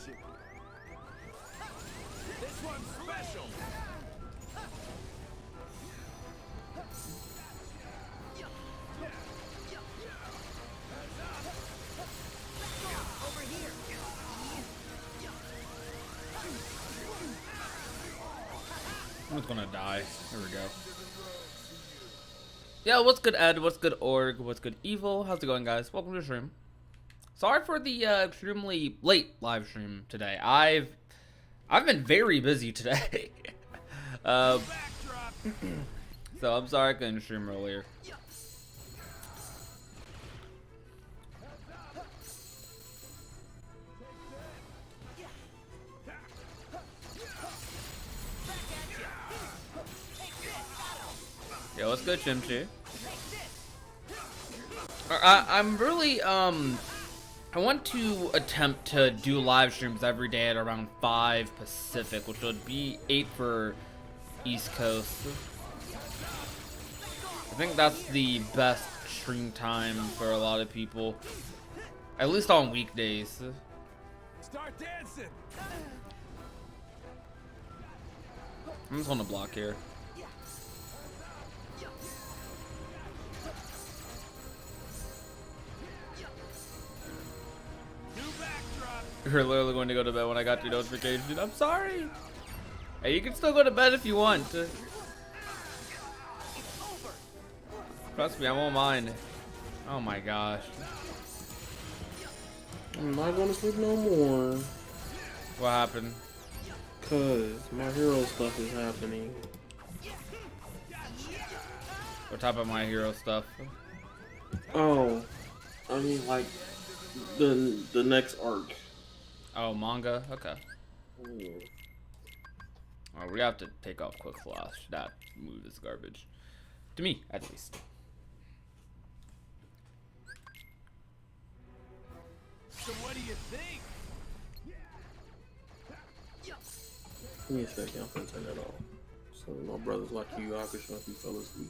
This one's special. I'm just gonna die. There we go. Yeah, what's good, Ed? What's good, Org? What's good, Evil? How's it going, guys? Welcome to the stream. Sorry for the extremely late live stream today. I've been very busy today. So I'm sorry I couldn't stream earlier. Yo, what's good, Chimchi? I'm really, I want to attempt to do live streams every day at around 5 Pacific, which would be 8 for East Coast. I think that's the best stream time for a lot of people, at least on weekdays. Start dancing. I'm just gonna block here. You're literally going to go to bed when I got your notification. I'm sorry. Hey, you can still go to bed if you want. Trust me, I won't mind. Oh my gosh. I'm not gonna sleep no more. What happened? Cause my hero stuff is happening. What type of My Hero stuff? Oh, I mean like the next arc. Oh, manga? Okay. Mm. Oh, we have to take off Quick Flash. That move is garbage. To me, at least. So what do you think? Give me a second, I'm finna turn that off. So my brothers like you, Akasha, if you fell asleep.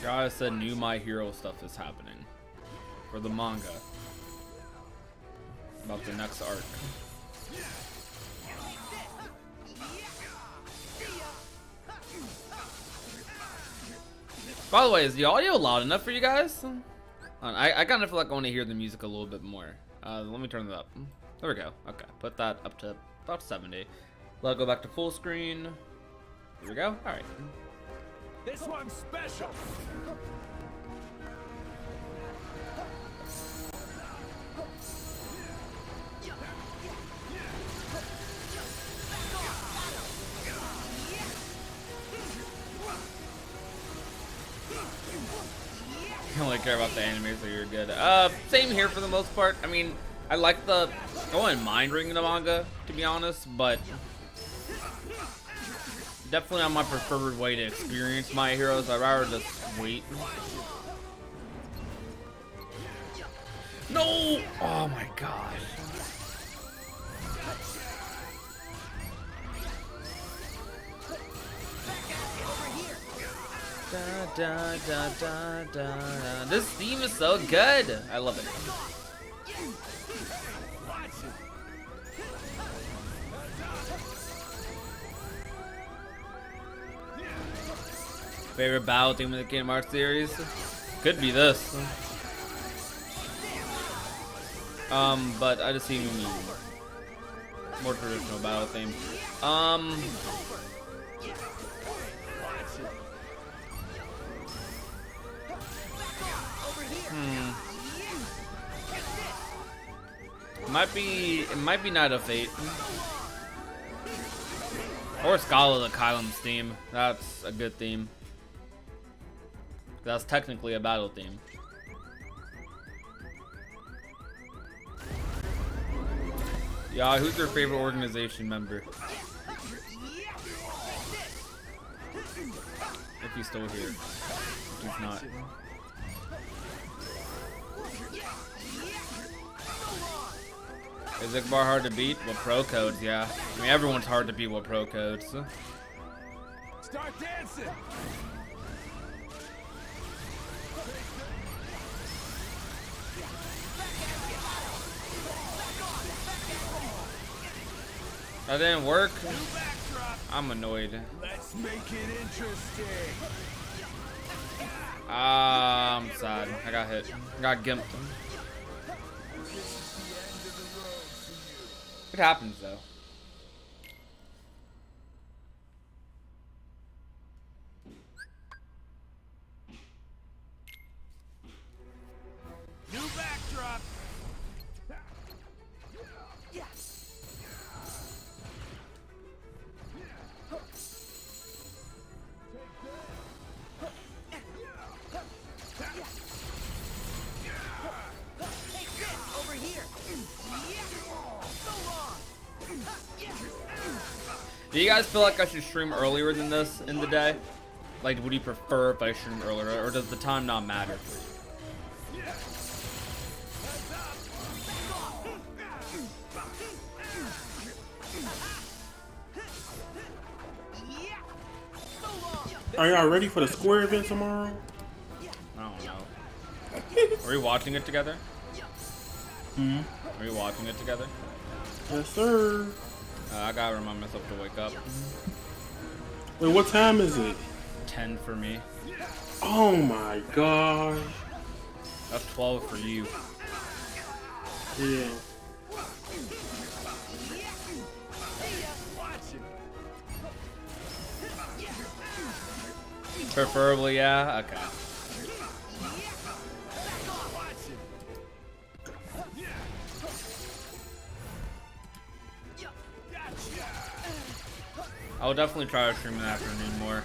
Guys said new My Hero stuff is happening for the manga about the next arc. By the way, is the audio loud enough for you guys? I kind of feel like I want to hear the music a little bit more. Let me turn it up. There we go. Okay, put that up to about 70. Let it go back to full screen. Here we go. All right. This one's special. I don't really care about the anime, so you're good. Same here for the most part. I mean, I like I wouldn't mind reading the manga, to be honest, but definitely not my preferred way to experience My Heroes. I'd rather just wait. No! Oh my gosh. Da, da, da, da, da. This theme is so good. I love it. Favorite battle theme in the Kingdom Hearts series? Could be this. But I just see more traditional battle theme. It might be Night of Fate. Or Scholar of the Kylem's theme. That's a good theme. That's technically a battle theme. Yeah, who's your favorite organization member? If he's still here. If he's not. Is Igbar hard to beat? With pro codes, yeah. I mean, everyone's hard to beat with pro codes. Start dancing. That didn't work. New backdrop. I'm annoyed. Let's make it interesting. I'm sad. I got hit. I got gimped. It happens though. New backdrop. Over here. Do you guys feel like I should stream earlier than this in the day? Like, would you prefer if I stream earlier, or does the time not matter for you? Are y'all ready for the square event tomorrow? I don't know. Are we watching it together? Hmm. Are we watching it together? Yes, sir. I gotta remind myself to wake up. Wait, what time is it? 10 for me. Oh my gosh. That's 12 for you. Yeah. Preferably, yeah? Okay. I will definitely try to stream in the afternoon more.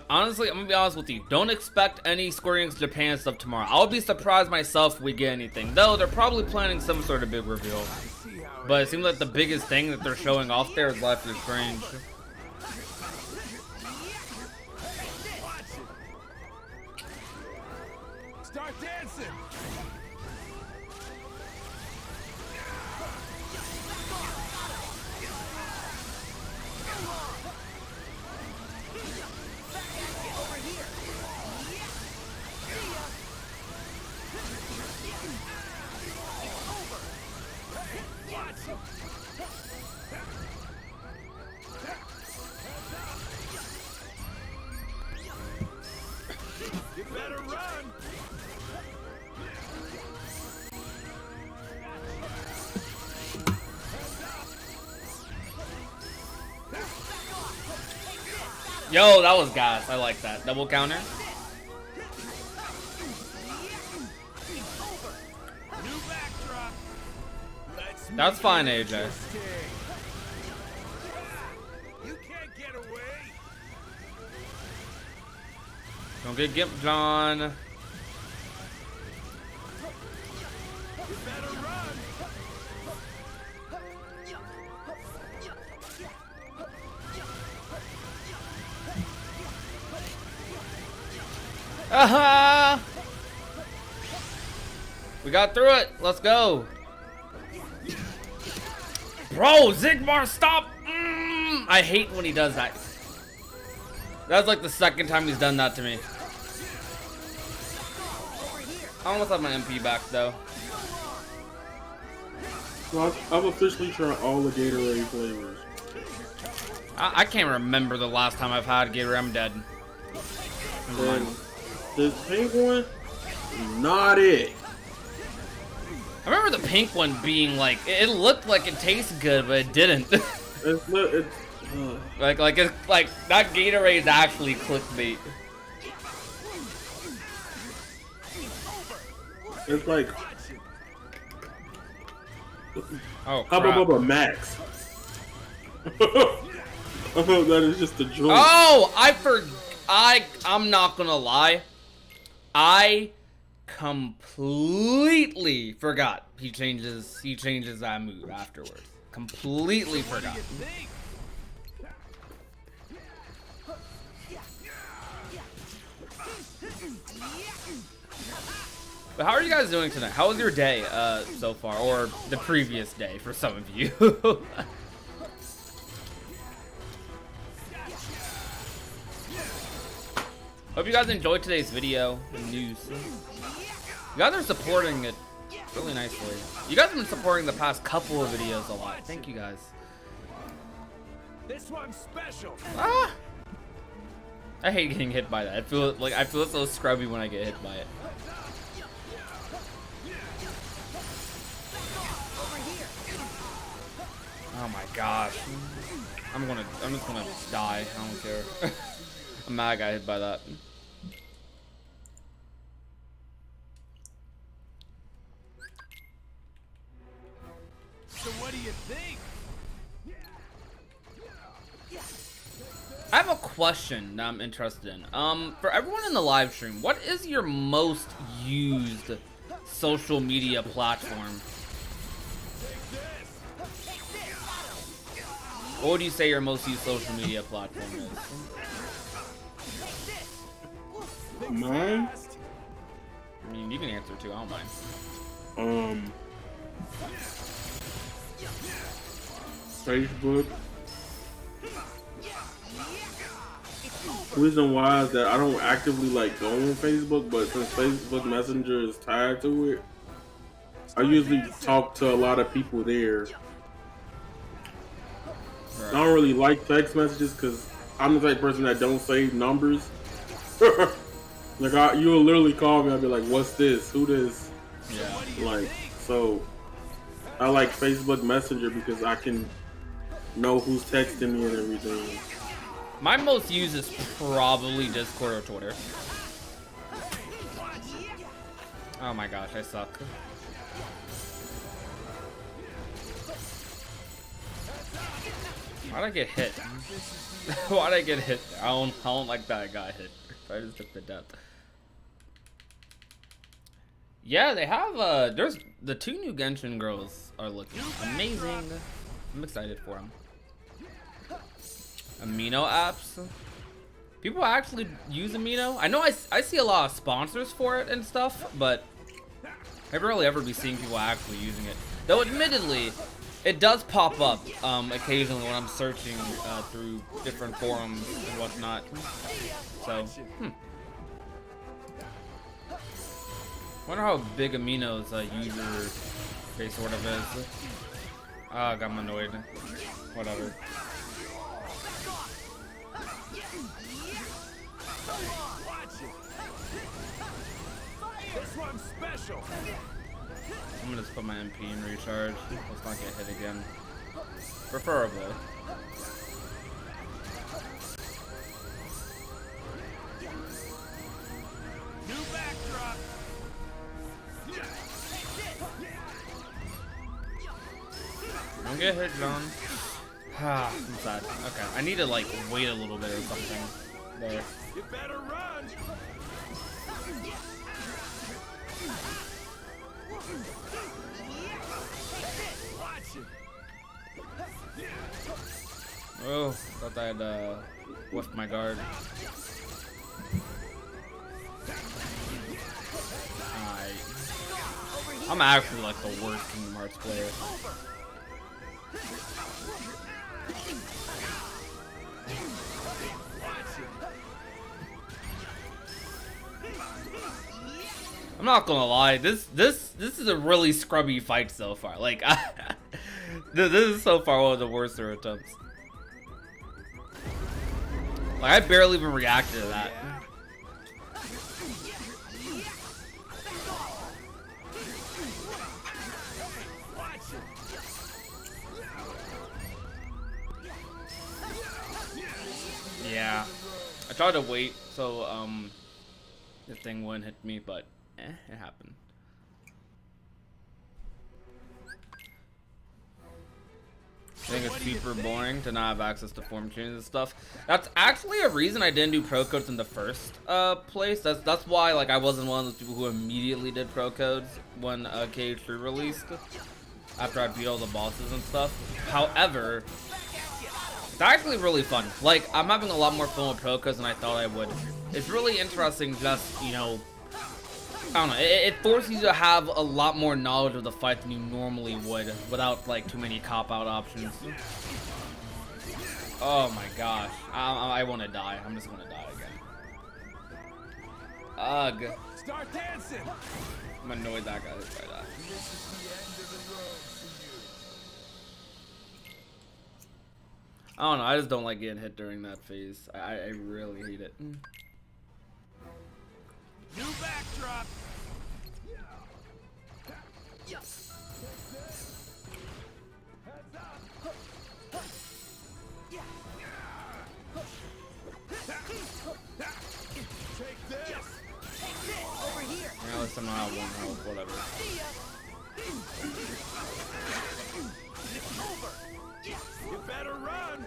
Honestly, I'm gonna be honest with you. Don't expect any Square Enix Japan stuff tomorrow. I'll be surprised myself if we get anything. Though they're probably planning some sort of big reveal. But it seems like the biggest thing that they're showing off there is Life is Strange. Start dancing. You better run. Yo, that was gas. I like that. Double counter. New backdrop. Let's That's make fine, it AJ. interesting. You can't get away. Don't get gimped, John. You better run. Aha! We got through it. Let's go. Bro, Zigbar, stop! I hate when he does that. That's like the second time he's done that to me. I almost have my MP back though. Well, I've officially tried all the Gatorade flavors. I can't remember the last time I've had Gatorade. I'm dead. Never mind. And this pink one, not it. I remember the pink one being like, it looked like it tasted good, but it didn't. It's not. It's, like that Gatorade's actually clickbait. It's like Oh, Hubba crap. Bubba Max. I thought that is just a joke. Oh, I'm not gonna lie. I completely forgot he changes that move afterwards. Completely forgot. Think. But how are you guys doing tonight? How was your day so far, or the previous day for some of you? Hope you guys enjoyed today's video and news. You guys are supporting it really nicely. You guys have been supporting the past couple of videos a lot. Thank you guys. This one's special. Ah! I hate getting hit by that. I feel so scrubby when I get hit by it. Oh my gosh. I'm just gonna die. I don't care. I'm mad I got hit by that. So what do you think? I have a question that I'm interested in. For everyone in the live stream, what is your most used social media platform? What would you say your most used social media platform is? Mine? I mean, you can answer too. I don't mind. Facebook. Reason why is that I don't actively like go on Facebook, but since Facebook Messenger is tied to it, I usually talk to a lot of people there. I don't really like text messages because I'm the type of person that don't save numbers. Like you'll literally call me, I'll be like, "What's this? Who this?" Yeah. Like, so I like Facebook Messenger because I can know who's texting me and everything. My most used is probably Discord or Twitter. Oh my gosh, I suck. Why'd I get hit? Why'd I get hit? I don't like that I got hit. I just took the death. Yeah, they have there's the 2 new Genshin girls are looking amazing. I'm excited for them. Amino apps. People actually use Amino. I know I see a lot of sponsors for it and stuff, but I rarely ever be seeing people actually using it. Though admittedly, it does pop up occasionally when I'm searching through different forums and whatnot. So, wonder how big Amino's user base sort of is. Ah, got annoyed. Whatever. This one's special. I'm gonna just put my MP in recharge. Let's not get hit again. Preferably. New backdrop. Don't get hit, John. Ah, I'm sad. Okay, I need to like wait a little bit or something. There. You better run. Watch it. Oh, thought I had whiffed my guard. I'm actually like the worst Kingdom Hearts player. I'm not gonna lie, this is a really scrubby fight so far. Like, this is so far one of the worst attempts. Like, I barely even reacted to that. Yeah, I tried to wait so the thing wouldn't hit me, but it happened. think it's super boring to not have access to form changes and stuff. That's actually a reason I didn't do pro codes in the first place. That's why like I wasn't one of those people who immediately did pro codes when KH3 released after I beat all the bosses and stuff. However, it's actually really fun. Like I'm having a lot more fun with pro codes than I thought I would. It's really interesting, just I don't know. It forces you to have a lot more knowledge of the fight than you normally would, without like too many cop-out options. Oh my gosh, I want to die. I'm just gonna die again. Ugh. Start dancing. I'm annoyed that guy is by that. I don't know. I just don't like getting hit during that phase. I really hate it. New backdrop. Take this. Over here. Yeah, at least I'm not out one health, whatever. You better run.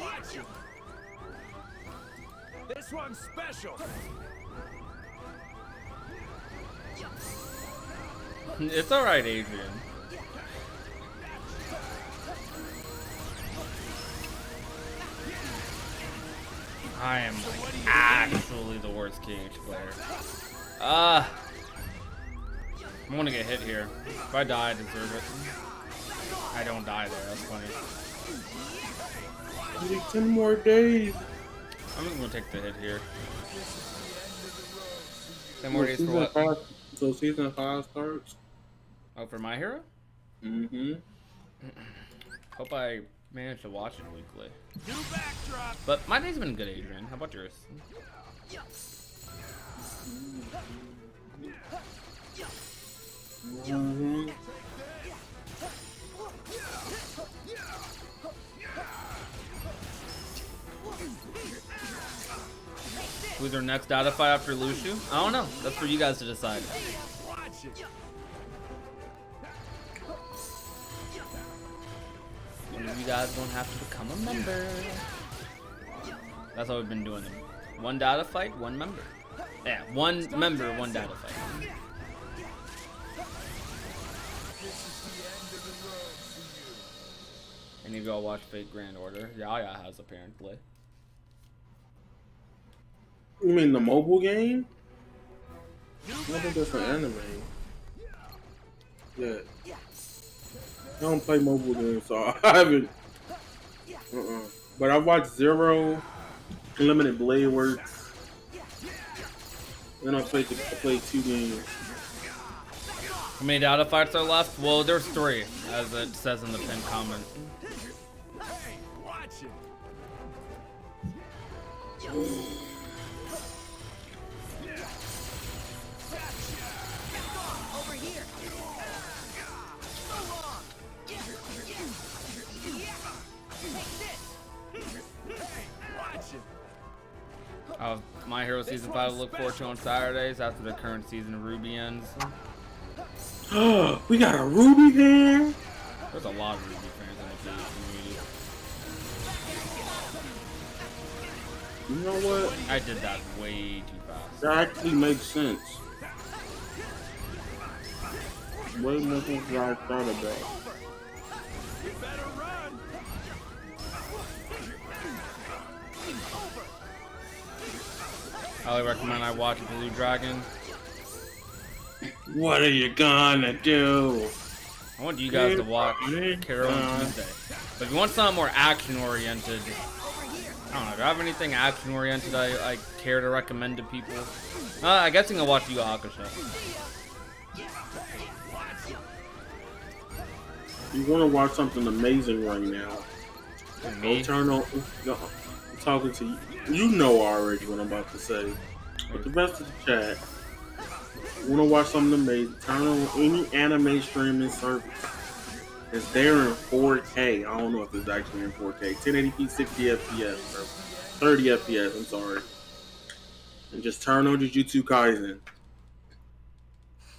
Watch it. This one's special. It's alright, Adrian. I am like, actually the worst KH player. I'm gonna get hit here. If I die, I deserve it. I don't die though, that's funny. You need 10 more days. I'm just gonna take the hit here. 10 more days for what? So season 5 starts? Oh, for My Hero? Mm-hmm. Hope I manage to watch it weekly. New backdrop. But my day's been good, Adrian. How about yours? Mm-hmm. Who's our next data fight after LUXU? I don't know. That's for you guys to decide. Watch it. One of you guys gonna have to become a member. That's how we've been doing them. One data fight, one member. Yeah, one member, one data fight. Any of y'all watch Fate Grand Order? Yaya has apparently. You mean the mobile game? New I think that's an anime. Yeah. I don't play mobile games, so I haven't. But I watched Zero, Unlimited Blade Works. Then I played 2 games. How many data fights are left? Well, there's 3, as it says in the pinned comment. Hey, watch it. Over here. So long. Watch it. My Hero Season 5 to look forward to on Saturdays after the current season of Ruby ends. We got a Ruby fan? There's a lot of Ruby fans in the community. You know what? I did that way too fast. That actually makes sense. Way more than I thought about. You better run. I would recommend I watch Blue Dragon. What are you gonna do? I want you guys to watch Carol and Tuesday. But if you want something more action-oriented, I don't know, do I have anything action-oriented I care to recommend to people? I guess you can watch Yu Yu Hakusho. You wanna watch something amazing right now? Me? Go turn on. I'm talking to you. You know already what I'm about to say. But the rest of the chat, you wanna watch something amazing? Turn on any anime streaming service. It's there in 4K. I don't know if it's actually in 4K. 1080p, 60 FPS, or 30 FPS. I'm sorry. And just turn on Jujutsu Kaisen.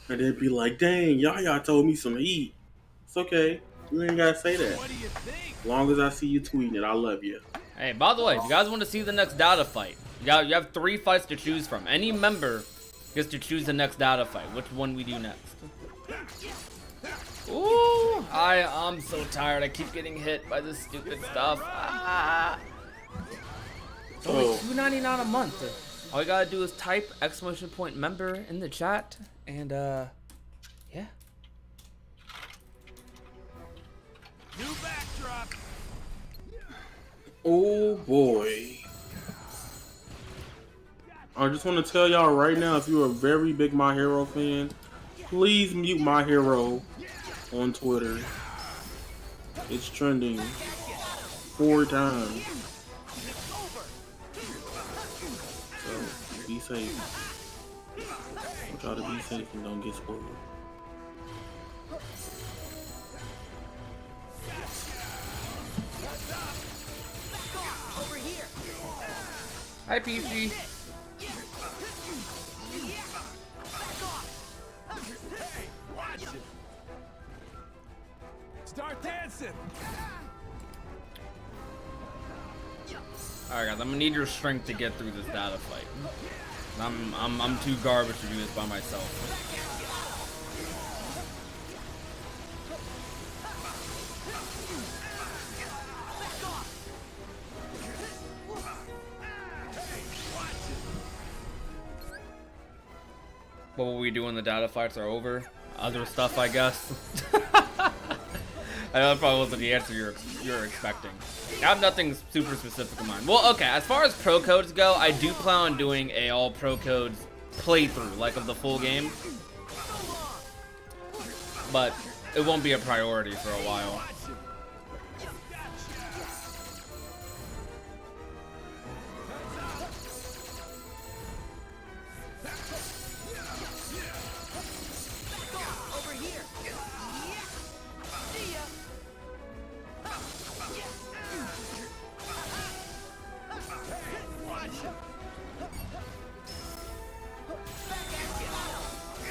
And then be like, dang, Yaya told me some heat. It's okay. You ain't gotta say that. What do you think? As long as I see you tweeting it, I love you. Hey, by the way, if you guys want to see the next data fight, you have 3 fights to choose from. Any member gets to choose the next data fight. Which one we do next? Ooh, I'm so tired. I keep getting hit by this stupid stuff. Ah. It's only $2.99 a month. All you gotta do is type !member in the chat, and yeah. New backdrop. Oh boy. I just want to tell y'all right now, if you're a very big My Hero fan, please mute My Hero on Twitter. It's trending 4 times. So be safe. I want y'all to be safe and don't get spoiled. Over here. Hi, PG. Hey, watch it. Start dancing. Alright, guys, I'm gonna need your strength to get through this data fight. I'm too garbage to do this by myself. What will we do when the data fights are over? Other stuff, I guess. I know that probably wasn't the answer you're expecting. I have nothing super specific in mind. Well, okay, as far as pro codes go, I do plan on doing a all pro codes playthrough, like of the full game. But it won't be a priority for a while. Over here. See ya.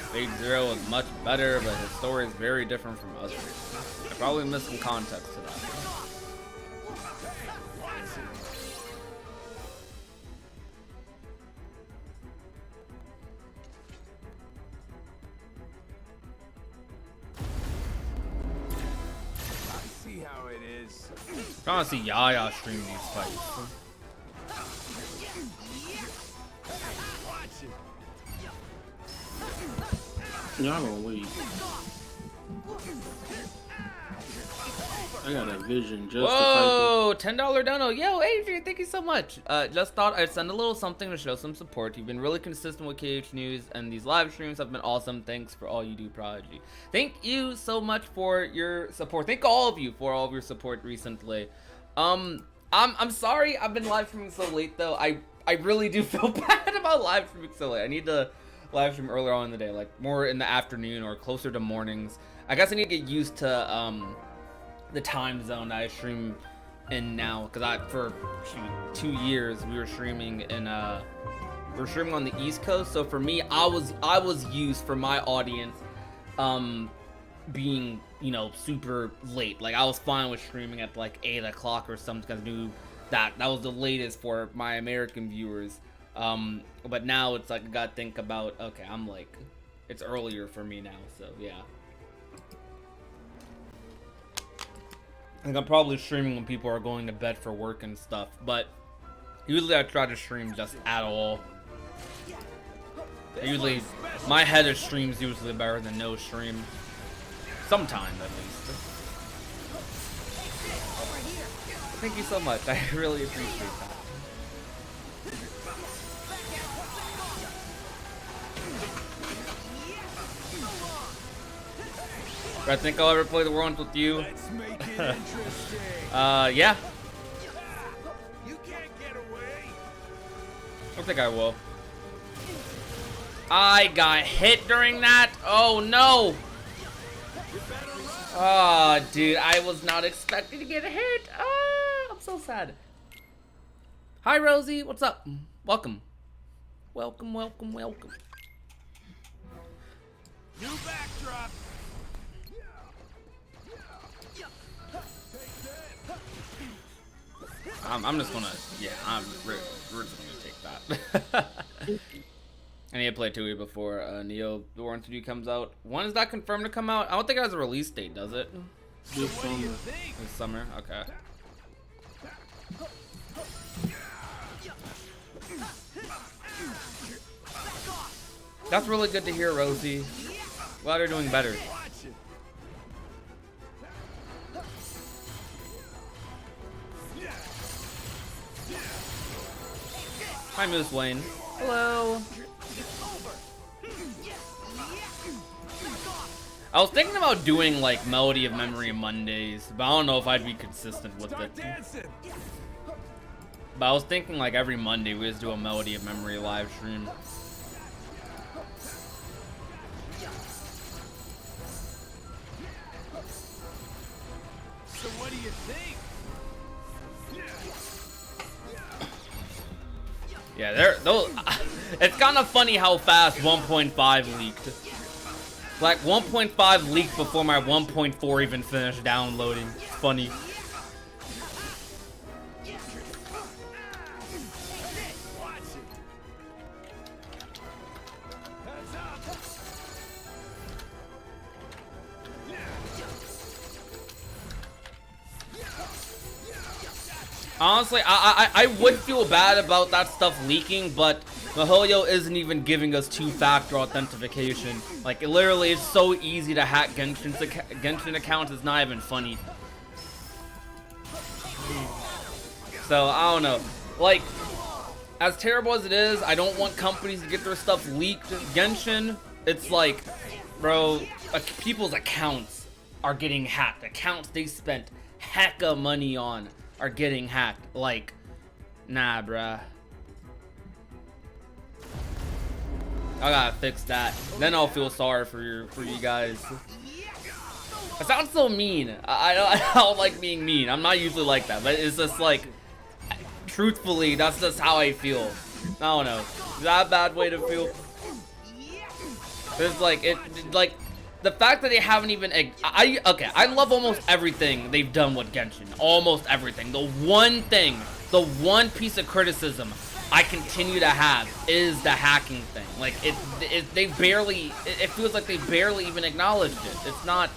Stage 0 is much better, but his story is very different from others. I probably missed some context to that. I see how it is. I'm trying to see Yaya stream these fights. Watch it. Y'all gonna leave. I got a vision just Whoa, $10 dono. Yo, Adrian, thank you so much. Just thought I'd send a little something to show some support. You've been really consistent with KH News, and these live streams have been awesome. Thanks for all you do, Prodigy. Thank you so much for your support. Thank all of you for all of your support recently. I'm sorry I've been live streaming so late though. I really do feel bad about live streaming so late. I need to live stream earlier on in the day, like more in the afternoon or closer to mornings. I guess I need to get used to the time zone that I stream in now, because for 2 years we were streaming in we're streaming on the East Coast. So for me, I was used for my audience being, you know, super late. Like I was fine with streaming at like 8 o'clock or something, because I knew that was the latest for my American viewers. But now it's like I gotta think about, okay, I'm like, it's earlier for me now, so yeah. I think I'm probably streaming when people are going to bed for work and stuff, but usually I try to stream just at all. Usually, my head of streams usually better than no stream. Sometime, at least. Thank you so much, I really appreciate that. I think I'll ever play the World with you. Let's make it interesting. Yeah. You can't get away. I don't think I will. I got hit during that? Oh no! You better run. Oh, dude, I was not expecting to get hit. Ah, I'm so sad. Hi, Rosie. What's up? Welcome. Welcome, welcome, welcome. New backdrop. I'm just gonna, yeah, we're just gonna take that. I need to play 2E before Neo Warren 2D comes out. When is that confirmed to come out? I don't think it has a release date, does it? This What do you summer. think? This summer? Okay. That's really good to hear, Rosie. Glad you're doing better. Watch it. Hi, Moose Wayne. Hello. I was thinking about doing like Melody of Memory Mondays, but I don't know if I'd be consistent with Start it. dancing. But I was thinking like every Monday we just do a Melody of Memory live stream. So what do you think? Yeah, those. It's kind of funny how fast 1.5 leaked. Like 1.5 leaked before my 1.4 even finished downloading. It's funny. Watch it. Heads up. Honestly, I would feel bad about that stuff leaking, but MiHoYo isn't even giving us two-factor authentication. Like, literally, it's so easy to hack Genshin accounts, it's not even funny. So, I don't know. Like, as terrible as it is, I don't want companies to get their stuff leaked. Genshin, it's like, bro, people's accounts are getting hacked. Accounts they spent hecka money on are getting hacked. Like, nah, bruh. I gotta fix that. Then I'll feel sorry for you guys. It sounds so mean. I don't like being mean. I'm not usually like that, but it's just like, truthfully, that's just how I feel. I don't know. Is that a bad way to feel? It's like like the fact that they haven't even okay, I love almost everything they've done with Genshin. Almost everything. The one thing, the one piece of criticism I continue to have is the hacking thing. Like they barely, it feels like they barely even acknowledged it. It's not,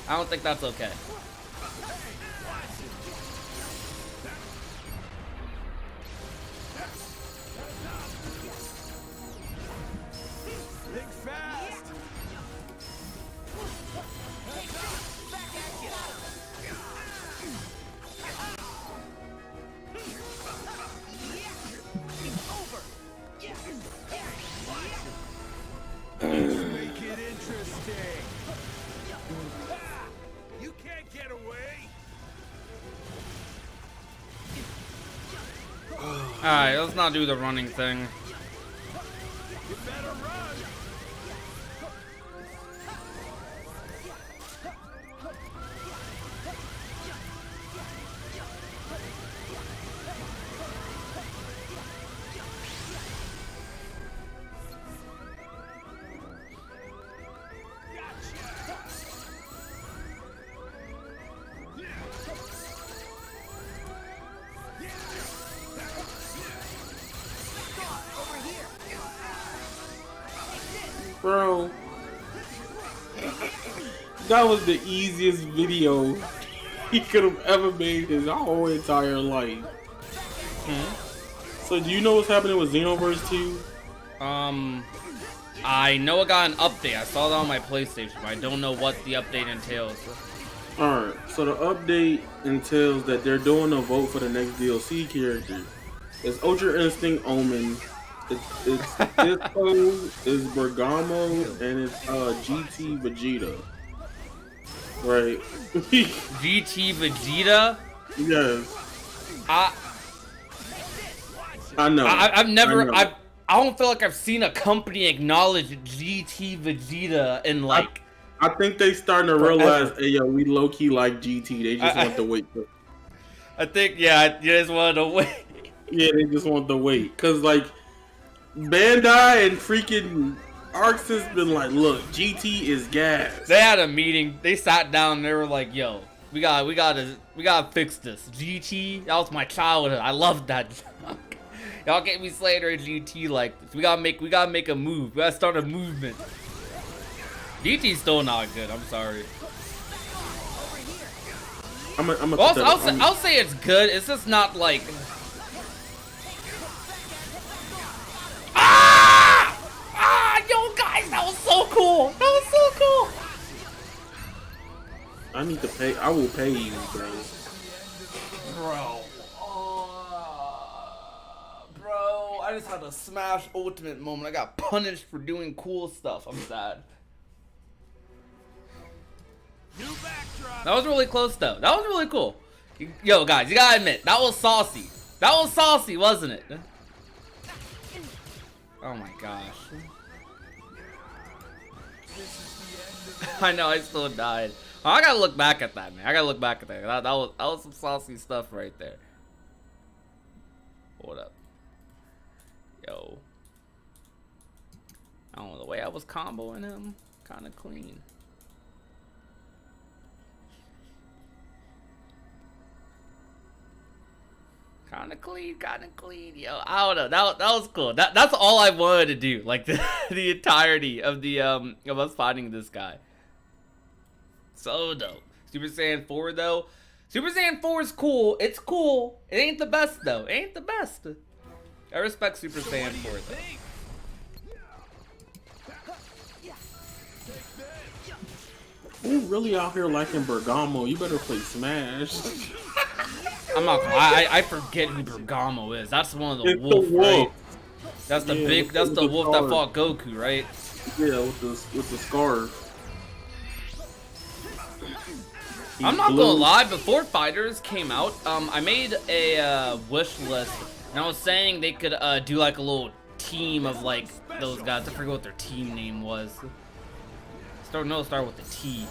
I don't think that's okay. Think fast. Make it interesting. You can't get away. Alright, let's not do the running thing. You better run. Bro, that was the easiest video he could have ever made his whole entire life. So do you know what's happening with Xenoverse 2? I know it got an update. I saw that on my PlayStation, but I don't know what the update entails. Alright, so the update entails that they're doing a vote for the next DLC character. It's Ultra Instinct Omen, it's Disco, it's Bergamo, and it's GT Vegeta. Right. GT Vegeta? Yes. I know. I've never, I know. I don't feel like I've seen a company acknowledge GT Vegeta in like I think they starting to realize, hey, yo, we low key like GT. They just want to wait. I think, yeah, you just wanted to wait. Yeah, they just want to wait. Cause like Bandai and freaking Arcs has been like, look, GT is gas. They had a meeting. They sat down and they were like, yo, we gotta fix this. GT, that was my childhood. I loved that. Y'all get me Slater and GT like this. We gotta make a move. We gotta start a movement. GT's still not good. I'm sorry. I'll say it's good. It's just not like. Yo, guys, that was so cool. That was so cool. I need to pay. I will pay you, bro. Bro, I just had a Smash Ultimate moment. I got punished for doing cool stuff. I'm sad. New backdrop. That was really close, though. That was really cool. Yo, guys, you gotta admit, that was saucy. That was saucy, wasn't it? Oh my gosh. I know, I still died. Oh, I gotta look back at that, man. I gotta look back at that. That was some saucy stuff right there. Hold up. Yo. I don't know, the way I was comboing him, kind of clean. Kind of clean, yo. I don't know. That was cool. That's all I wanted to do. Like the entirety of the of us fighting this guy. So dope. Super Saiyan 4 though. Super Saiyan 4 is cool. It's cool. It ain't the best though. It ain't the best. I respect Super Saiyan 4 though. You really out here liking Bergamo? You better play Smash. I'm not gonna lie, I forget who Bergamo is. That's one of the wolf, right? That's the big. That's the wolf that fought Goku, right? Yeah, with the scarf. I'm not gonna lie. Before Fighters came out, I made a wish list, and I was saying they could do like a little team of like those guys. I forget what their team name was. Start with the T.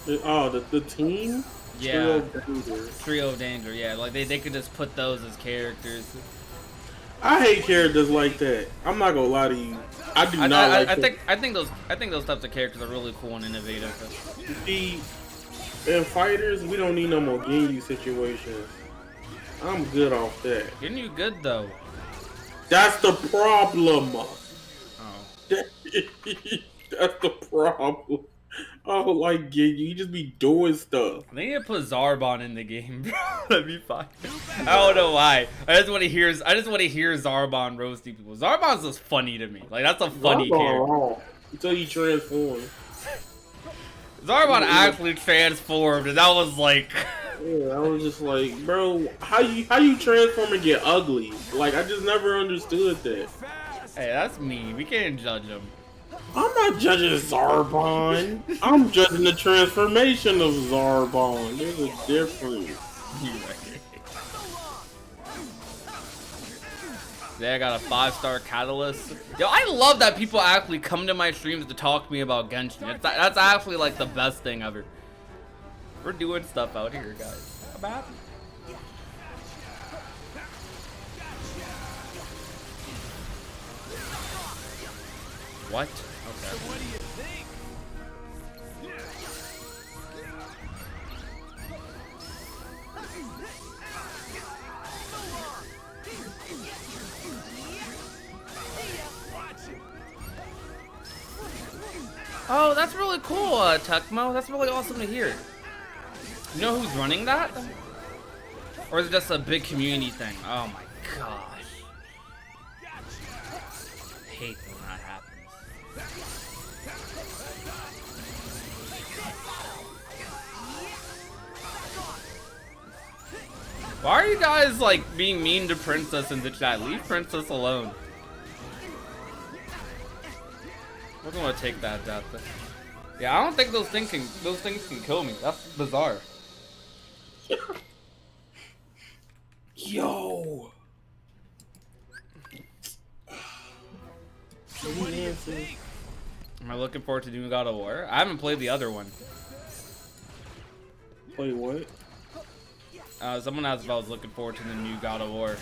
The team. Yeah. Trio of Danger. Yeah, like they could just put those as characters. I hate characters like that. I'm not gonna lie to you. I think those types of characters are really cool and innovative. See, in fighters, we don't need no more Ginyu situations. I'm good off that. Ginyu good though. That's the problem. Oh. That's the problem. I don't like Ginyu. You just be doing stuff. I need to put Zarbon in the game, bro. That'd be fine. I don't know why. I just want to hear Zarbon roasting people. Zarbon's just funny to me. Like that's a funny character. Until he transforms. Zarbon actually transformed, and that was like. Yeah, I was just like, bro, how you transform and get ugly? Like I just never understood that. Hey, that's me. We can't judge him. I'm not judging Zarbon. I'm judging the transformation of Zarbon. There's a difference. Yeah, I got a 5-star catalyst. Yo, I love that people actually come to my streams to talk to me about Genshin. That's actually like the best thing ever. We're doing stuff out here, guys. I'm happy. What? Okay. What do you think? Oh, that's really cool, Tecmo. That's really awesome to hear. You know who's running that? Or is it just a big community thing? Oh my gosh. I hate when that happens. Why are you guys like being mean to Princess in the chat? Leave Princess alone. We're gonna take that death. Yeah, I don't think those things can kill me. That's bizarre. Yo. So what do you think? Am I looking forward to new God of War? I haven't played the other one. Play what? Someone asked if I was looking forward to the new God of War.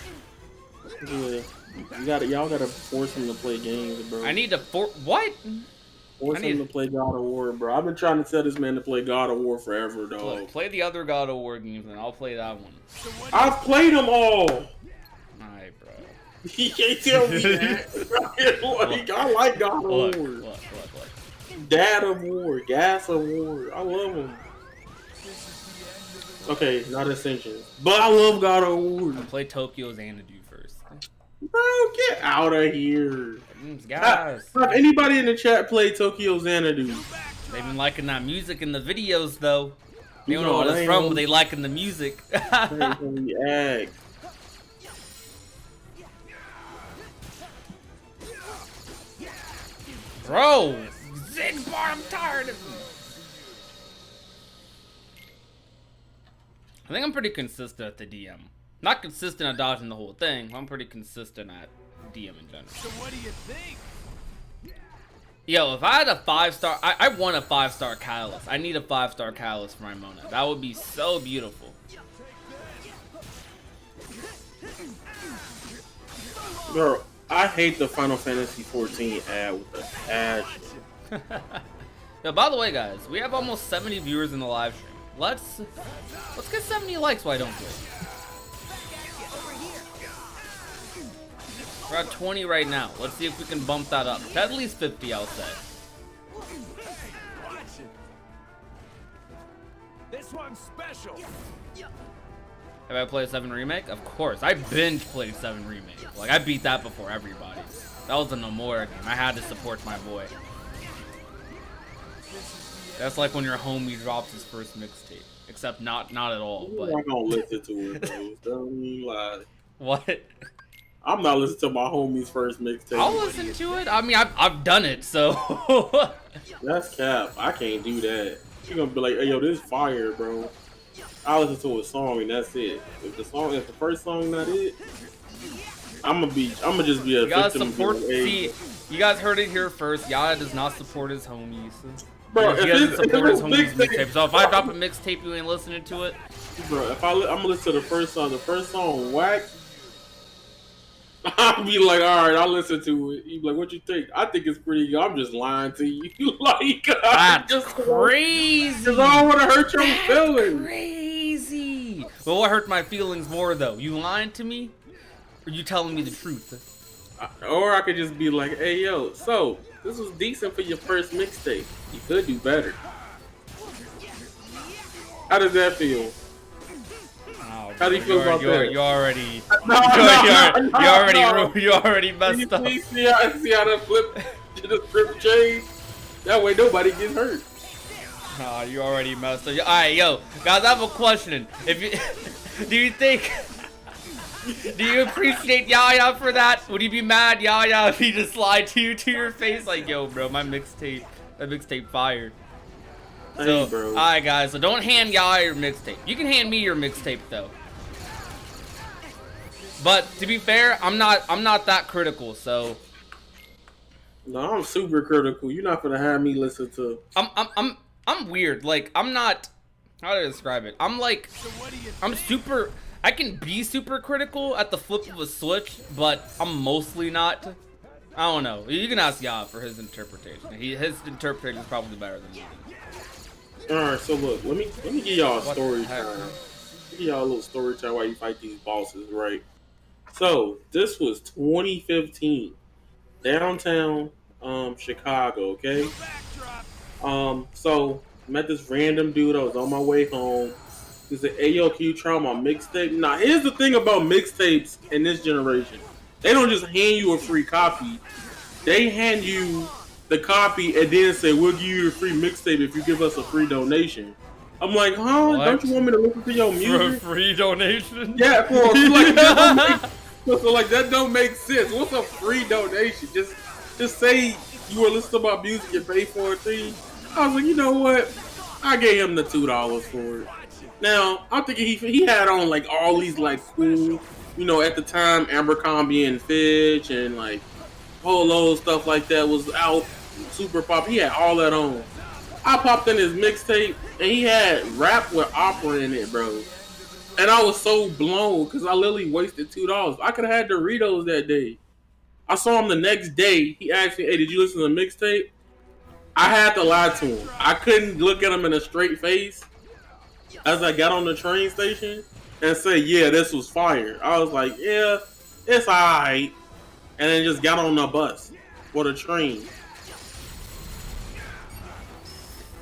Yeah, y'all gotta force him to play games, bro. I need to what? Force him to play God of War, bro. I've been trying to tell this man to play God of War forever, dog. Look, play the other God of War games, and I'll play that one. I've played them all. Alright, bro. He can't tell me that. I like God of War. Look. Dad of War, Gas of War. I love them. Okay, not Ascension, but I love God of War. I'll play Tokyo Xanadu first. Bro, get out of here. Guys. Have anybody in the chat play Tokyo Xanadu? They've been liking that music in the videos, though. They don't know No, what they it's ain't from, gonna- but they liking the music. React. Bro! Zigbar, I'm tired of you. I think I'm pretty consistent at the DM. Not consistent at dodging the whole thing, but I'm pretty consistent at DM in general. So what do you think? Yo, if I had a 5-star, I want a 5-star catalyst. I need a 5-star catalyst for my Mona. That would be so beautiful. Bro, I hate the Final Fantasy 14 ad with the passion. Yo, by the way, guys, we have almost 70 viewers in the live stream. Let's get 70 likes. Why don't we? We're at 20 right now. Let's see if we can bump that up to at least 50. I'll say. Watch it. This one's special. Have I played 7 Remake? Of course. I binge played 7 Remake. Like, I beat that before everybody. That was a Nomura game. I had to support my boy. That's like when your homie drops his first mixtape. Except not at all. I'm But not gonna listen to it, bro. Don't even lie. what? I'm not listening to my homie's first mixtape. I'll listen to it. I mean, I've done it, so. That's cap. I can't do that. You're gonna be like, hey, yo, this fire, bro. I listen to a song and that's it. If the first song not it, I'ma just be a You guys victim. support. Of See, you guys heard it here first. Yaya does not support his homies. Bro, He doesn't support his homies' mixtape, mixtape. So if I drop a mixtape, you ain't listening to it. bro, I'm gonna listen to the first song whack. I'll be like, all right, I'll listen to it. You be like, what you think? I think it's pretty good. I'm just lying to you. Like, That's just crazy. because I don't want to hurt your feelings. Crazy. But what hurt my feelings more though? You lying to me, or you telling me the truth? Or I could just be like, hey, yo, so this was decent for your first mixtape. You could do better. How does that feel? Oh, How do you feel about that? You already messed up. See how that flip the script change? That way nobody gets hurt. Oh, you already messed up. Alright, yo, guys, I have a question. If you do you appreciate Yaya for that? Would you be mad, Yaya, if he just lied to you to your face? Like, yo, bro, that mixtape fire. So, Hey, bro. alright, guys, so don't hand Yaya your mixtape. You can hand me your mixtape though. But to be fair, I'm not that critical. So No, I'm super critical. You're not gonna have me listen to. I'm weird. Like, I'm not. How do I describe it? I'm like, I'm super. I can be super critical at the flip of a switch, but I'm mostly not. I don't know. You can ask Ya for his interpretation. His interpretation is probably better than mine. All right, so look, let me give y'all a What story the heck? time. Give y'all a little story time while you fight these bosses, right? So this was 2015, downtown Chicago. Okay. So met this random dude. I was on my way home. He said, "Hey, yo, can you try my mixtape?" Now, here's the thing about mixtapes in this generation: they don't just hand you a free copy; they hand you the copy and then say, "We'll give you a free mixtape if you give us a free donation." I'm like, huh? What? Don't you want me to listen to your For a music? free donation? Yeah, for like, that don't make, so like that don't make sense. What's a free donation? Just say you were listening to my music and pay for a thing. I was like, you know what? I gave him the $2 for it. Now I'm thinking he had on like all these like cool, you know, at the time Abercrombie and Fitch and like Polo stuff like that was out. super pop. He had all that on. I popped in his mixtape and he had rap with opera in it, bro. And I was so blown because I literally wasted $2. I could have had Doritos that day. I saw him the next day. He asked me, "Hey, did you listen to the mixtape?" I had to lie to him. I couldn't look at him in a straight face as I got on the train station and say, "Yeah, this was fire." I was like, "Yeah, it's alright," and then just got on the bus or the train.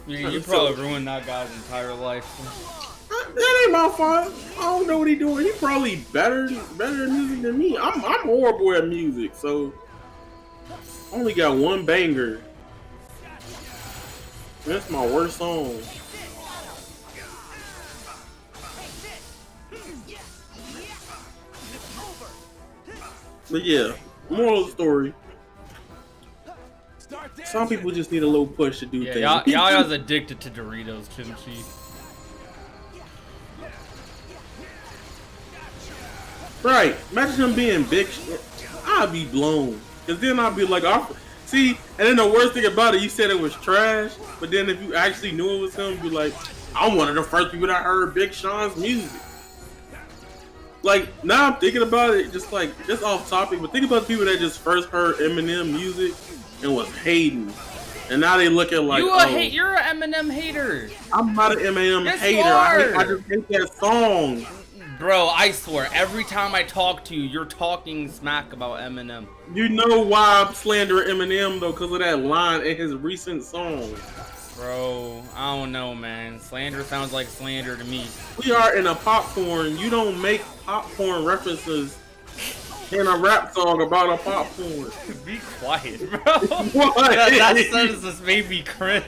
You probably ruined that guy's entire life. That ain't my fault. I don't know what he doing. He probably better at music than me. I'm horrible at music, so I only got one banger. That's my worst song. But yeah, moral of the story. Some people just need a little push to do things. Yaya's addicted to Doritos, Kimchi. Right. Imagine him being big. I'd be blown. Because then I'd be like, see, and then the worst thing about it, you said it was trash, but then if you actually knew it was him, you'd be like, I'm one of the first people that heard Big Sean's music. Like, now I'm thinking about it, just off topic, but think about the people that just first heard Eminem music and was hating. And now they look at like, you're an Eminem hater. I'm not an Eminem Yes, hater. you are. I just hate that song. Bro, I swear, every time I talk to you, you're talking smack about Eminem. You know why I'm slandering Eminem though, because of that line in his recent song. Bro, I don't know, man. Slander sounds like slander to me. We are in a popcorn. You don't make popcorn references in a rap song about a popcorn. Be quiet, bro. What? That sentence just made me cringe.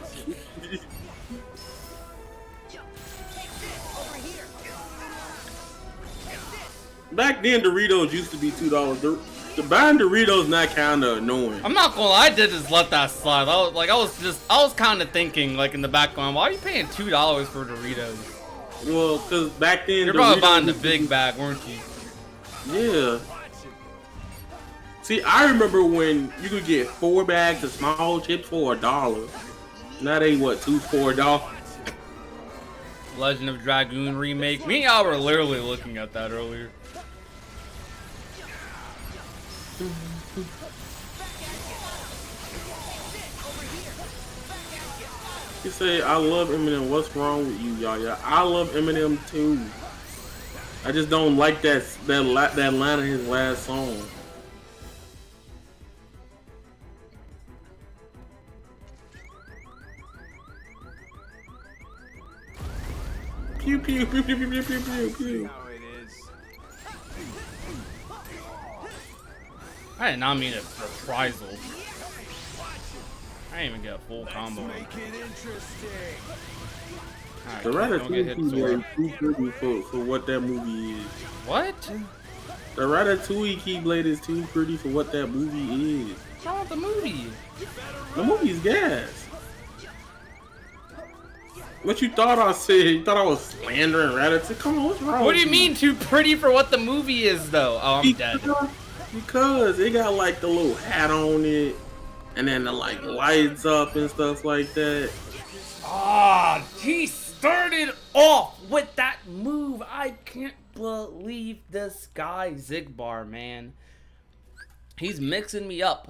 Back then, Doritos used to be $2. The buying Doritos not kind of annoying. I'm not gonna lie, I did just let that slide. I was kind of thinking, like, in the background, why are you paying $2 for Doritos? Well, because back then, You're probably buying the big bag, weren't you? Yeah. See, I remember when you could get 4 bags of small chips for $1. Now they what, $2 for $1? Legend of Dragoon remake. Me and y'all were literally looking at that earlier. You say, I love Eminem. What's wrong with you, Yaya? I love Eminem too. I just don't like that line in his last song. Pew pew pew pew pew pew pew pew pew. How it is. I did not mean a reprisal. I didn't even get a full combo. Make it interesting. Alright, The don't get hit Ratatouille sword. is too pretty for what that movie is. What? The Ratatouille Keyblade is too pretty for what that movie is. What's wrong with the movie? The movie's gas. What you thought I said? You thought I was slandering Ratatouille? Come on, what's wrong? What do you with mean too pretty for what the movie is, though? Oh, I'm dead. Because it got like the little hat on it, and then the like lights up and stuff like that. Ah, he started off with that move. I can't believe this guy, Zigbar, man. He's mixing me up.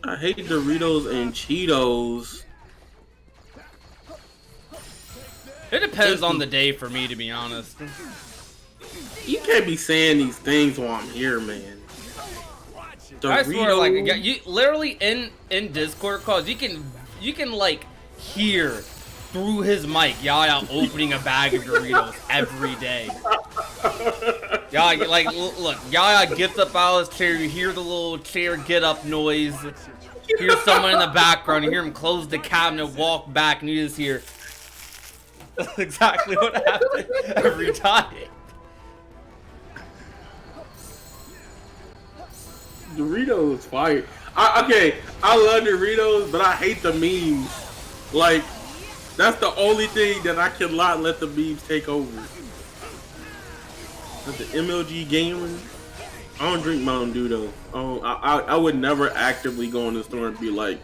I hate Doritos and Cheetos. It depends on the day for me, to be honest. You can't be saying these things while I'm here, man. I swear, like, you literally in Discord calls, you can like hear through his mic Yaya opening a bag of Doritos every day. Yaya, like, look, Yaya gets up out of his chair, you hear the little chair get up noise, hear someone in the background, you hear him close the cabinet, walk back, and you just hear exactly what happened every time. Doritos fire. Okay, I love Doritos, but I hate the memes. Like, that's the only thing that I cannot let the memes take over. That's the MLG gamer. I don't drink Mountain Dew though. I would never actively go in the store and be like,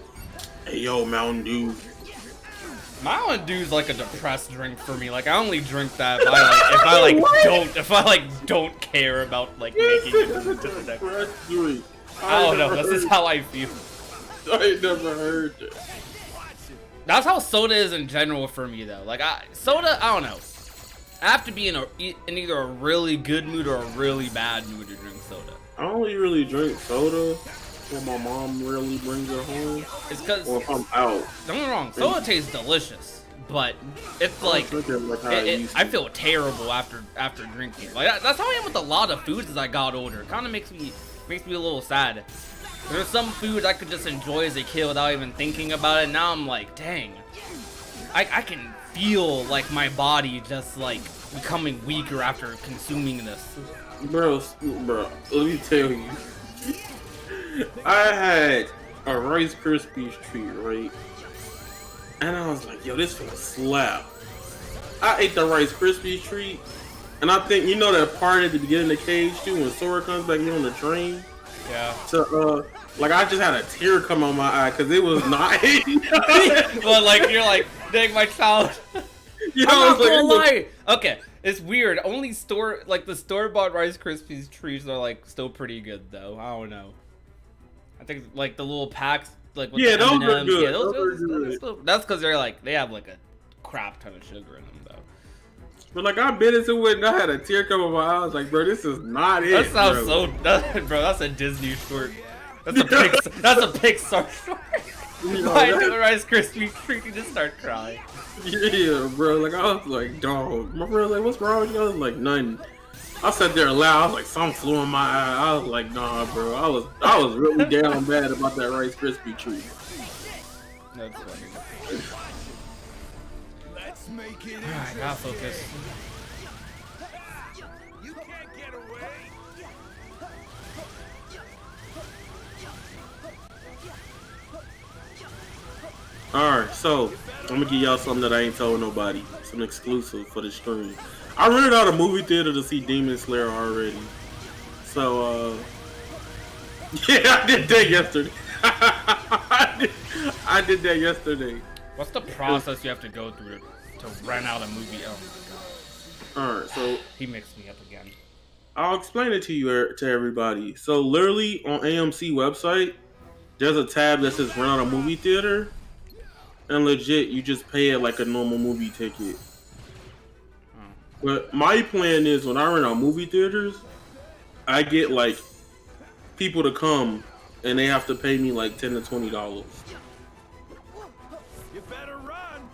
Hey, yo, Mountain Dew. Mountain Dew's like a depressed drink for me. Like I only drink that if I don't care about like making it into the next. I don't know. This is how I feel. I ain't never heard that. That's how soda is in general for me though. Like soda, I don't know. I have to be in either a really good mood or a really bad mood to drink soda. I only really drink soda when my mom really brings it home. It's because or if I'm out. Don't get me wrong, soda tastes delicious, but it's like I feel terrible after drinking. Like that's how I am with a lot of foods as I got older. It kind of makes me a little sad. There's some foods I could just enjoy as a kid without even thinking about it. Now I'm like, dang, I can feel like my body just like becoming weaker after consuming this. Bro, let me tell you. I had a Rice Krispies treat, right? And I was like, yo, this finna slap. I ate the Rice Krispies treat, and I think, you know that part at the beginning of the cage too, when Sora comes back in on the train? Yeah. So, like, I just had a tear come on my eye, because it was not... But, like, you're like, dang, my child. You know, I'm not gonna lie. Okay, it's weird. Only the store-bought Rice Krispies treats are, like, still pretty good, though. I don't know. I think, like, the little packs, like, with the those M&Ms, are good. yeah, Those are good. that's because they're, like, they have, like, a crap ton of sugar in them, though. But, like, I bit into it, and I had a tear come on my eye. I was like, bro, this is not it, That sounds bro. bro, that's a Disney short. That's a Pixar short. You know, Why do the Rice Krispies treat you just start crying? Yeah, bro. Like, I was like, dog. My brother was like, what's wrong with you? I was like, nothing. I sat there loud. I was like, something flew in my eye. I was like, nah, bro. I was really down bad about that Rice Krispie treat. That's funny. Let's make it I gotta focus. You can't get away. Alright, so I'm gonna give y'all something that I ain't told nobody. Some exclusive for the stream. I rented out a movie theater to see Demon Slayer already. So, yeah, I did that yesterday. I did that yesterday. What's the process you have to go through to rent out a movie? Oh my god. Alright, so He mixed me up again. I'll explain it to you, to everybody. So literally on AMC website, there's a tab that says rent out a movie theater. And legit, you just pay it like a normal movie ticket. But my plan is when I rent out movie theaters, I get like people to come and they have to pay me like $10 to $20. You better run.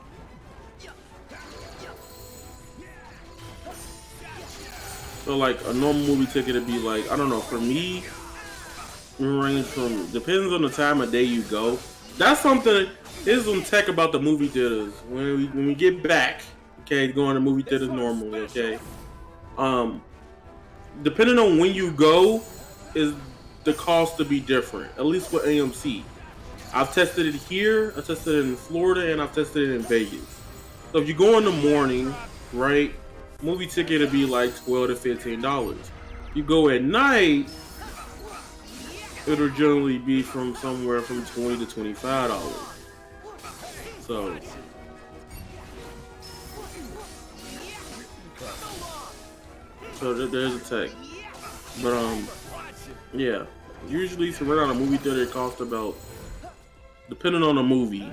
So like a normal movie ticket would be like, I don't know, for me, it range from, depends on the time of day you go. That's something. Here's some tech about the movie theaters. When we get back, okay, going to movie theaters normally, okay. Depending on when you go, is the cost to be different. At least with AMC. I've tested it here, I've tested it in Florida, and I've tested it in Vegas. So if you go in the morning, right, movie ticket would be like $12 to $15. You go at night, it'll generally be from somewhere from $20 to $25. So there's a tech, but yeah. Usually to rent out a movie theater, it costs about, depending on the movie.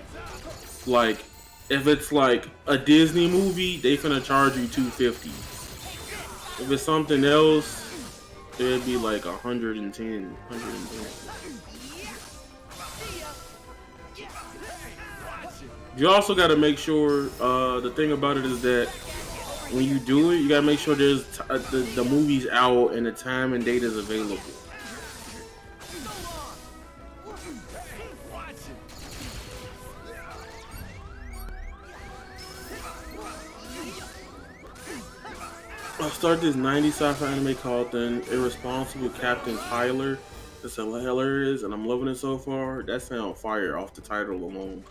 Like if it's like a Disney movie, they finna charge you $250. If it's something else, it'd be like $110. You also got to make sure, the thing about it is that when you do it, you got to make sure there's the movie's out and the time and date is available. I'll start this 90s sci-fi anime called The Irresponsible Captain Tyler. It's hilarious and I'm loving it so far. That sounds fire off the title alone.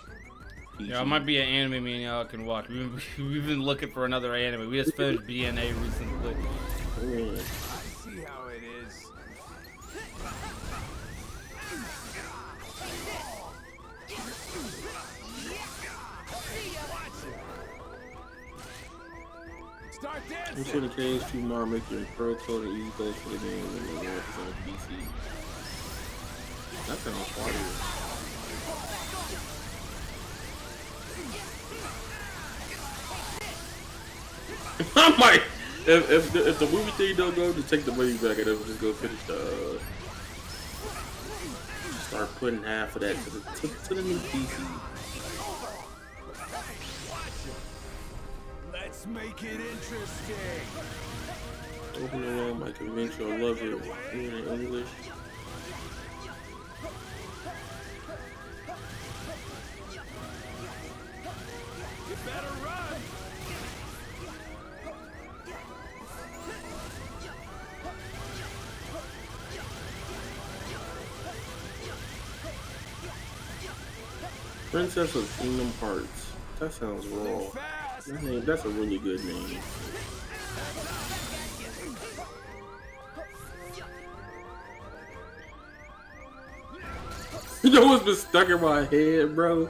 Yeah, it might be an anime me and y'all can watch. We've been looking for another anime. We just finished BNA recently. Yeah. See how it is. Start I'm dancing. sure the change to more make your pro code and easy codes for the game when the world is on PC. That sounds fire. I might, if the movie thing don't go, just take the money back and then just go finish the. Start putting half of that to the new PC. Let's make it interesting. Open the room, I convince you I love it. In English. You better run. Princess of Kingdom Hearts. That sounds raw. Fast. That name, that's a really good name. You know what's been stuck in my head, bro?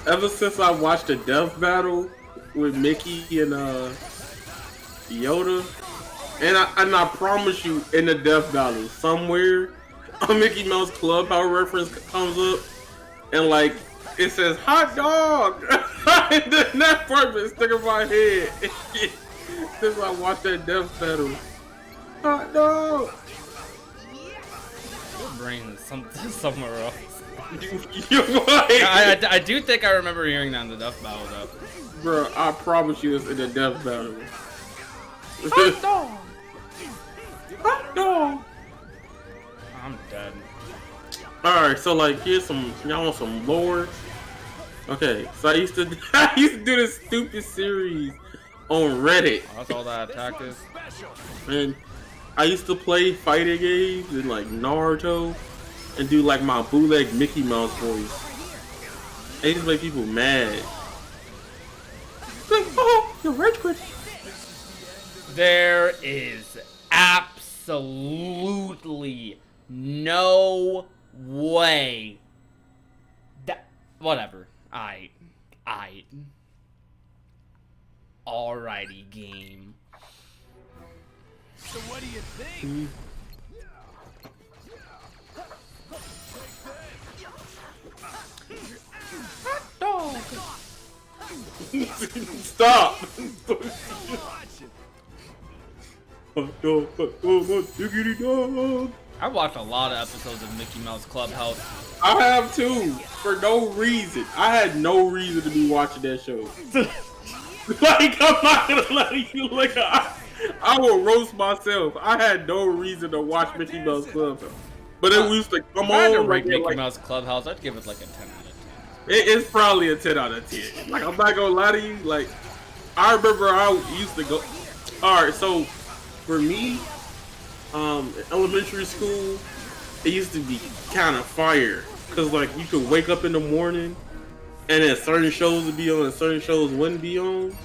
Ever since I watched the death battle with Mickey and Yoda, and I promise you, in the death battle, somewhere a Mickey Mouse Clubhouse reference comes up, and like it says hot dog, and then that part been stuck in my head since I watched that death battle. Hot dog. Your brain is somewhere else. I I do think I remember hearing that in the death battle though. Bro, I promise you it's in the death battle. Hot dog. Hot dog. I'm dead. Alright, so like here's some, y'all want some lore? Okay, so I used to do this stupid series on Reddit. Oh, that's all that attack is. And I used to play fighting games and like Naruto and do like my bootleg Mickey Mouse voice. They just make people mad. Like, oh, you're rage quit. There is absolutely no way that whatever. Alrighty, game. So what do you think? Stop! I watched a lot of episodes of Mickey Mouse Clubhouse. I have too, for no reason. I had no reason to be watching that show. Like, I'm not gonna let you look. I will roast myself. I had no reason to watch Mickey Mouse Clubhouse. But then we used to come If I had to on. rate Like, Mickey like, Mouse Clubhouse, I'd give it like a 10 out of 10. it's probably a 10 out of 10. Like, I'm not gonna lie to you. Like, I remember I used to go. Alright, so for me, in elementary school, it used to be kind of fire. Cause like you could wake up in the morning and then certain shows would be on and certain shows wouldn't be on.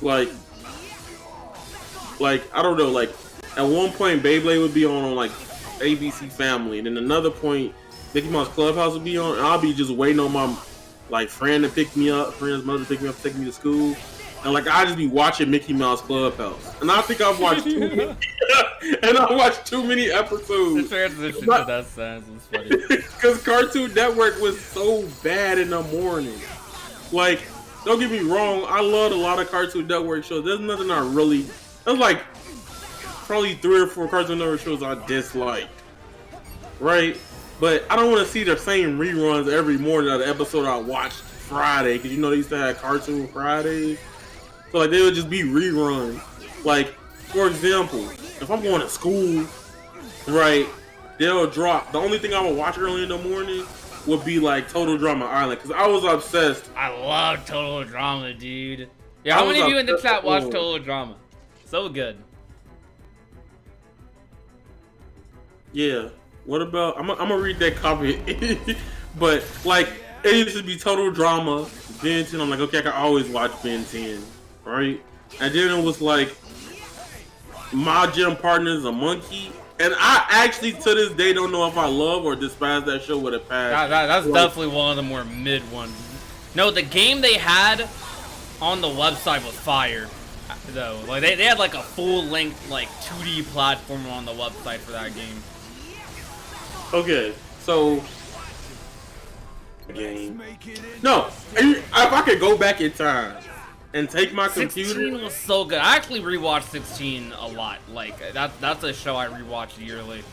Like I don't know, like at one point Beyblade would be on like ABC Family, and then another point Mickey Mouse Clubhouse would be on, and I'll be just waiting on my like friend to pick me up, friend's mother to pick me up, take me to school. And like I just be watching Mickey Mouse Clubhouse, and I think I've watched too many, and I watched too many episodes. The transition to that sounds was funny. Because Cartoon Network was so bad in the morning. Like, don't get me wrong, I loved a lot of Cartoon Network shows. There's nothing I really. There's like probably 3 or 4 Cartoon Network shows I disliked, right? But I don't want to see the same reruns every morning of the episode I watched Friday, because you know they used to have Cartoon Fridays. So like they would just be reruns. Like, for example, if I'm going to school, right, they'll drop. The only thing I would watch early in the morning would be like Total Drama Island, because I was obsessed. I love Total Drama, dude. Yeah, how many of you in the chat watch Total Drama? So good. Yeah. What about? I'm gonna read that copy, but like it used to be Total Drama, Ben 10. I'm like, okay, I can always watch Ben 10, right? And then it was like My Gym Partner's a Monkey, and I actually to this day don't know if I love or despise that show with a passion. That's definitely one of the more mid ones. No, the game they had on the website was fire. though. Like they had like a full-length like 2D platformer on the website for that game. Okay, so Let's game. make it No, if I could go back in time and take my 16 computer. was so good. I actually rewatched 16 a lot. Like that's a show I rewatch yearly.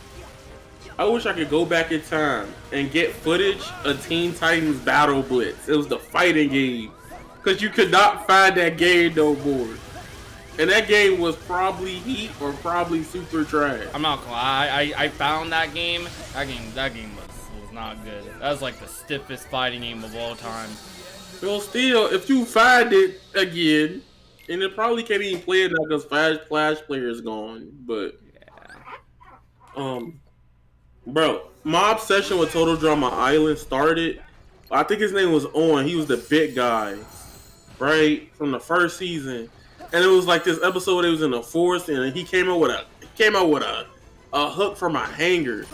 I wish I could go back in time and get footage of Teen Titans Battle Blitz. It was the fighting game. Because you could not find that game no more. And that game was probably heat or probably super trash. I'm not gonna lie. I found that game. That game was not good. That was like the stiffest fighting game of all time. Well, still, if you find it again, and it probably can't even play it now because Flash Player is gone. But, bro, my obsession with Total Drama Island started. I think his name was Owen. He was the big guy, right, from the first season. And it was like this episode where he was in the forest, and he came out with a hook from a hanger,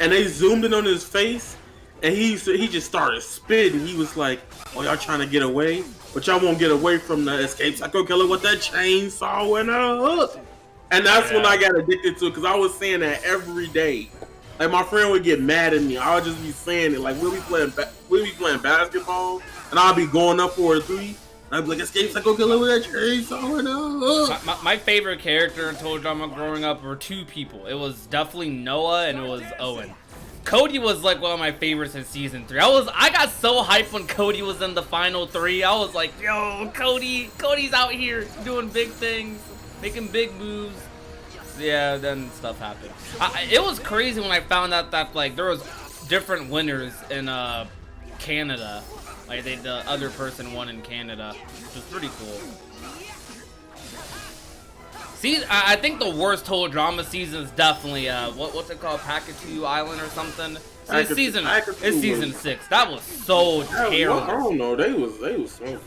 and they zoomed in on his face, and he just started spitting. He was like, "Oh, y'all trying to get away, but y'all won't get away from the escape psycho killer with that chainsaw and a hook." And that's when I got addicted to it, because I was saying that every day. Like my friend would get mad at me. I would just be saying it. Like we'll be playing basketball, and I'll be going up for a three. I'd be like, escape psycho killer with that chainsaw and a hook. My favorite character in Total Drama growing up were two people. It was definitely Noah and it was Owen. Cody was like one of my favorites in season 3. I got so hyped when Cody was in the final 3. I was like, yo, Cody's out here doing big things, making big moves. Yeah, then stuff happened. It was crazy when I found out that like there was different winners in Canada. Like the other person won in Canada, which was pretty cool. See, I think the worst Total Drama season is definitely what's it called, Pakatu Island or something. It's season 6. That was so terrible. I don't know. They was smoking.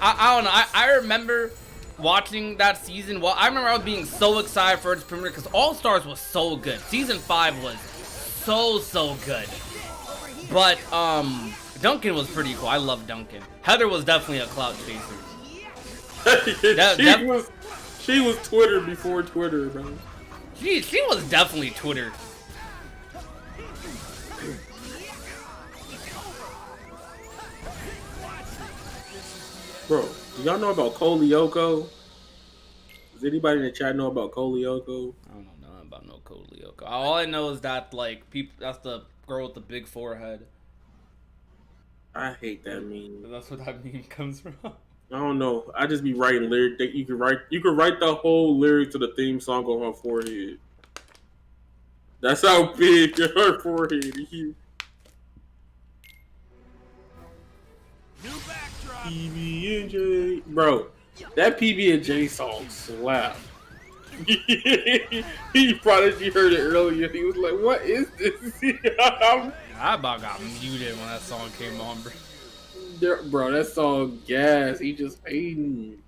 I don't know. I remember watching that season. Well, I remember I was being so excited for its premiere because All Stars was so good. Season 5 was so good. But Duncan was pretty cool. I love Duncan. Heather was definitely a clout chaser. She was Twitter before Twitter, bro. She was definitely Twitter. Bro, do y'all know about Kolyoko? Does anybody in the chat know about Kolyoko? I don't know nothing about no Kolyoko. All I know is that like that's the girl with the big forehead. I hate that meme. That's what that meme comes from. I don't know. I just be writing lyric that you could write the whole lyric to the theme song on her forehead. That's how big her forehead is. New backdrop. PB&J, bro. That PB&J song slap. He probably heard it earlier. He was like, "What is this?" I about got muted when that song came on, bro. Bro, that song gas. He just hating.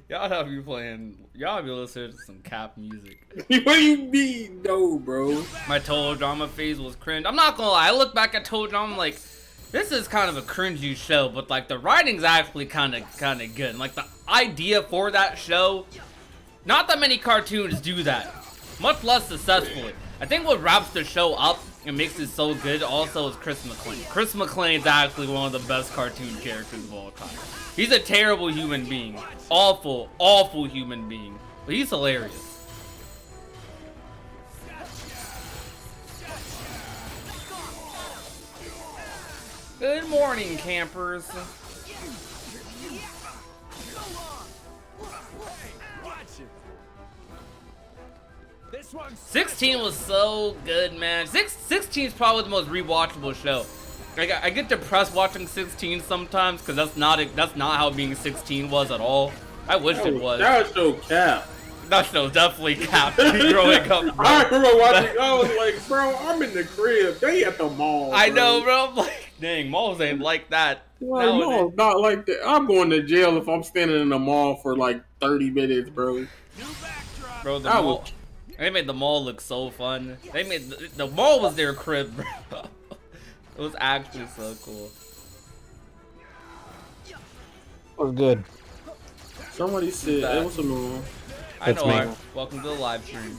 Y'all be listening to some cap music. What do you mean, no, bro? My Total Drama phase was cringe. I'm not gonna lie, I look back at Total Drama like, this is kind of a cringy show, but like the writing's actually kind of good. And, like the idea for that show, not that many cartoons do that, much less successfully. I think what wraps the show up and makes it so good also is Chris McClain. Chris McClain's actually one of the best cartoon characters of all time. He's a terrible human being. Awful human being. But he's hilarious. Good morning, campers. This one's 16 was so good, man. 16 is probably the most rewatchable show. I get depressed watching 16 sometimes because that's not how being 16 was at all. I wish it was. That show cap. That show definitely capped me growing up, bro. I remember watching. I was like, bro, I'm in the crib. They at the mall. Bro. I know, bro. I'm like, dang, malls ain't like that. Like, no, not like that. I'm going to jail if I'm standing in the mall for like 30 minutes, bro. new backdrop. Bro, the mall. They made the mall look so fun. They made the mall was their crib, bro. It was actually so cool. Was good. Somebody said, that? hey, what's up, man? I That's know. me. Welcome to the live stream.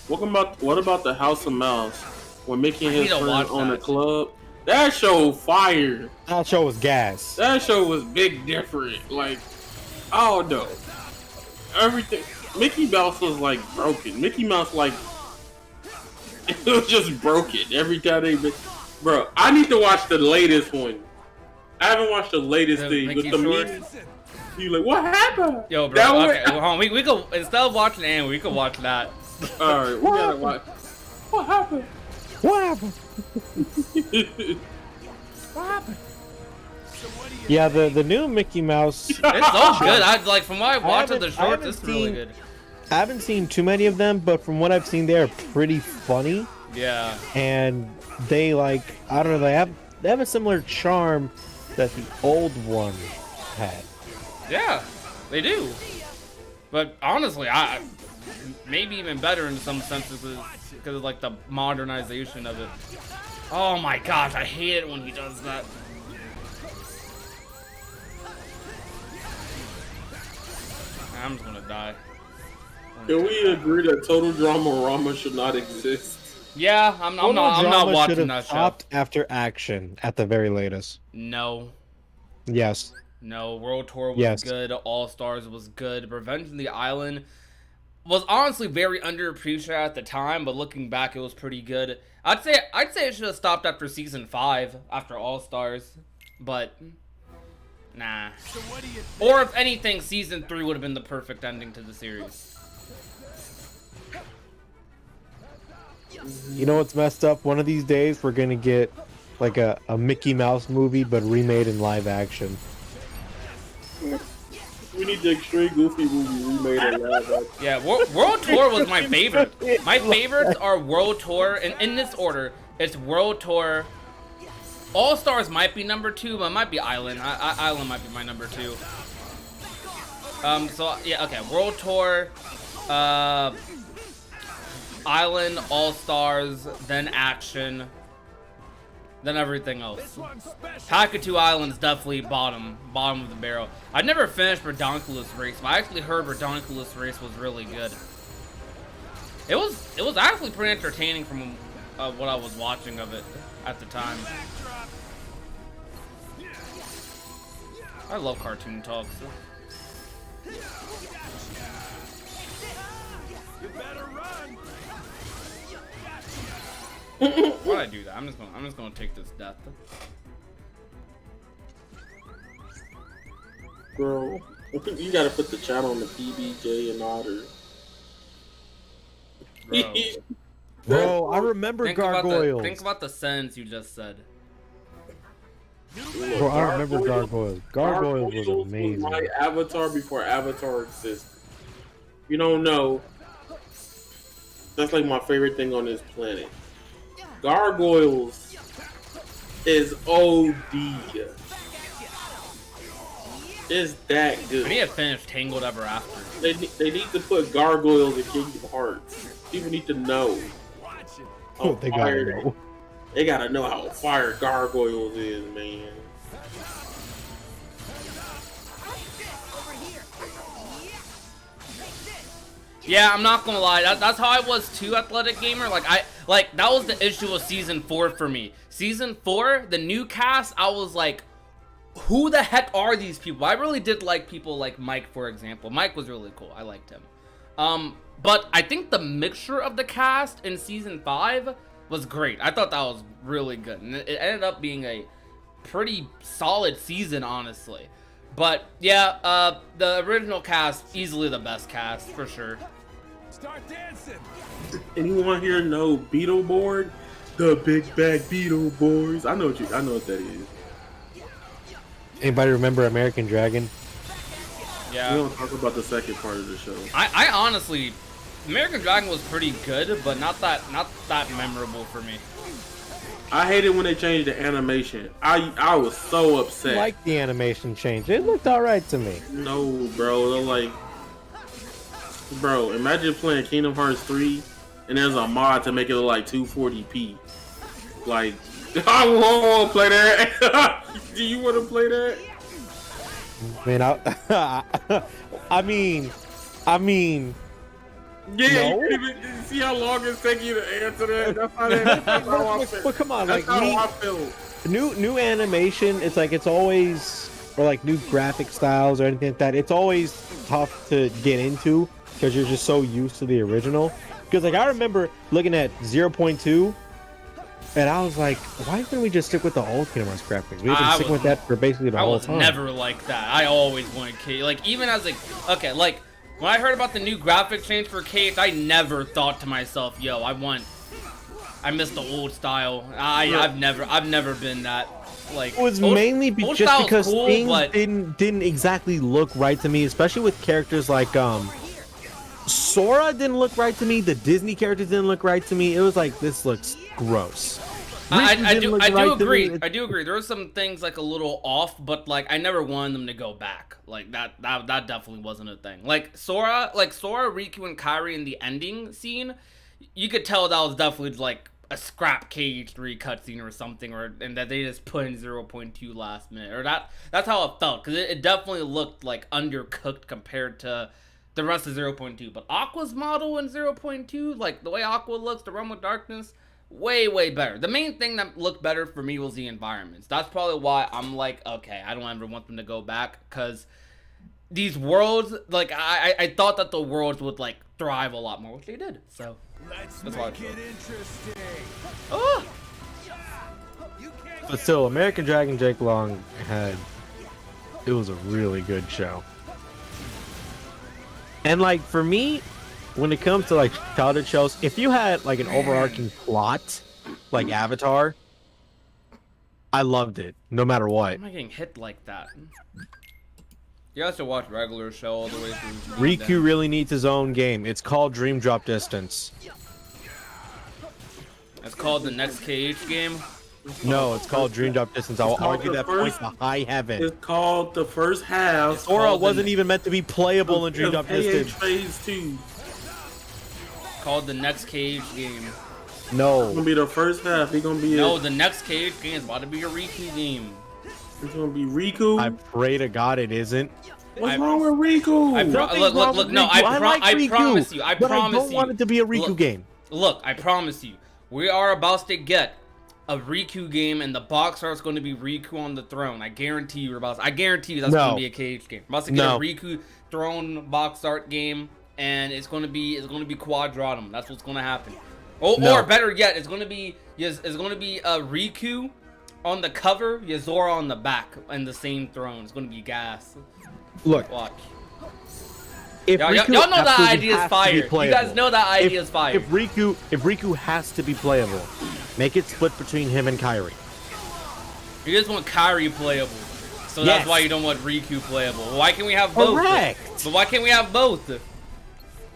What about the House of Mouse when Mickey and I his need to friends watch on the that. club? That show fire. That show was gas. That show was big different. Like, oh no, everything. Mickey Mouse was like broken. Mickey Mouse like it was just broken every time they. Bro, I need to watch the latest one. I haven't watched the latest The thing Mickey with the shorts? memes. You like what happened? Yo, bro. That Okay, well, hold on. We could instead of watching anime, we could watch that. All right, we gotta watch. What happened? What happened? What happened? Yeah, the new Mickey Mouse. It's so good. I like from what I watched of the haven't- I shorts. haven't It's really seen- good. I haven't seen too many of them, but from what I've seen, they're pretty funny, Yeah. and they like I don't know. They have a similar charm that the old one had. Yeah, they do. But honestly, I maybe even better in some senses because of like the modernization of it. Oh my gosh, I hate it when he does that. I'm just gonna die. Can we agree that Total Drama Rama should not exist? Yeah, I'm not Drama watching should that have show. stopped after Action at the very latest. No. Yes. No, World Tour was Yes. good. All Stars was good. Revenge of the Island was honestly very underappreciated at the time, but looking back, it was pretty good. I'd say it should have stopped after season 5, after All Stars, but nah. So what do you think? Or if anything, season 3 would have been the perfect ending to the series. You know what's messed up? One of these days, we're gonna get like a Mickey Mouse movie, but remade in live action. We need the Extreme Goofy movie remade in live action. Yeah, World Tour was my favorite. My favorites are World Tour, and in this order, it's World Tour. All Stars might be number 2, but it might be Island. Island might be my number 2. So yeah, okay. World Tour, Island, All Stars, then Action, then everything else. This one's special. Pakatu Island's definitely bottom of the barrel. I never finished Redonkulous Race, but I actually heard Redonkulous Race was really good. It was actually pretty entertaining from what I was watching of it at the time. Backdrop. I love cartoon talks. You better run. Why'd I do that? I'm just gonna take this death. Bro, you gotta put the channel on the PBJ and Otter. Bro. Bro, I remember Gargoyles. Think about the sentence you just said. Bro, I remember Gargoyles. Gargoyles was amazing. My Avatar before Avatar existed. You don't know. That's like my favorite thing on this planet. Gargoyles is OD. It's that I good. need to finish Tangled Ever After. They need to put Gargoyles in Kingdom Hearts. People need to know. Watch it. How They gotta fire know. They gotta know how fire Gargoyles is, man. Over here. Yeah, I'm not gonna lie. That's how I was too, Athletic Gamer. Like that was the issue with season 4 for me. Season 4, the new cast, I was like, who the heck are these people? I really did like people like Mike, for example. Mike was really cool. I liked him. But I think the mixture of the cast in season 5 was great. I thought that was really good, and it ended up being a pretty solid season, honestly. But yeah, the original cast, easily the best cast for sure. Start dancing. Anyone here know Beetleborg? The Big Bad Beetleborgs. I know what that is. Anybody remember American Dragon? We Yeah, don't talk about the second part of the show. I honestly, American Dragon was pretty good, but not that memorable for me. I hated when they changed the animation. I was so I upset. like the animation change. It looked alright to me. No, bro. They're like, bro, imagine playing Kingdom Hearts 3 and there's a mod to make it look like 240p. Like, I won't play that. Do you want to play that? Man, I mean, Yeah, No. you couldn't even see how long it's taking you to answer that. That's how I feel. but come on, That's like how I feel. new animation. It's like it's always, or like new graphic styles or anything like that. It's always tough to get into because you're just so used to the original. Because like I remember looking at 0.2. And I was like, why couldn't we just stick with the old Kingdom Hearts graphics? We've been sticking with that for basically the I whole was time. never like that. I always wanted KH. Like, even as like, okay, like, when I heard about the new graphic change for KH, I never thought to myself, yo, I miss the old style. I've never been that. Like, It was old- mainly old just style's because cool, things but didn't exactly look right to me, especially with characters like Sora didn't look right to me. The Disney characters didn't look right to me. It was like, this looks gross. I Riku didn't do look right to agree. me. I do agree. There were some things like a little off, but like I never wanted them to go back. Like that definitely wasn't a thing. Like Sora, Riku, and Kairi in the ending scene, you could tell that was definitely like a scrap KH3 cutscene or something, and that they just put in 0.2 last minute, or that's how it felt, because it definitely looked like undercooked compared to the rest of 0.2. But Aqua's model in 0.2, like the way Aqua looks, the Realm of Darkness, way better. The main thing that looked better for me was the environments. That's probably why I'm like, okay, I don't ever want them to go back, because these worlds, like I thought that the worlds would like thrive a lot more, which they did. So Let's That's why I make it interesting. oh, But still, American Dragon Jake Long it was a really good show. And like for me, when it comes to like childhood shows, if you had like an overarching plot, like Avatar, I loved it, no matter what. why am I getting hit like that? You guys should watch regular show all the way through. Riku really needs his own game. It's called Dream Drop Distance. It's called the next KH game. No, it's called Dream Drop Distance. I'll It's called argue the that point first- to high heaven. It's called the first half. Sora called wasn't the- even meant to be playable in Dream Drop Distance. Phase 2. Called the next KH game. It's No. gonna be the first half. It's gonna be No, the next KH game is about to be a Riku game. it's gonna be Riku. I pray to God it isn't. What's wrong with Riku? Nothing's Look, wrong with no, Riku. I like I Riku, promise you, but I don't want it to be a Riku Look, game. Look, I promise you, we are about to get a Riku game, and the box art is going to be Riku on the throne. I guarantee you, I guarantee you that's No. going to be a KH game. We're about to get No. a Riku throne box art game, and it's going to be Quadratum. That's what's going to happen. No. Or better yet, it's going to be a Riku on the cover, Yazora on the back, and the same throne. It's going to be gas. Look, Watch. if Y'all Riku know that absolutely idea is has to be fire. You playable. guys know that idea is fire. If Riku has to be playable, make it split between him and Kairi. You just want Kairi playable. So Yes. that's why you don't want Riku playable. Why can't we have both? Correct. But why can't we have both?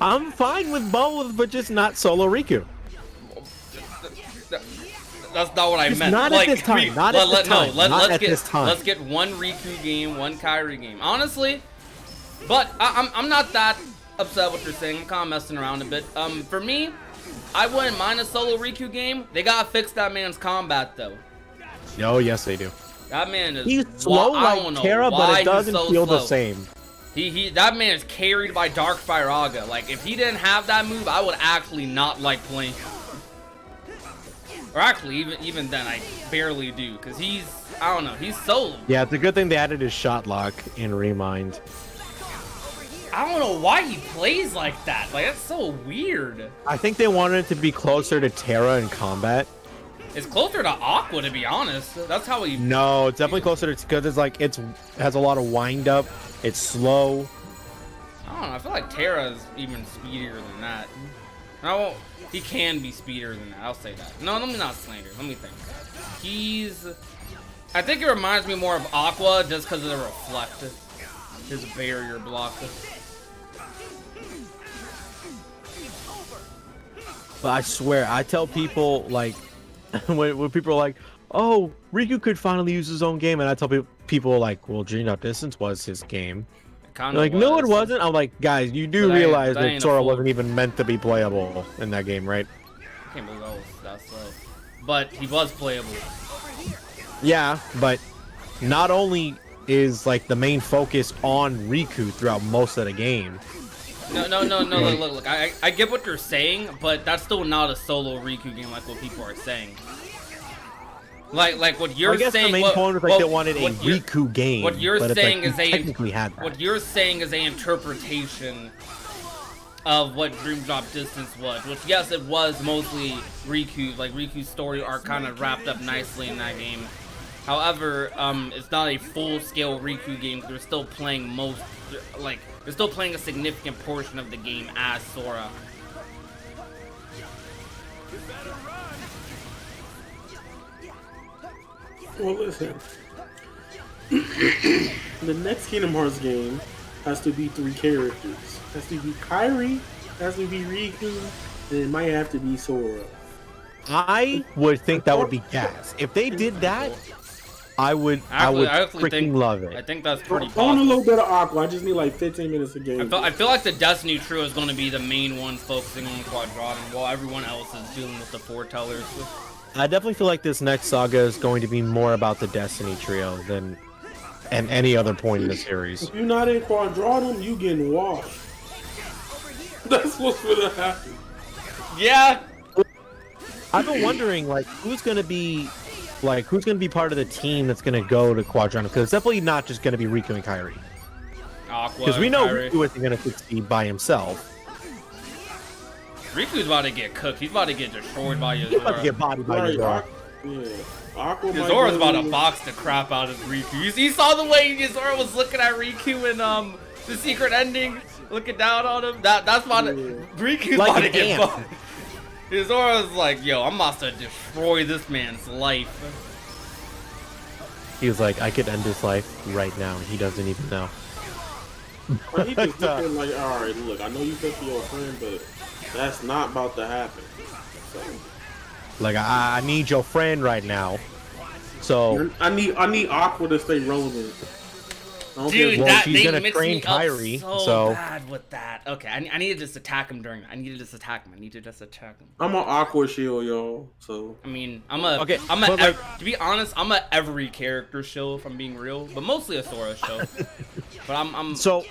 I'm fine with both, but just not solo Riku. That's not what I Just meant. not at this time. Not at this time. Not at this time. Let's get one Riku game, one Kairi game. Honestly, but I'm not that upset what you're saying. I'm kind of messing around a bit. For me, I wouldn't mind a solo Riku game. They gotta fix that man's combat though. Oh, yes, they do. That man is He's slow I don't like know Terra, why but it he's doesn't so feel the slow. same. That man is carried by Dark Firaga. Like, if he didn't have that move, I would actually not like playing. Or actually, even then, I barely do, because I don't know, he's so... Yeah, it's a good thing they added his shot lock in ReMIND. I don't know why he plays like that. Like, that's so weird. I think they wanted it to be closer to Terra in combat. It's closer to Aqua, to be honest. That's how he... No, it's definitely closer to, because it's like it has a lot of wind up. It's slow. I don't know, I feel like Terra is even speedier than that. No, he can be speedier than that, I'll say that. No, let me not slander, let me think. I think it reminds me more of Aqua just because of the reflect. His barrier block. But I swear, I tell people, like, when people are like, oh, Riku could finally use his own game, and I tell people like, well, Dream Drop Distance was his game. They're like, no, it wasn't. I'm like, guys, you do But I realize ain't that a Sora fool. wasn't even meant to be playable in that game, right? I can't believe that slow. But he was playable. Yeah, but not only is like the main focus on Riku throughout most of the game. No. Look. I get what you're saying, but that's still not a solo Riku game like what people are saying. Like what you're I guess saying. the main point was like they wanted a Riku game. What you're but saying it's like, is technically had that. What you're saying is a interpretation of what Dream Drop Distance was. Which yes, it was mostly Riku. Like Riku's story arc kind of wrapped up nicely in that game. However, it's not a full-scale Riku game. They're still playing they're still playing a significant portion of the game as Sora. Well, listen. The next Kingdom Hearts game has to be 3 characters. Has to be Kairi, has to be Riku, and it might have to be Sora. I would think that would be gas. If they did that, I would freaking love it. I think that's pretty I want a possible. little bit of Aqua. I just need like 15 minutes of game. I feel like the Destiny trio is going to be the main ones focusing on Quadratum, while everyone else is dealing with the foretellers. I definitely feel like this next saga is going to be more about the Destiny trio than at any other point in the series. If you're not in Quadratum, you getting washed. That's what's gonna happen. Yeah. I've been wondering, like, who's gonna be part of the team that's gonna go to Quadratum? Because it's definitely not just gonna be Riku and Kairi. Aqua. Because we know Kairi. Riku isn't gonna succeed by himself. Riku's about to get cooked. He's about to get destroyed by He's about to Yuzora. get bodied by Right, Yuzora. Aqua might Yuzora's go- about to box the crap out of Riku. You saw the way Yuzora was looking at Riku in the secret ending, looking down on him. That's about to. Riku's Like about to an get ant. boxed. Yuzora's like, yo, I'm about to destroy this man's life. He was like, I could end his life right now, and he doesn't even know. But he just looking like, all right, look, I know you took your friend, but that's not about to happen. So, Like, I need your friend right now. So, I need Aqua to stay relevant. I don't Dude, care- Well, that she's they gonna mixed train me up Kairi, so so- bad with that. Okay, I need to just attack him during. I need to just attack him. I'm on Aqua Shield, y'all. So I mean, to be honest, I'm a every character show if I'm being real, but mostly a Sora show. But I'm so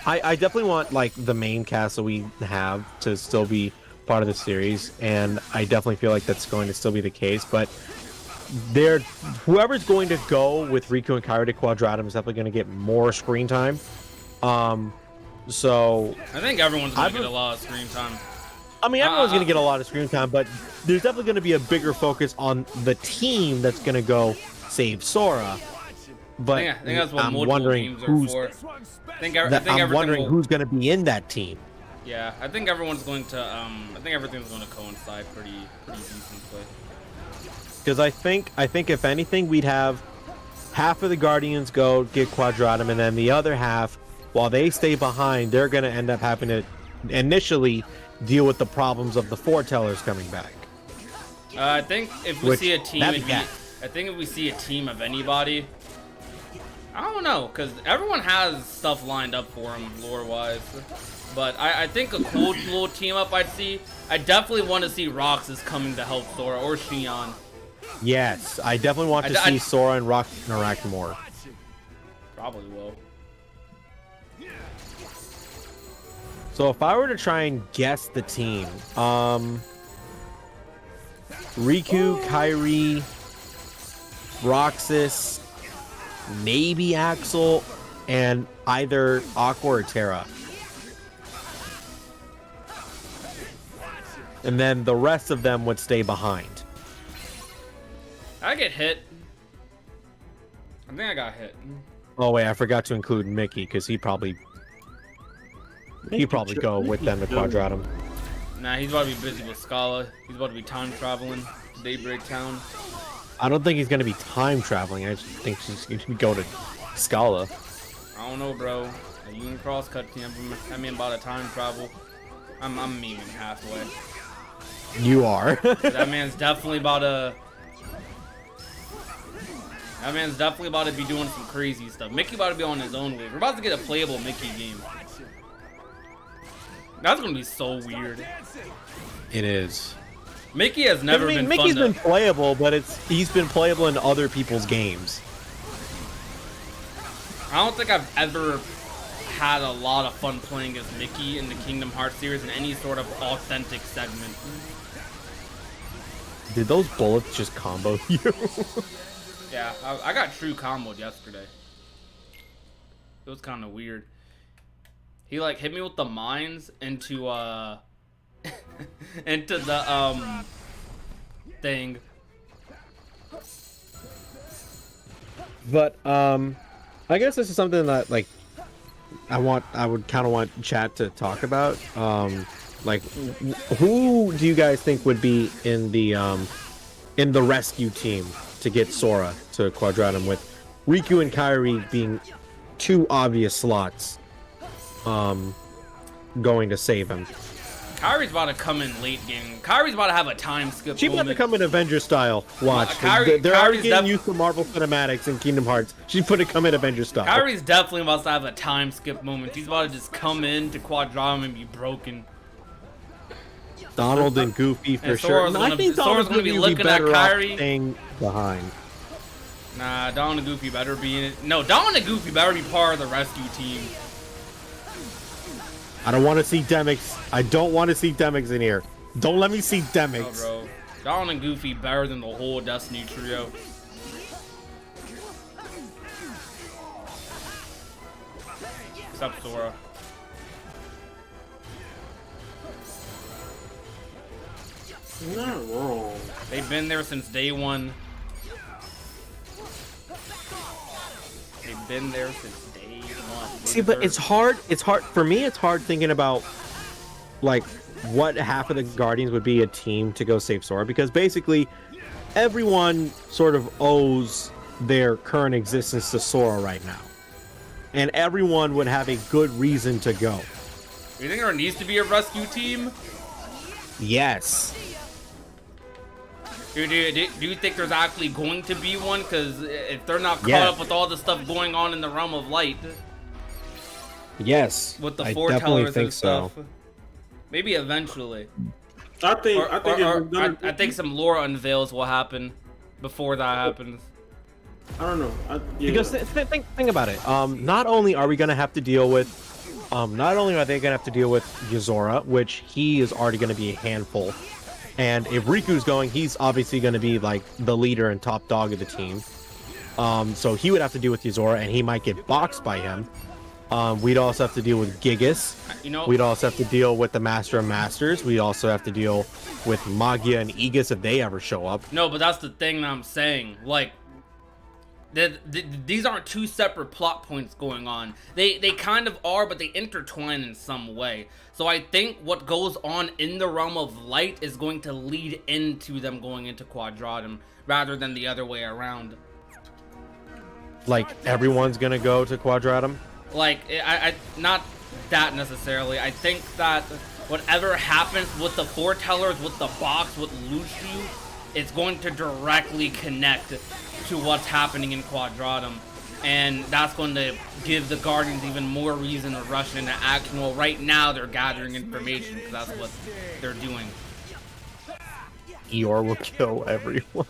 I definitely want, like, the main cast that we have to still be part of the series, and I definitely feel like that's going to still be the case, but whoever's going to go with Riku and Kairi to Quadratum is definitely going to get more screen time. So I think everyone's gonna get a lot of screen time. I mean, everyone's going to get a lot of screen time, but there's definitely going to be a bigger focus on the team that's going to go save Sora. But I think that's what I'm multiple wondering teams are who's for. I think I'm everything wondering will- who's going to be in that team. Yeah, I think everyone's going to. I think everything's going to coincide pretty decently. Because I think if anything, we'd have half of the Guardians go get Quadratum, and then the other half, while they stay behind, they're going to end up having to initially deal with the problems of the foretellers coming back. I think if we Which, see a team, that'd be I think if we see a team of anybody, I don't know, because everyone has stuff lined up for them lore-wise. But I think a cool little team up I'd see. I definitely want to see Roxas coming to help Sora or Xion. Yes, I definitely want to see Sora and Rock interact more. Probably will. So if I were to try and guess the team, Riku, Kairi, Roxas, maybe Axel, and either Aqua or Terra. And then the rest of them would stay behind. I get hit. I think I got hit. Oh wait, I forgot to include Mickey because he'd probably go with them to Quadratum. Nah, he's about to be busy with Scala. He's about to be time traveling to Daybreak Town. I don't think he's gonna be time traveling. I just think he's gonna go to Scala. I don't know, bro. A Union Cross cut team. I mean, about a time travel. I'm memeing halfway. You are. That man's definitely about to. That man's definitely about to be doing some crazy stuff. Mickey about to be on his own wave. We're about to get a playable Mickey game. That's gonna be so weird. It is. Mickey has never been Mickey's fun been to. playable, but he's been playable in other people's games. I don't think I've ever had a lot of fun playing as Mickey in the Kingdom Hearts series in any sort of authentic segment. Did those bullets just combo you? Yeah, I got true comboed yesterday. It was kind of weird. He like hit me with the mines into into the thing. But I guess this is something that like I would kind of want chat to talk about. Like who do you guys think would be in the rescue team to get Sora to Quadratum, with Riku and Kairi being two obvious slots going to save him? Kairi's about to come in late game. Kairi's about to have a time skip. She's about to come in Avenger style. Watch. Kairi- They're already Kairi's getting used to Marvel Cinematics and Kingdom Hearts. She's going to come in Avenger style. Kairi's definitely about to have a time skip moment. She's about to just come in to Quadratum and be broken. Donald and Goofy for And sure. Sora's I think Donald Sora's gonna be Goofy would looking at better off Kairi. staying behind. Nah, Donald and Goofy better be in it. No, Donald and Goofy better be part of the rescue team. I don't want to see Demix. I don't want to see Demix in here. Don't let me see No, Demix. bro. Donald and Goofy better than the whole Destiny trio. Except Sora. You're not wrong. They've been there since day one. They've been there since day one. See, but it's hard. It's hard for me. It's hard thinking about like what half of the Guardians would be a team to go save Sora, because basically everyone sort of owes their current existence to Sora right now, and everyone would have a good reason to go. You think there needs to be a rescue team? Yes. Do you think there's actually going to be one? Because if they're not caught Yeah. up with all the stuff going on in the realm of light, Yes. with the I foretellers definitely and think stuff, so. maybe eventually. I think I think some lore unveils will happen before that happens. I don't know. Because think about it. Not only are we gonna have to deal with, not only are they gonna have to deal with Yuzora, which he is already gonna be a handful, and if Riku's going, he's obviously gonna be like the leader and top dog of the team. So he would have to deal with Yuzora, and he might get boxed by him. We'd also have to deal with Gigas. You know, We'd also have to deal with the Master of Masters. We'd also have to deal with Magia and Aegis if they ever show up. no, but that's the thing that I'm saying. Like, these aren't two separate plot points going on. They kind of are, but they intertwine in some way. So I think what goes on in the realm of light is going to lead into them going into Quadratum rather than the other way around. Like everyone's gonna go to Quadratum. Like, I not that necessarily. I think that whatever happens with the foretellers, with the box, with LUXU, it's going to directly connect to what's happening in Quadratum. And that's going to give the Guardians even more reason to rush into action. Well, right now they're gathering information because that's what they're doing. Eeyore will kill everyone.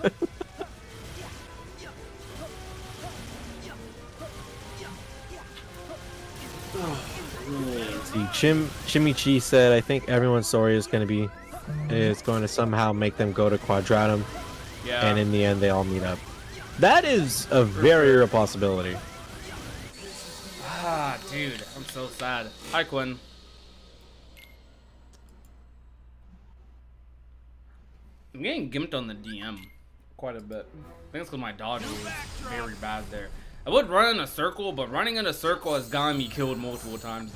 See, Chimichi said, I think everyone's story is going to somehow make them go to Quadratum, Yeah. and in the end they all meet up. That is a very real possibility. Ah, dude, I'm so sad. Hi, Quinn. I'm getting gimped on the DM quite a bit. I think it's because my dodge was very bad there. I would run in a circle, but running in a circle has gotten me killed multiple times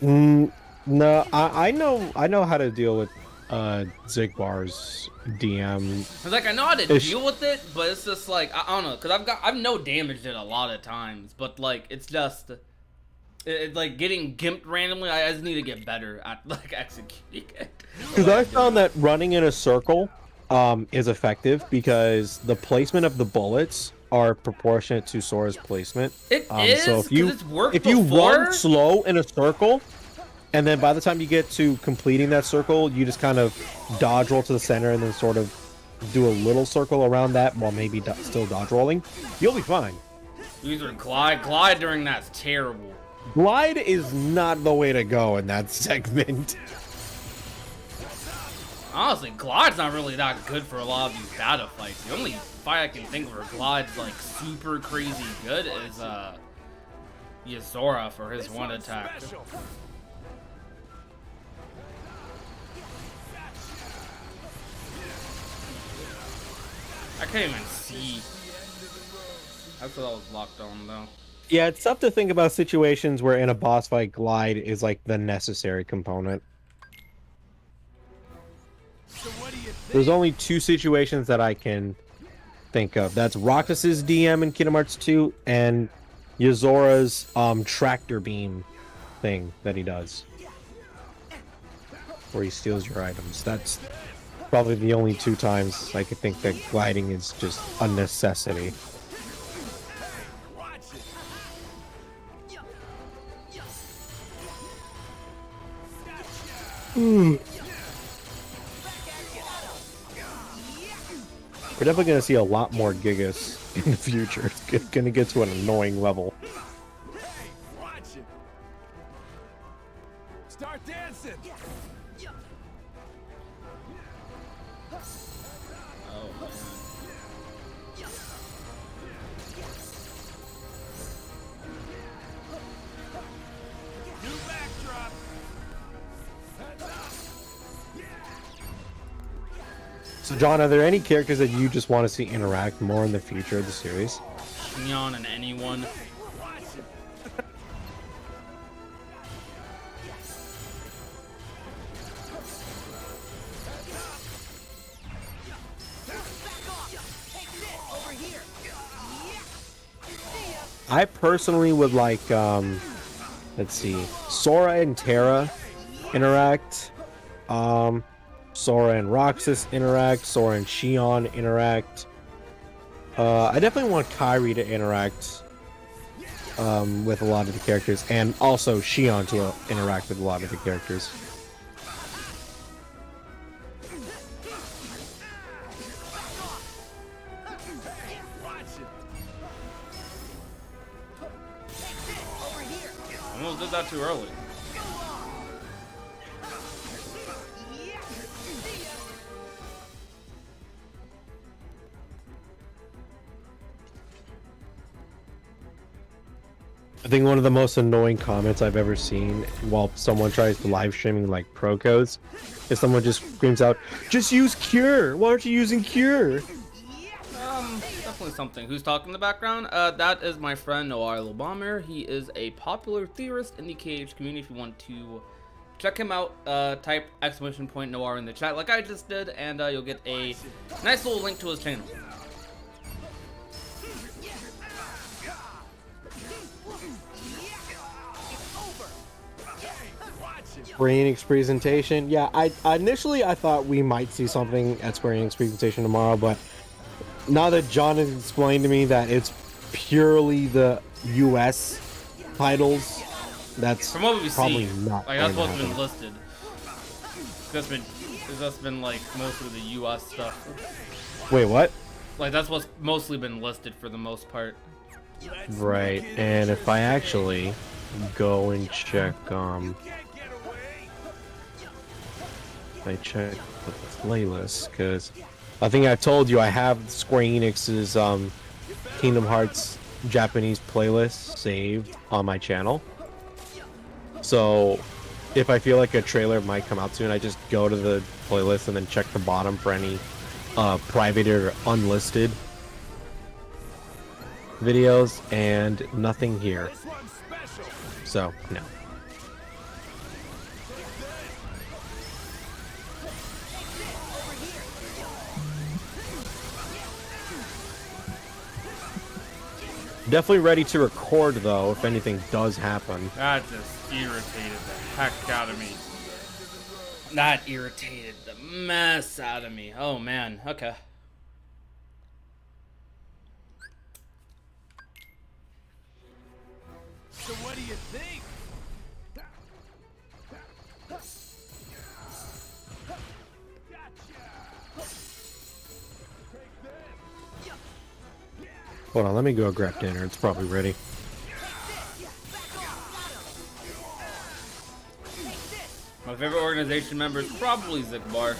there. No, I know how to deal with Zigbar's DM. It's like I know how to deal with it, but it's just like I don't know, because I've no damaged it a lot of times, but like it's just it's like getting gimped randomly. I just need to get better at like executing it. Because I found that running in a circle is effective because the placement of the bullets are proportionate to Sora's placement. It is, so if you it's worked if you before. run slow in a circle, and then by the time you get to completing that circle, you just kind of dodge roll to the center and then sort of do a little circle around that while maybe still dodge rolling, you'll be fine. User glide. Glide during that's terrible. Glide is not the way to go in that segment. Honestly, glide's not really that good for a lot of these data fights. The only fight I can think of where glide's like super crazy good is Yuzora for his This one one's attack. special. I can't even see. I thought I was locked on though. Yeah, it's tough to think about situations where in a boss fight, glide is like the necessary component. So what do you think? There's only two situations that I can think of. That's Roxas's DM in Kingdom Hearts 2 and Yuzora's tractor beam thing that he does. Where he steals your items. That's probably the only two times I could think that gliding is just a necessity. Watch it. We're definitely going to see a lot more Gigas in the future. It's going to get to an annoying level. Watch it. Start dancing. Oh man. New backdrop. Heads up. So, John, are there any characters that you just want to see interact more in the future of the series? Neon and anyone. Watch it. Over here. I personally would like, let's see, Sora and Terra interact, Sora and Roxas interact, Sora and Xion interact. I definitely want Kairi to interact with a lot of the characters, and also Xion to interact with a lot of the characters. Watch it. Over here. Almost did that too early. I think one of the most annoying comments I've ever seen while someone tries to live streaming like pro codes is someone just screams out, "Just use Cure! Why aren't you using Cure?" Definitely something. Who's talking in the background? That is my friend Noir Bomber. He is a popular theorist in the KH community. If you want to check him out, type !Noir in the chat like I just did, and you'll get a nice little link to his channel. Square Enix presentation. Yeah, I initially I thought we might see something at Square Enix presentation tomorrow, but now that John has explained to me that it's purely the US titles, that's From what we've probably seen, not like that's going what's to been happen. listed. That's been like most of the US stuff. Wait, what? Like that's what's mostly been listed for the most part. Right, and if I actually go and check, Can't get away. I check the playlist, because I think I told you I have Square Enix's Kingdom Hearts Japanese playlist saved on my channel. So if I feel like a trailer might come out soon, I just go to the playlist and then check the bottom for any private or unlisted videos, and nothing here. This one's special. So, no. Definitely ready to record, though, if anything does happen. That just irritated the heck out of me. That irritated the mess out of me. Oh man, okay. So what do you think? Gotcha. Take this. Hold on, let me go grab dinner. It's probably ready. My favorite organization member is probably Zikbar.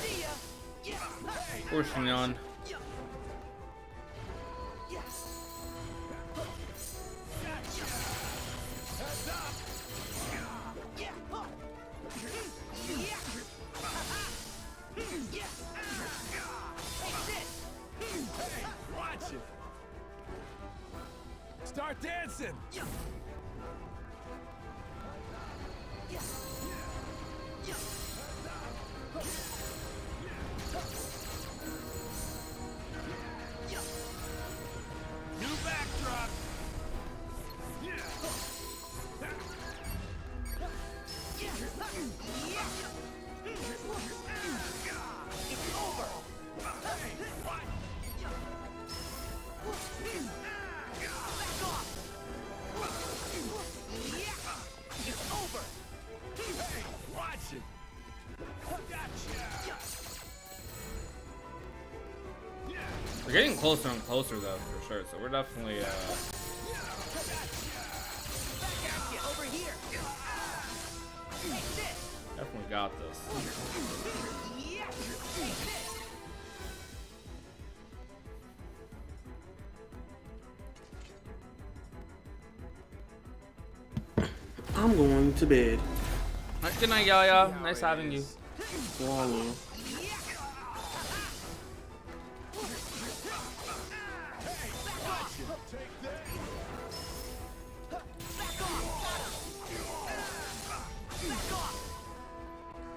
Or Shinyan. Watch it. Start dancing. New backdrop. It's over. It's over. Hey, watch it. Gotcha. We're getting closer and closer though, for sure. So we're definitely Over here. Take this. definitely got this. Yeah. Take this. I'm going to bed. Good night, Yaya. Nice having you. Swallow.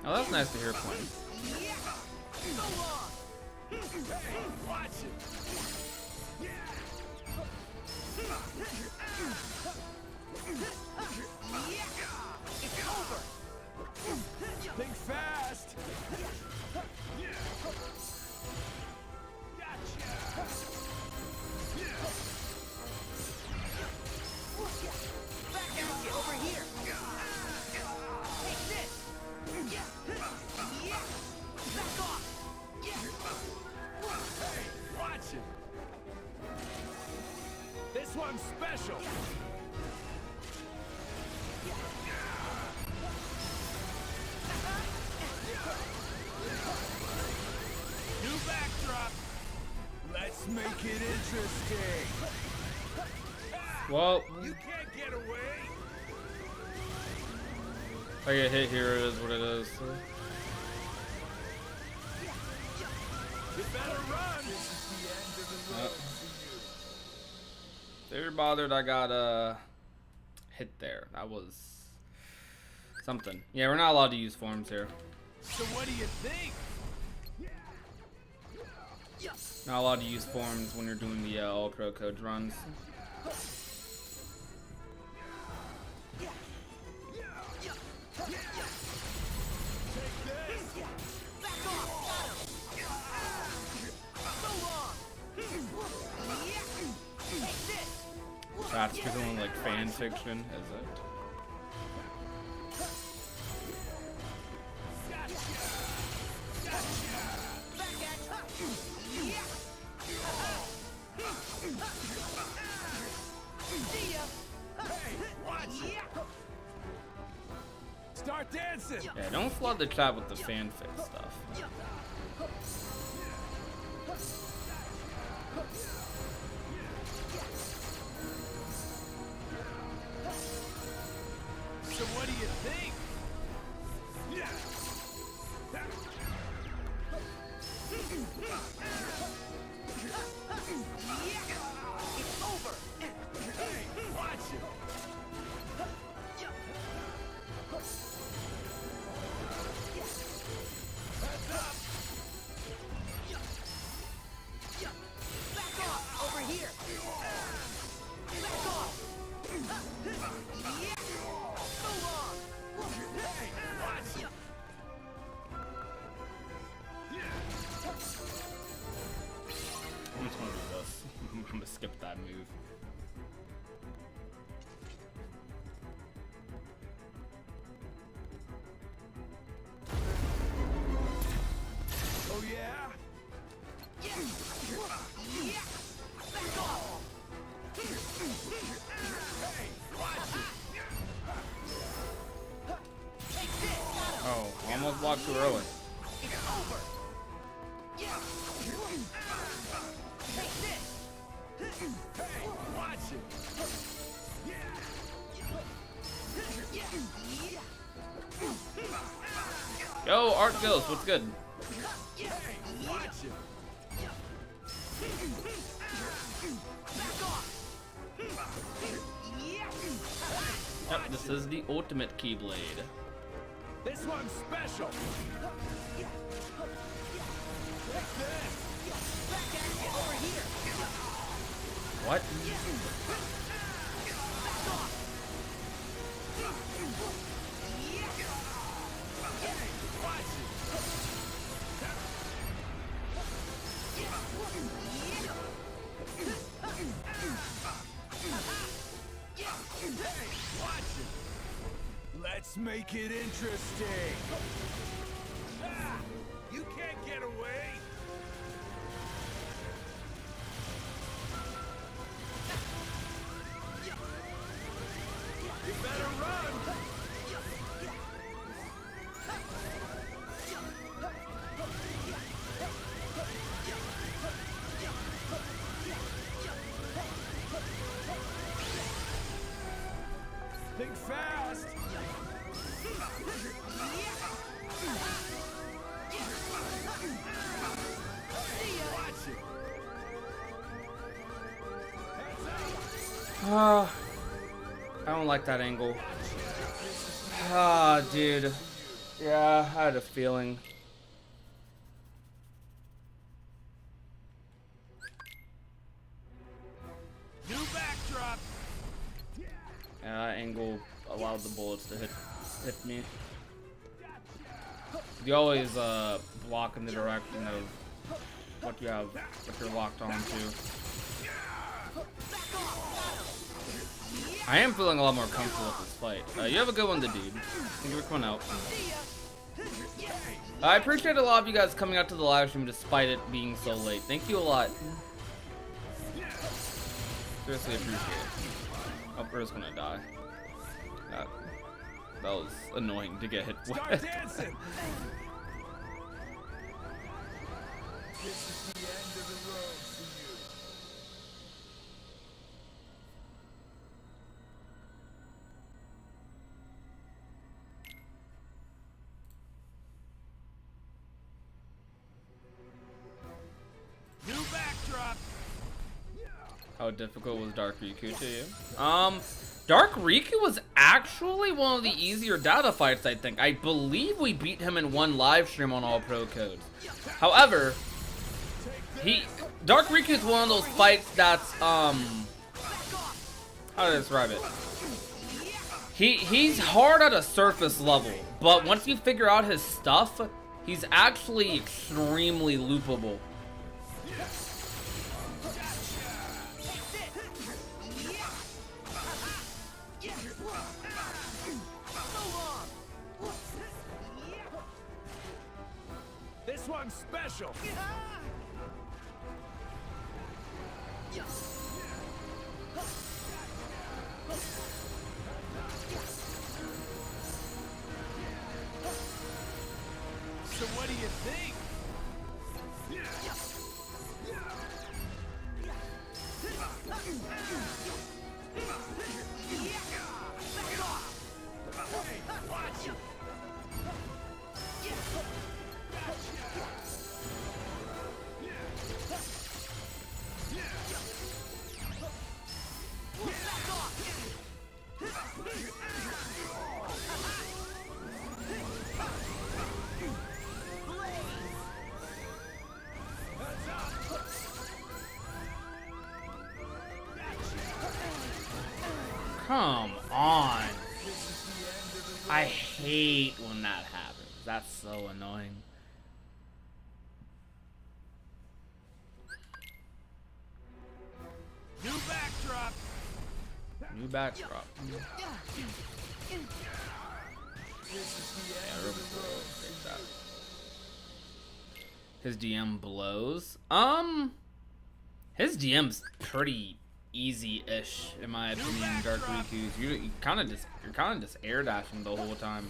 Oh, that's nice to hear, Quinn. Watch it. It's over. Think fast. Gotcha. Back at you over here. Take this. Yeah. Back off. Hey, watch it. This one's special. New backdrop. Let's make it interesting. Well, You can't get away. if I get hit here, it is what it is. You better run. This is the end of the road If you're bothered, I got hit there. That was something. Yeah, we're not allowed to use forms here. So what do you think? Not allowed to use forms when you're doing the all pro coach runs. That's becoming like fan fiction, is it? Start dancing. Yeah, don't flood the chat with the fanfic stuff. So what do you think? It's over. Hey, watch it. Heads up. Back off over here. Back off. Yeah. Go on. block too early. It's over. Yeah. Take this. Hey, watch it. Yo, Art Ghost, what's good? Hey, watch it. Yep, this is the ultimate Keyblade. This one's special. Take this. Over here. What? Watch it. Hey, watch it. Let's make it interesting. Ah, you can't get away. You better run. Think fast. Watch it. Heads up. I don't like that angle. Ah, dude. Yeah, I had a feeling. New backdrop. Yeah, that angle allowed the bullets to hit me. You always block in the direction of what you're locked onto. I am feeling a lot more comfortable with this fight. You have a good one, the dude. Thank you for coming out. I appreciate a lot of you guys coming out to the live stream despite it being so late. Thank you a lot. Seriously appreciate it. Oh, Bro's gonna die. That was annoying to get hit with. Start dancing. This is the end of the road for you. New backdrop. How difficult was Dark Riku to you? Dark Riku was actually one of the easier data fights, I think. I believe we beat him in one live stream on All Pro Codes. However, Dark Riku is one of those fights that's, how do I describe it? He's hard at a surface level, but once you figure out his stuff, he's actually extremely loopable. This one's special. So what do you think? Hey, watch it. Come on. I hate when that happens. That's so annoying. New backdrop. New backdrop. His DM blows. His DM's pretty easy-ish in my opinion. Dark Riku's you're kind of just air dashing the whole time.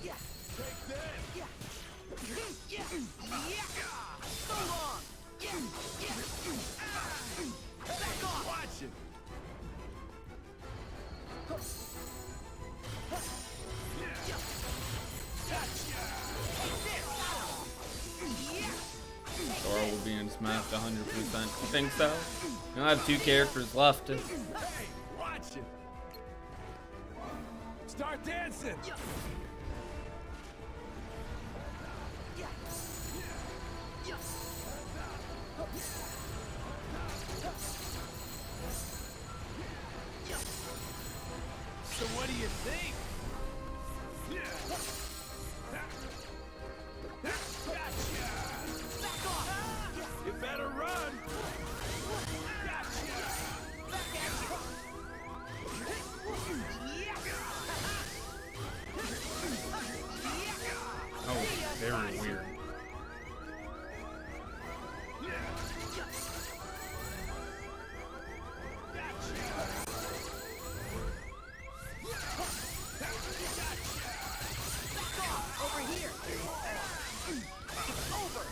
Yeah. So long. Yeah. Back off. Watch it. Or we're being smashed 100%. I think so. We only have 2 characters left. Hey, watch it. Start dancing. So what do you think? You better run. Oh, very weird. Over here. It's over.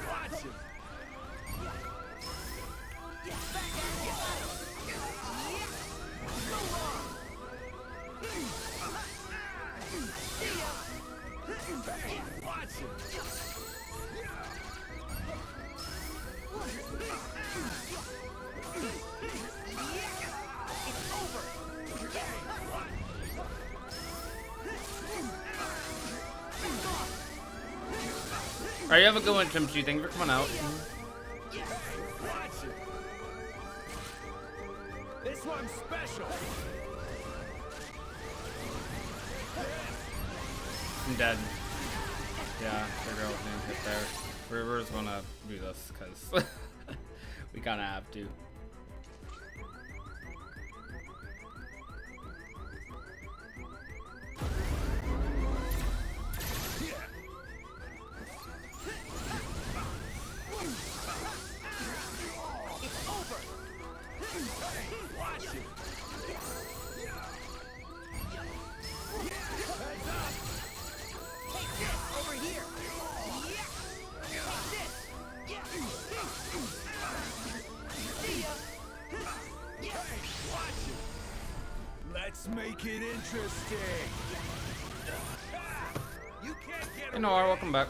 Watch it. Watch it. Alright, you have a good one, Chimchi. Thanks for coming out. Watch it. This one's special. I'm dead. Yeah, figure out name hit there. We're just gonna do this because we kinda have to. Watch it. Over here. Take this. See ya. Watch it. Let's make it interesting. You can't get Hey, Noir, welcome back.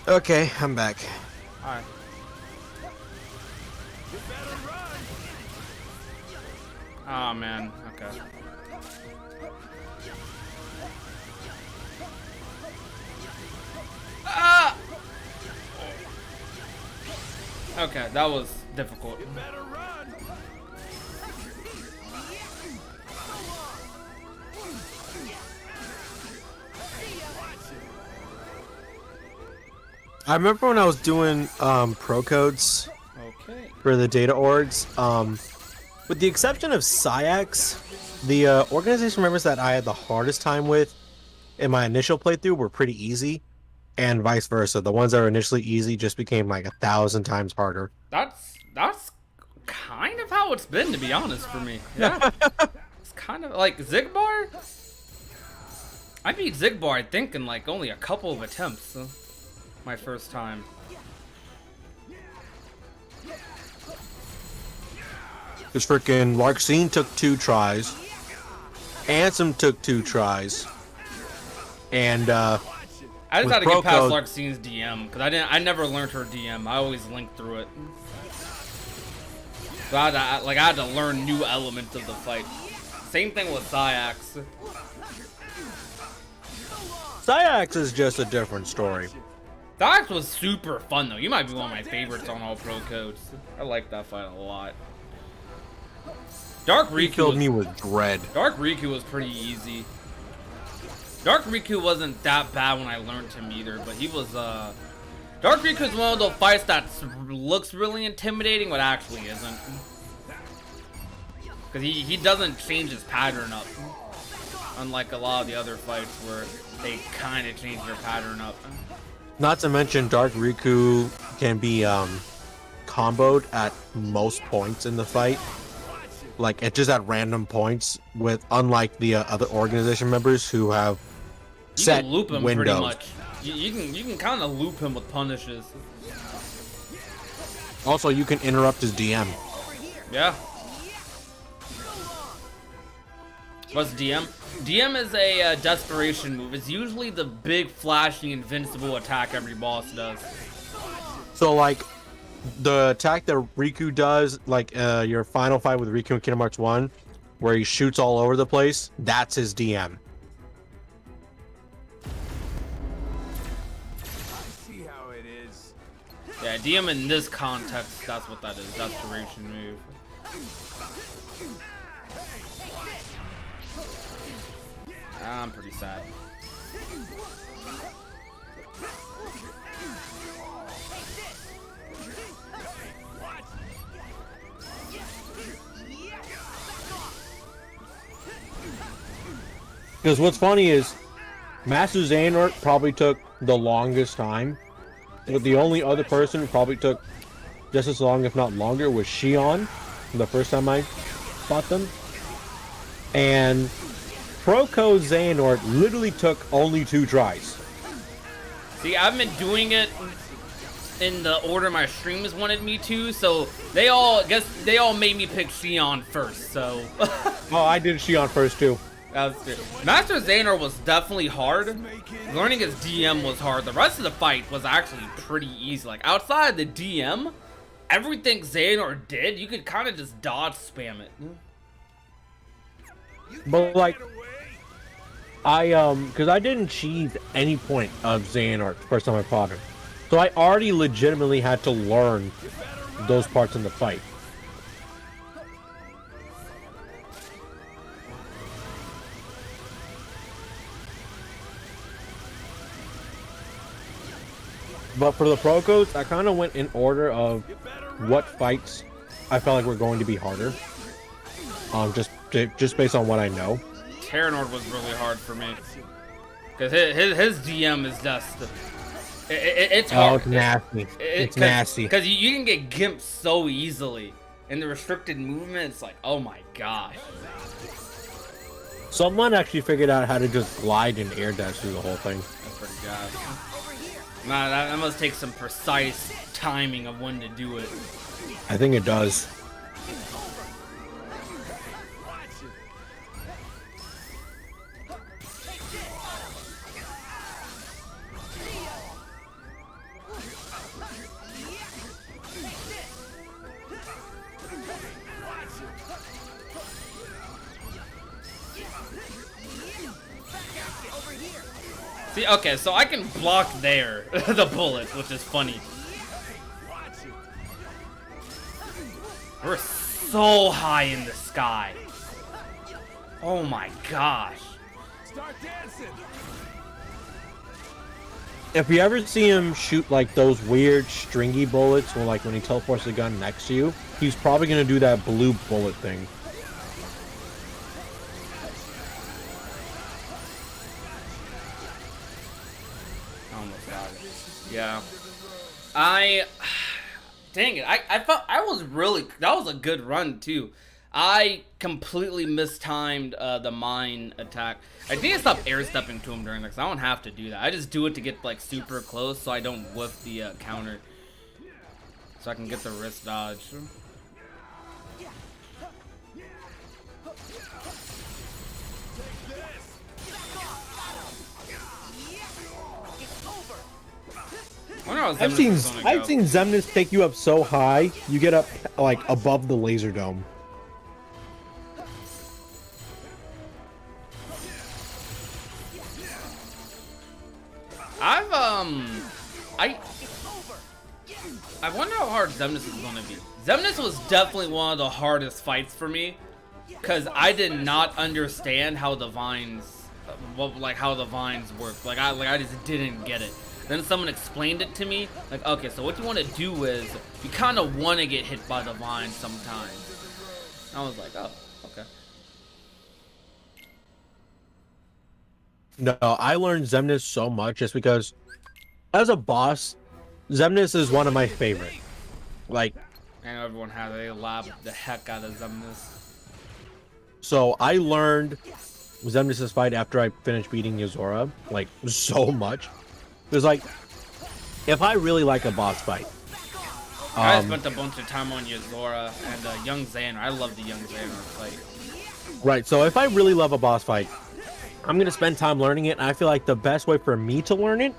Okay, I'm back. Alright. You better run. Oh man, okay. Ah! Okay, that was difficult. You better run. I remember when I was doing pro codes Okay. for the data orgs, with the exception of Syax, the organization members that I had the hardest time with in my initial playthrough were pretty easy, and vice versa. The ones that were initially easy just became like 1,000 times harder. That's kind of how it's been, to be honest, for me. Yeah. It's kind of like Zigbar. I beat Zigbar, I think, in like only a couple of attempts. My first time. Because freaking Larxene took 2 tries, Ansem took 2 tries, and I just with had to get past Pro Code- Larxine's DM because I never learned her DM. I always linked through it. So I had to learn new elements of the fight. Same thing with Syax. Syax is just a different story. Syax was super fun though. You might be one of my favorites on all pro codes. I like that fight a lot. Dark He Riku killed was, me with dread. Dark Riku was pretty easy. Dark Riku wasn't that bad when I learned him either, but he was Dark Riku is one of those fights that looks really intimidating, but actually isn't. Because he doesn't change his pattern up. Unlike a lot of the other fights where they kind of change their pattern up. Not to mention, Dark Riku can be comboed at most points in the fight. like it's just at random points. With unlike the other organization members who have You set can loop him windows. pretty much. You can kind of loop him with punishes. Also, you can interrupt his DM. Yeah. What's DM? DM is a desperation move. It's usually the big, flashy, invincible attack every boss does. So, like, the attack that Riku does, like your final fight with Riku in Kingdom Hearts 1, where he shoots all over the place, that's his DM. See how it is. Yeah, DM in this context, that's what that is. Desperation move. I'm pretty sad. Because what's funny is, Master Xehanort probably took the longest time, but the only other person who probably took just as long, if not longer, was Shion, the first time I fought them. And Pro Code Xehanort literally took only 2 tries. See, I've been doing it in the order my streamers wanted me to, so they all made me pick Shion first, so. Oh, I did Shion first too. That's good. Master Xehanort was definitely hard. Learning his DM was hard. The rest of the fight was actually pretty easy. Like, outside the DM, everything Xehanort did, you could kind of just dodge spam it. But like, because I didn't achieve any point of Xehanort the first time I fought him, so I already legitimately had to learn those parts in the fight. But for the pro codes, I kind of went in order of what fights I felt like were going to be harder. Just based on what I know. Terranord was really hard for me. Because his DM is just... It's hard. Oh, it's nasty. It's nasty. Because you can get gimped so easily. And the restricted movement, it's like, oh my gosh. Someone actually figured out how to just glide and air dash through the whole thing. That's pretty gosh. Nah, that must take some precise timing of when to do it. I think it does. See, okay, so I can block there, the bullet, which is funny. We're so high in the sky. Oh my gosh. Start dancing. If you ever see him shoot like those weird stringy bullets, or like when he teleports the gun next to you, he's probably gonna do that blue bullet thing. Almost got it. Yeah. Dang it. I felt I was really, that was a good run too. I completely mistimed the mine attack. I need to stop air stepping to him during that, because I don't have to do that. I just do it to get like super close so I don't whiff the counter. So I can get the wrist dodge. I've seen Xemnas take you up so high, you get up like above the laser dome. I wonder how hard Xemnas is gonna be. Xemnas was definitely one of the hardest fights for me, because I did not understand how the vines, how the vines work. Like I just didn't get it. Then someone explained it to me, like, okay, so what you want to do is, you kind of want to get hit by the vine sometimes. I was like, oh, okay. No, I learned Xemnas so much just because, as a boss, Xemnas is one of my favorite. Like, I know everyone has, they lab the heck out of Xemnas. So I learned Xemnas' fight after I finished beating Yuzora, like, so much. There's like, if I really like a boss fight, I spent a bunch of time on Yuzora and Young Xander. I love the Young Xander fight. right, so if I really love a boss fight, I'm going to spend time learning it, and I feel like the best way for me to learn it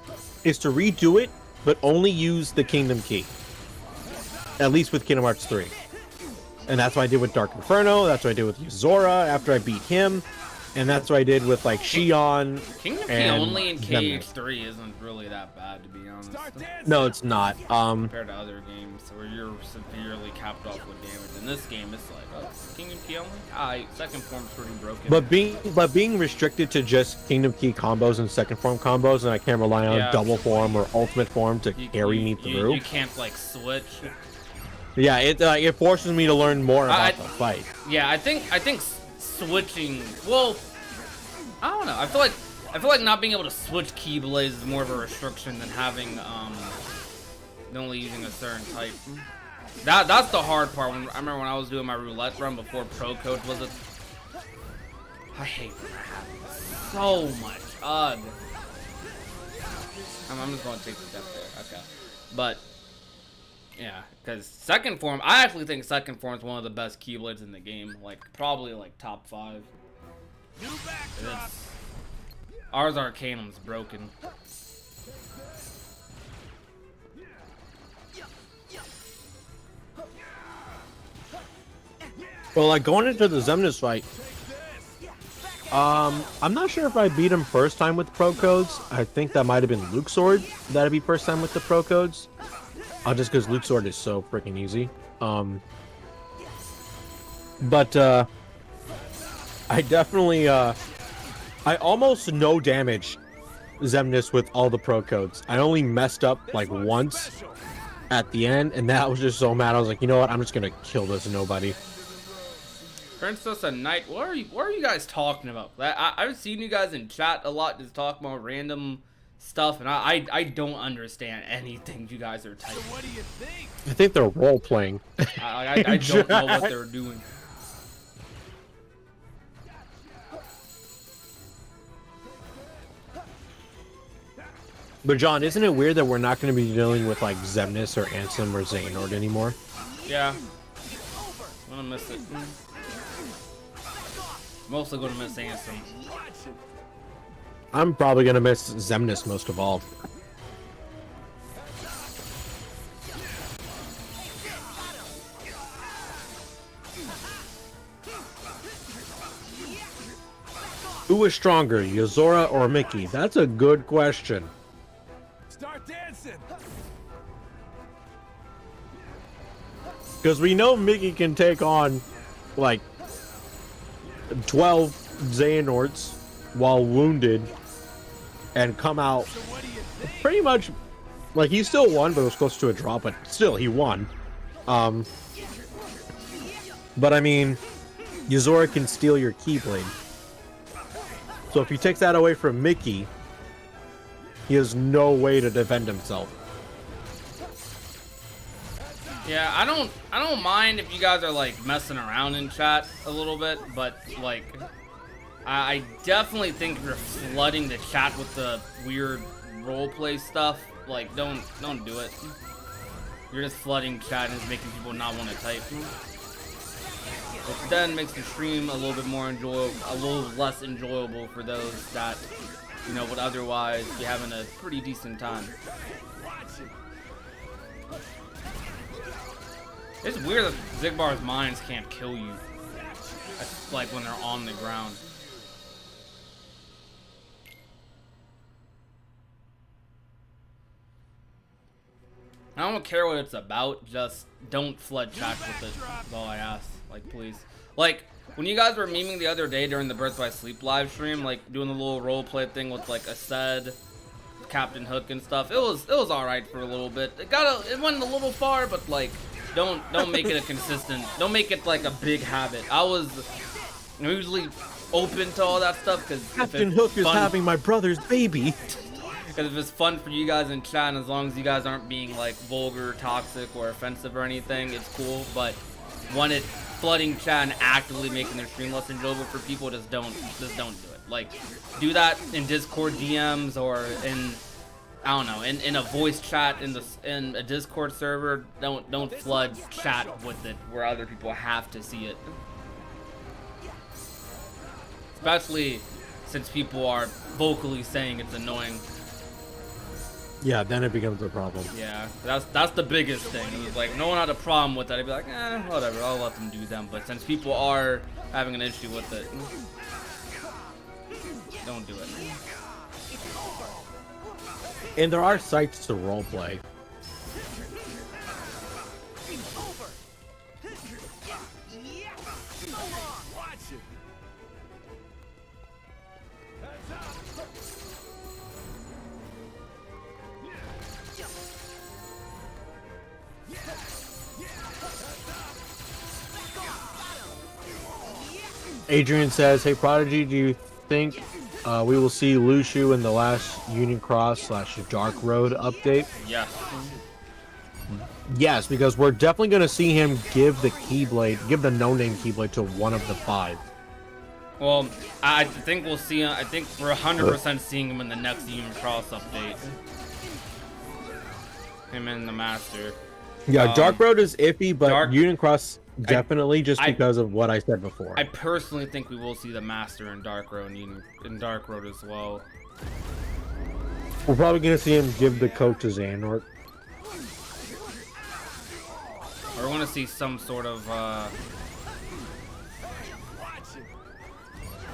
is to redo it, but only use the Kingdom Key. At least with Kingdom Hearts 3. And that's what I did with Dark Inferno, that's what I did with Yuzora after I beat him, and that's what I did with, like, Shion. Kingdom Key and only in Xemnas. KH3 isn't really that bad, to be honest. No, it's not. Compared to other games where you're severely capped off with damage. In this game, it's like, oh, Kingdom Key only? Second form's pretty broken. But being restricted to just Kingdom Key combos and second form combos, and I can't rely on Yeah. double form or ultimate form to carry me through. You can't, like, switch. Yeah, it forces me to learn more about the fight. Yeah, I think switching. Well, I don't know. I feel like not being able to switch Keyblades is more of a restriction than having only using a certain type. That's the hard part. I remember when I was doing my roulette run before Pro Coach was it. I hate when that happens so much. Ugh. I'm just going to take the step there. Okay, but. Yeah, because second form, I actually think second form is one of the best Keyblades in the game. Like, probably, like, top 5. Ars Arcanum's broken. Well, like, going into the Xemnas fight, I'm not sure if I beat him first time with Pro Codes. I think that might have been LUXU that'd be first time with the Pro Codes. Just because LUXU is so freaking easy. But I definitely I almost no damage Xemnas with all the Pro Codes. I only messed up like once at the end, and that was just so mad. I was like, you know what? I'm just gonna kill this nobody. Princess and Knight, what are you guys talking about? I've seen you guys in chat a lot just talk about random stuff, and I don't understand anything you guys are typing. What do you think? I think they're role playing. I don't know what they're doing. But John, isn't it weird that we're not going to be dealing with like Xemnas or Ansem or Xehanort anymore? Yeah, I'm gonna miss it. Mostly gonna miss Ansem. I'm probably going to miss Xemnas most of all. Who is stronger, Yuzora or Mickey? That's a good question. Start dancing. Because we know Mickey can take on, like, 12 Xehanorts while wounded and come out pretty much, like, he still won, but it was close to a draw, but still, he won. But, I mean, Yuzora can steal your Keyblade. So if he takes that away from Mickey, he has no way to defend himself. Yeah, I don't mind if you guys are like messing around in chat a little bit, but like I definitely think if you're flooding the chat with the weird roleplay stuff, like don't do it. You're just flooding chat and it's making people not want to type. Which then makes the stream a little bit more enjoyable, a little less enjoyable for those that, you know, would otherwise be having a pretty decent time. It's weird that Zigbar's mines can't kill you, like when they're on the ground. I don't care what it's about, just don't flood chat with it. That's all I ask. Like, please. Like, when you guys were memeing the other day during the Birth by Sleep live stream, like doing the little roleplay thing with like Aced, Captain Hook and stuff, it was alright for a little bit. It went a little far, but like don't make it a consistent, don't make it like a big habit. I was usually open to all that stuff because Captain Hook is having my brother's baby. Because if it's fun for you guys in chat, and as long as you guys aren't being like vulgar, toxic, or offensive or anything, it's cool. But when it flooding chat and actively making their stream less enjoyable for people, just don't do it. Like, do that in Discord DMs or in, I don't know, in a voice chat in a Discord server. Don't flood chat with it where other people have to see it. Especially since people are vocally saying it's annoying. Yeah, then it becomes a problem. Yeah, that's the biggest thing. It was like no one had a problem with that. I'd be like, whatever, I'll let them do them. But since people are having an issue with it, don't do it. And there are sites to roleplay. Watch it. Heads up. Adrian says, "Hey Prodigy, do you think we will see LUXU in the last Union Cross / Dark Road update?" Yeah. Yes, because we're definitely going to see him give the no-name Keyblade to one of the 5. Well, I think we'll see him. I think we're 100% seeing him in the next Union Cross update. Him and the Master. Yeah, Dark Road is iffy, but Union Cross definitely, because of what I said before. I personally think we will see the Master in Dark Road and in Dark Road as well. We're probably going to see him give the coat to Xehanort. Or we're going to see some sort of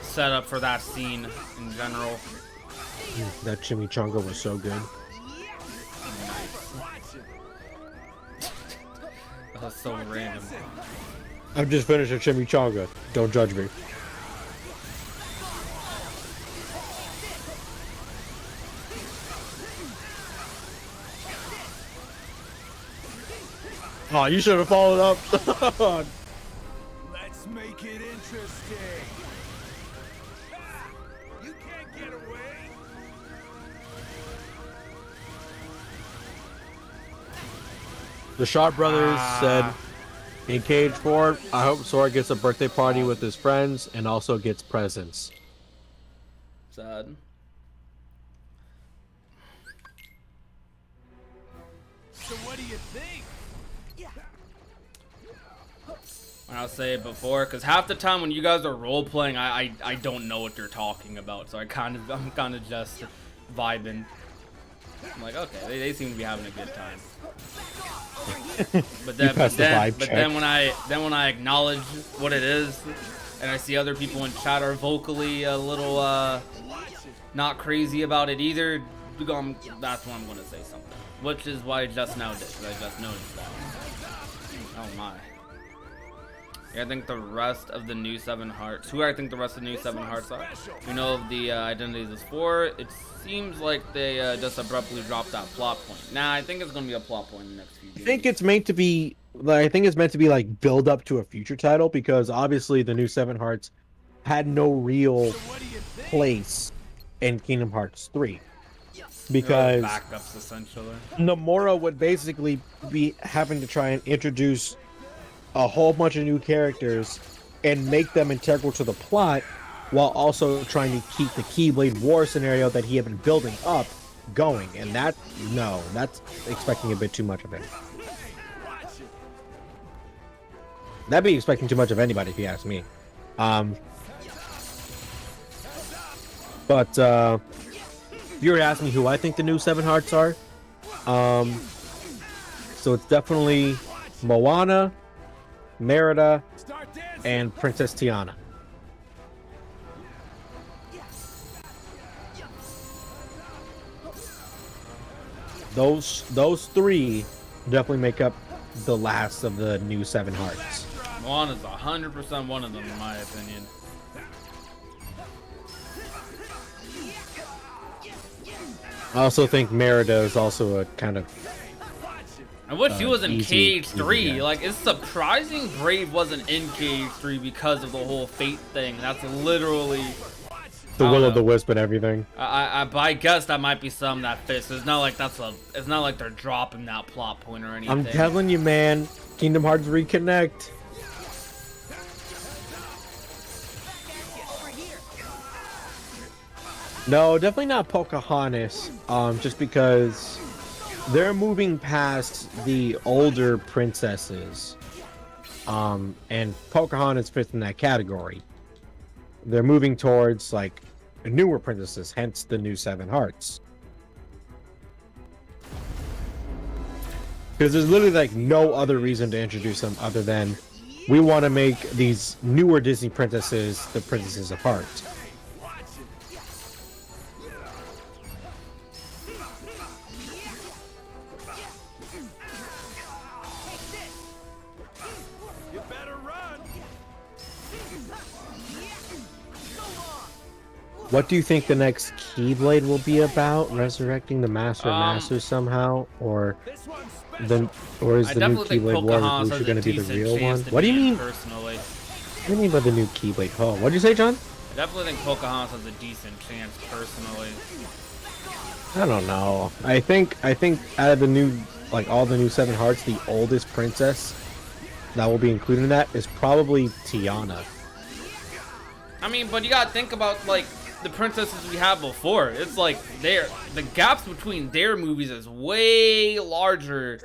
setup for that scene in general. That chimichanga was so good. That's so random. I've just finished a chimichanga. Don't judge me. Oh, you should have followed up. Let's make it interesting. You can't get away. The Shaw brothers said, in Cage 4, I hope Sora gets a birthday party with his friends and also gets presents. Sad. So what do you think? I'll say it before, because half the time when you guys are role playing, I don't know what you're talking about, so I'm kind of just vibing. I'm like, okay, they seem to be having a good time. But then when I acknowledge what it is, and I see other people in chat are vocally a little not crazy about it either, that's when I'm gonna say something. Which is why I just now did, because I just noticed that. Oh my. Yeah, I think the rest of the new 7 hearts. Who I think the rest of the new 7 hearts are? We know of the identities is 4. It seems like they just abruptly dropped that plot point. Nah, I think it's gonna be a plot point in the next few games. I think it's meant to be. I think it's meant to be like build up to a future title, because obviously the new 7 hearts had no real place in Kingdom Hearts 3. Because backups essentially. Nomura would basically be having to try and introduce a whole bunch of new characters and make them integral to the plot, while also trying to keep the Keyblade War scenario that he had been building up going. And that's expecting a bit too much of him. That'd be expecting too much of anybody, if you ask me. But if you were to ask me who I think the new 7 hearts are, so it's definitely Moana, Merida, and Princess Tiana. Those 3 definitely make up the last of the new 7 hearts. Moana's 100% one of them, in my opinion. I also think Merida is also a kind of. I wish she was in easy, Cage 3. yeah. Like, it's surprising Brave wasn't in Cage 3 because of the whole Fate thing. That's literally The Will of the Wisp and everything. but I guess that might be something that fits. It's not like it's not like they're dropping that plot point or anything. I'm telling you, man, Kingdom Hearts Reconnect. No, definitely not Pocahontas. Just because they're moving past the older princesses. And Pocahontas fits in that category. They're moving towards like newer princesses, hence the new Seven Hearts. Because there's literally like no other reason to introduce them other than we want to make these newer Disney princesses the princesses of heart. You better run. What do you think the next Keyblade will be about? Resurrecting the Master of Masters somehow, or This one's special. the is I the new definitely think Keyblade War Pocahontas has Revolution going a to be the decent real chance one? to What do you be in mean? personally. What do you mean by the new Keyblade? Oh, what did you say, John? I definitely think Pocahontas has a decent chance personally. I don't know. I think out of the new, like all the new Seven Hearts, the oldest princess that will be included in that is probably Tiana. I mean, but you gotta think about like the princesses we had before. It's like the gaps between their movies is way larger.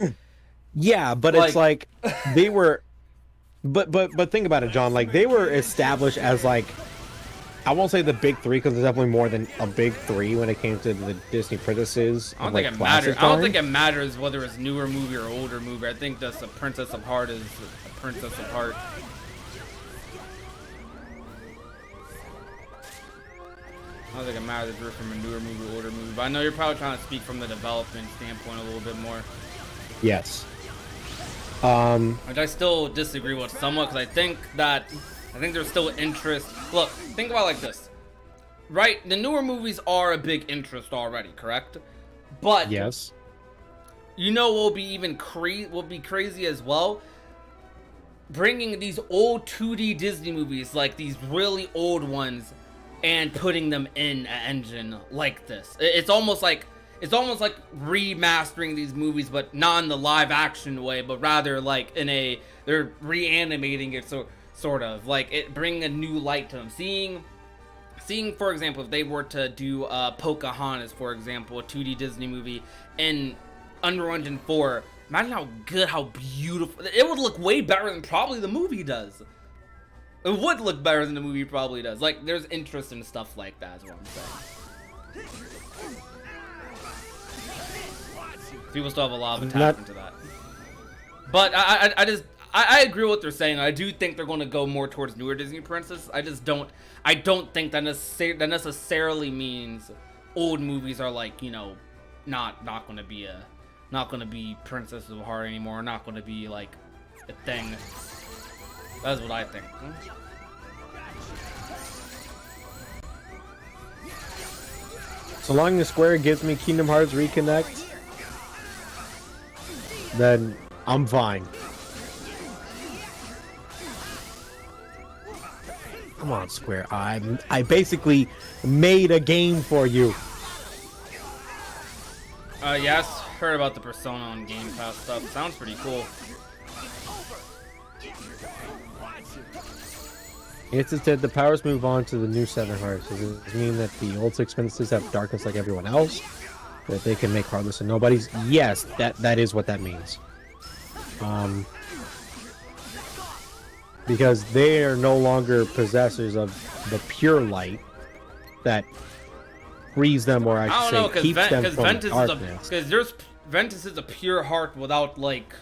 Yeah, but it's like they were, but think about it, John. Like they were established as like, I won't say the big three because there's definitely more than a big three when it came to the Disney princesses. I don't think it matters. I don't think it matters whether it's newer movie or older movie. I think just a Princess of Heart is a Princess of Heart. I don't think it matters if you're from a newer movie or older movie. But I know you're probably trying to speak from the development standpoint a little bit more. Yes. Which I still disagree with somewhat because I think there's still interest. Look, think about it like this. Right? The newer movies are a big interest already, correct? But Yes. you know what will be even crazy as well? Bringing these old 2D Disney movies, like these really old ones, and putting them in an engine like this. It's almost like remastering these movies, but not in the live action way, but rather like they're reanimating it, so sort of like it bringing a new light to them. Seeing, for example, if they were to do Pocahontas, for example, a 2D Disney movie in Unreal Engine 4, imagine how good, how beautiful it would look. Way better than probably the movie does. It would look better than the movie probably does. Like, there's interest in stuff like that, is what I'm saying. People still have a lot of attachment to that. But I agree with what they're saying. I do think they're going to go more towards newer Disney princesses. I don't think that necessarily means old movies are like, you know, not going to be Princess of Heart anymore. Not going to be like a thing. That's what I think. So long as Square gives me Kingdom Hearts Reconnect, then I'm fine. Come on, Square. I basically made a game for you. Yes, heard about the Persona on Game Pass stuff. Sounds pretty cool. It's said the powers move on to the new Seven Hearts. Does this mean that the old six princesses have darkness like everyone else? That they can make heartless and nobodies? Yes, that is what that means. Because they are no longer possessors of the pure light that frees them, or I should say, keeps them from the darkness. Because Ventus is a pure heart without, like,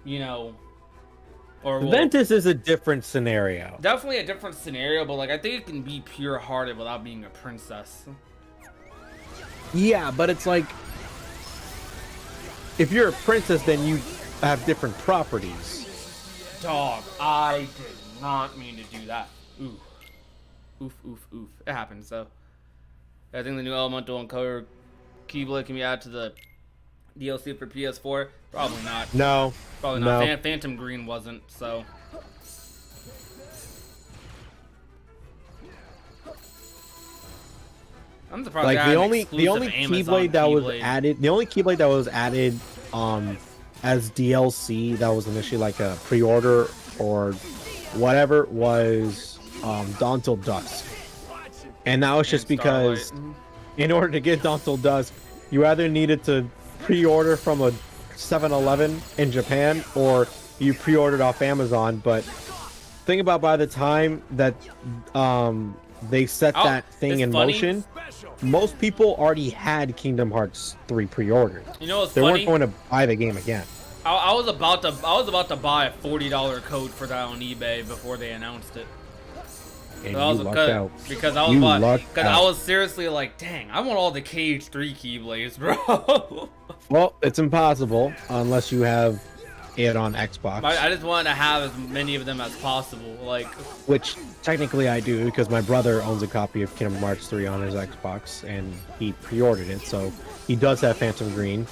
you know, or Ventus is a different scenario. Definitely a different scenario, but like I think it can be pure-hearted without being a princess. Yeah, but it's like if you're a princess, then you have different properties. Dog, I did not mean to do that. Ooh. Oof, oof, oof. It happened, so. I think the new Elemental and Color Keyblade can be added to the DLC for PS4. Probably not. No. Probably not. No. Phantom Green wasn't, so. I'm surprised. Like the only Keyblade that was added, the only Keyblade that was added as DLC that was initially like a pre-order or whatever was Dawn Till Dusk. And now it's just And Starlight. because in order to get Dauntal Dusk, you either needed to pre-order from a 7-Eleven in Japan or you pre-ordered off Amazon. But think about by the time that they set Oh, that thing it's in funny. motion, Special. most people already had Kingdom Hearts 3 pre-ordered. You know what's They funny? weren't going to buy the game again. I was about to buy a $40 code for that on eBay before they announced it. And I was, you lucked out. because I was You about, lucked because I out. was seriously like, dang, I want all the KH3 Keyblades, bro. Well, it's impossible unless you have it on Xbox, I just wanted to have as many of them as possible. Like, which technically I do because my brother owns a copy of Kingdom Hearts 3 on his Xbox and he pre-ordered it, so he does have Phantom Green.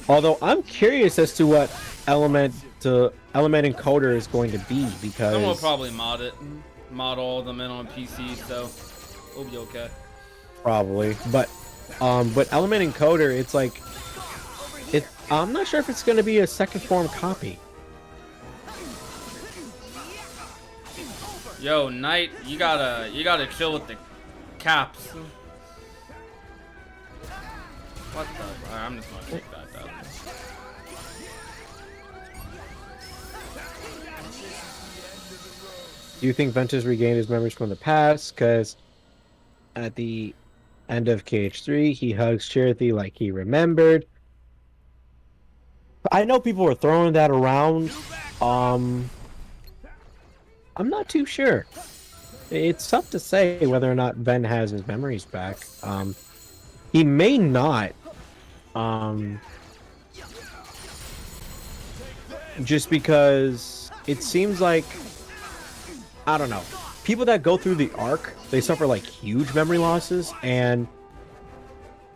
Although I'm curious as to what element encoder is going to be, because someone will probably mod it, mod all of them in on PC, so we'll be okay. probably, but element encoder, it's like I'm not sure if it's going to be a second form copy. Yo, Knight, you gotta chill with the caps. What the? Alright, I'm just gonna take that down. Do you think Ventus regained his memories from the past? Because at the end of KH3, he hugs Chirithy like he remembered. I know people were throwing that around. I'm not too sure. It's tough to say whether or not Ben has his memories back. He may not. Just because it seems like, I don't know, people that go through the arc, they suffer like huge memory losses, and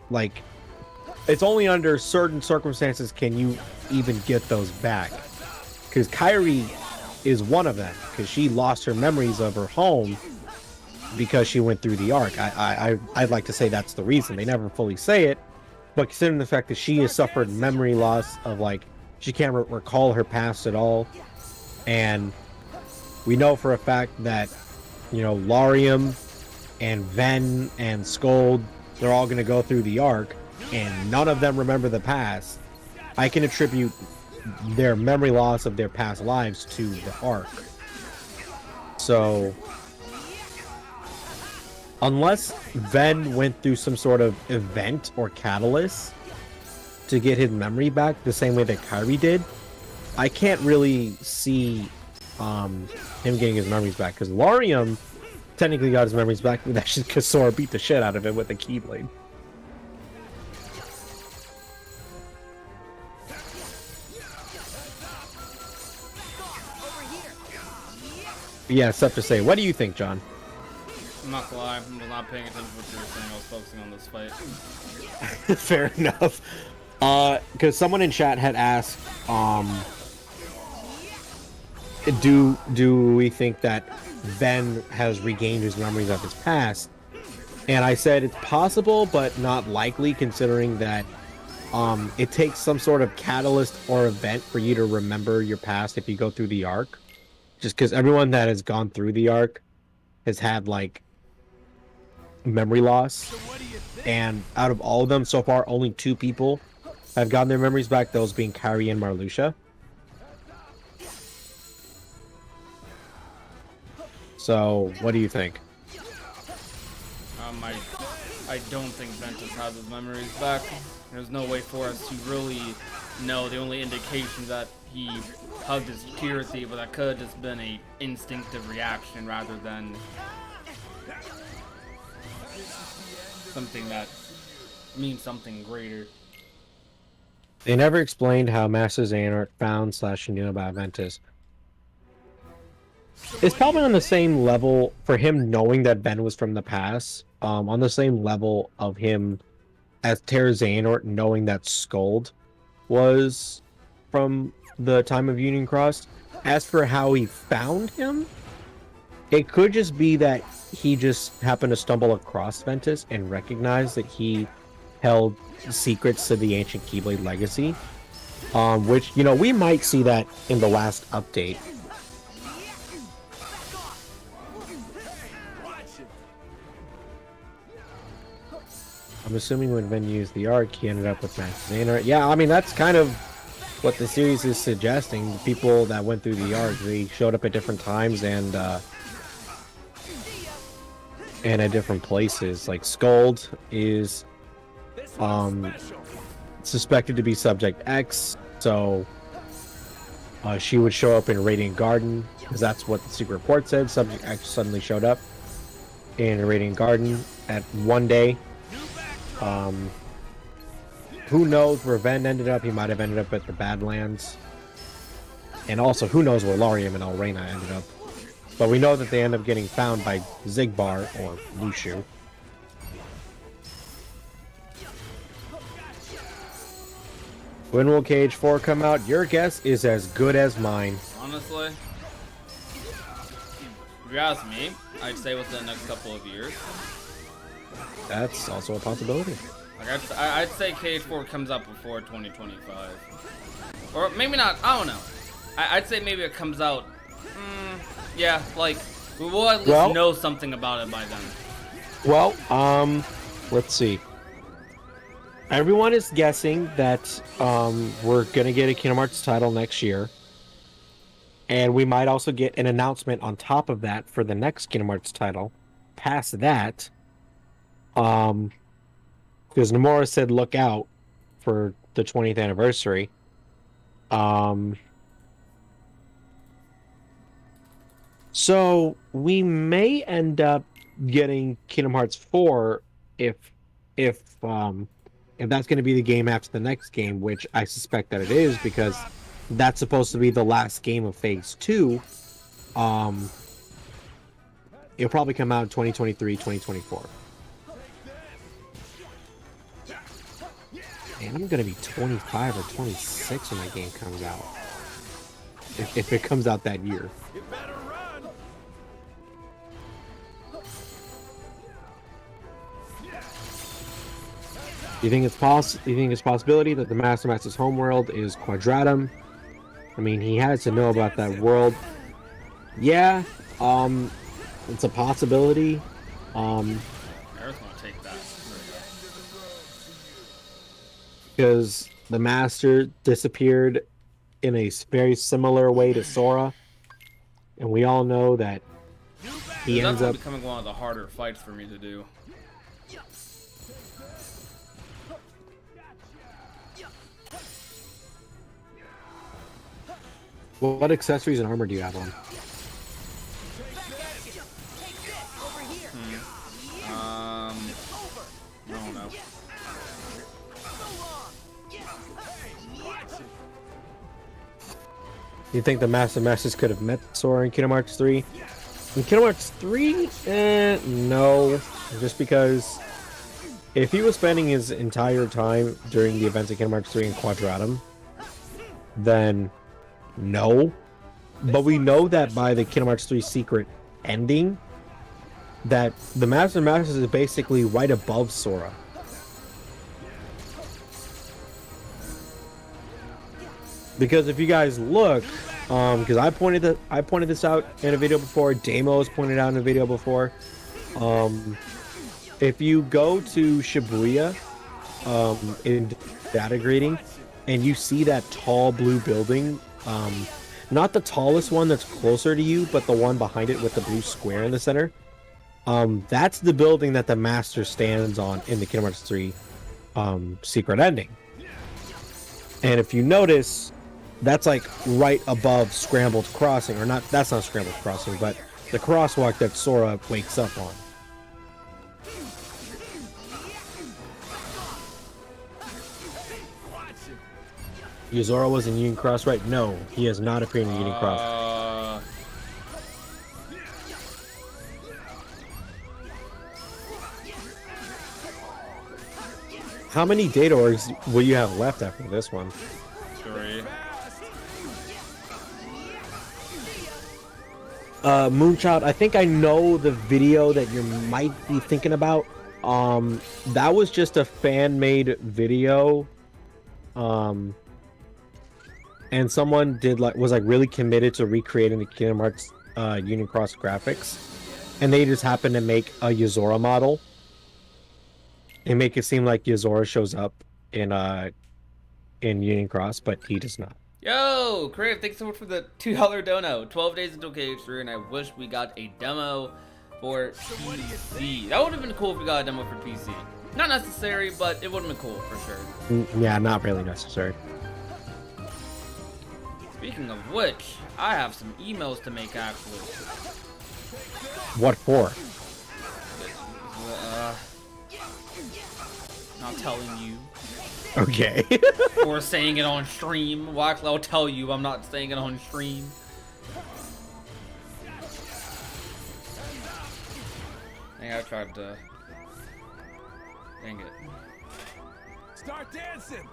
like it's only under certain circumstances can you even get those back. Because Kairi is one of them, because she lost her memories of her home because she went through the arc. I'd like to say that's the reason. They never fully say it, but considering the fact that she has suffered memory loss of like she can't recall her past at all, and we know for a fact that, you know, Larium and Ven and Scold, they're all going to go through the arc, and none of them remember the past. I can attribute their memory loss of their past lives to the arc. So, unless Ven went through some sort of event or catalyst to get his memory back the same way that Kairi did, I can't really see him getting his memories back, because Larium technically got his memories back, but that's just because Sora beat the shit out of him with a Keyblade. Yeah, it's tough to say. What do you think, John? I'm not gonna lie, I was not paying attention to what you were saying. I was focusing on this fight. Fair enough. Because someone in chat had asked, do we think that Ben has regained his memories of his past? And I said it's possible, but not likely, considering that it takes some sort of catalyst or event for you to remember your past if you go through the arc. Just because everyone that has gone through the arc has had like memory loss, and out of all of them so far, only 2 people have gotten their memories back, those being Kairi and Marluxia. So, what do you think? I don't think Ventus has his memories back. There's no way for us to really know. The only indication that he hugged his Chirithy, but that could have just been a instinctive reaction rather than something that means something greater. They never explained how Master Xehanort found / knew about Ventus. It's probably on the same level for him knowing that Ben was from the past, on the same level of him as Terra Xehanort knowing that Scold was from the time of Union Cross. As for how he found him, it could just be that he just happened to stumble across Ventus and recognize that he held secrets to the ancient Keyblade legacy, which, you know, we might see that in the last update. I'm assuming when Vin used the arc, he ended up with Max Xander. Yeah, I mean, that's kind of what the series is suggesting. The people that went through the arc, they showed up at different times and at different places. Like Scold is This one's special. suspected to be Subject X, so she would show up in Radiant Garden, because that's what the secret report said. Subject X suddenly showed up in Radiant Garden at one day. Who knows where Ven ended up? He might have ended up at the Badlands. And also, who knows where Larium and Elrena ended up. But we know that they end up getting found by Zigbar, or LUXU. When will Cage 4 come out? Your guess is as good as mine. Honestly, if you ask me, I'd say within the next couple of years. That's also a possibility. Like I'd say KH4 comes out before 2025, or maybe not. I don't know. I'd say maybe it comes out. Yeah, like we will at least know something about it by then. Well, let's see. Everyone is guessing that we're gonna get a Kingdom Hearts title next year, and we might also get an announcement on top of that for the next Kingdom Hearts title. Past that, because Nomura said look out for the 20th anniversary. So we may end up getting Kingdom Hearts 4 if that's going to be the game after the next game, which I suspect that it is, because that's supposed to be the last game of Phase 2. It'll probably come out in 2023, 2024. And I'm going to be 25 or 26 when that game comes out. If it comes out that year. You better run. You think it's possibility that the Master's homeworld is Quadratum? I mean, he has to know about that world. Yeah, it's a possibility. Earth won't take that. Because the Master disappeared in a very similar way to Sora, and we all know that he That's ends up becoming one of the harder fights for me to do. Well, what accessories and armor do you have on? Over here. I don't know. You think the Masters could have met Sora in Kingdom Hearts 3? In Kingdom Hearts 3? No. Just because if he was spending his entire time during the events of Kingdom Hearts 3 in Quadratum, then no. But we know that by the Kingdom Hearts 3 secret ending, that the Masters is basically right above Sora. Because if you guys look, because I pointed this out in a video before, Damo has pointed out in a video before. If you go to Shibuya, in data grading, and you see that tall blue building, not the tallest one that's closer to you, but the one behind it with the blue square in the center, that's the building that the Master stands on in the Kingdom Hearts 3 secret ending. And if you notice, that's like right above Scrambled Crossing, or not, that's not Scrambled Crossing, but the crosswalk that Sora wakes up on. Yuzora was in Union Cross, right? No, he has not appeared in Union Cross. How many data orgs will you have left after this one? 3. Moonchild, I think I know the video that you might be thinking about. That was just a fan-made video. And someone was really committed to recreating the Kingdom Hearts Union Cross graphics. And they just happened to make a Yuzora model. and make it seem like Yozora shows up in Union Cross, but he does not. Yo, Crave, thanks so much for the $2 dono. 12 days until KH3, and I wish we got a demo for PC. That would have been cool if we got a demo for PC. Not necessary, but it would have been cool for sure. Yeah, not really necessary. Speaking of which, I have some emails to make actually. What for? Not telling you. Okay. Or saying it on stream. Well, actually, I'll tell you I'm not saying it on stream. I think I tried to... Dang it. Start dancing.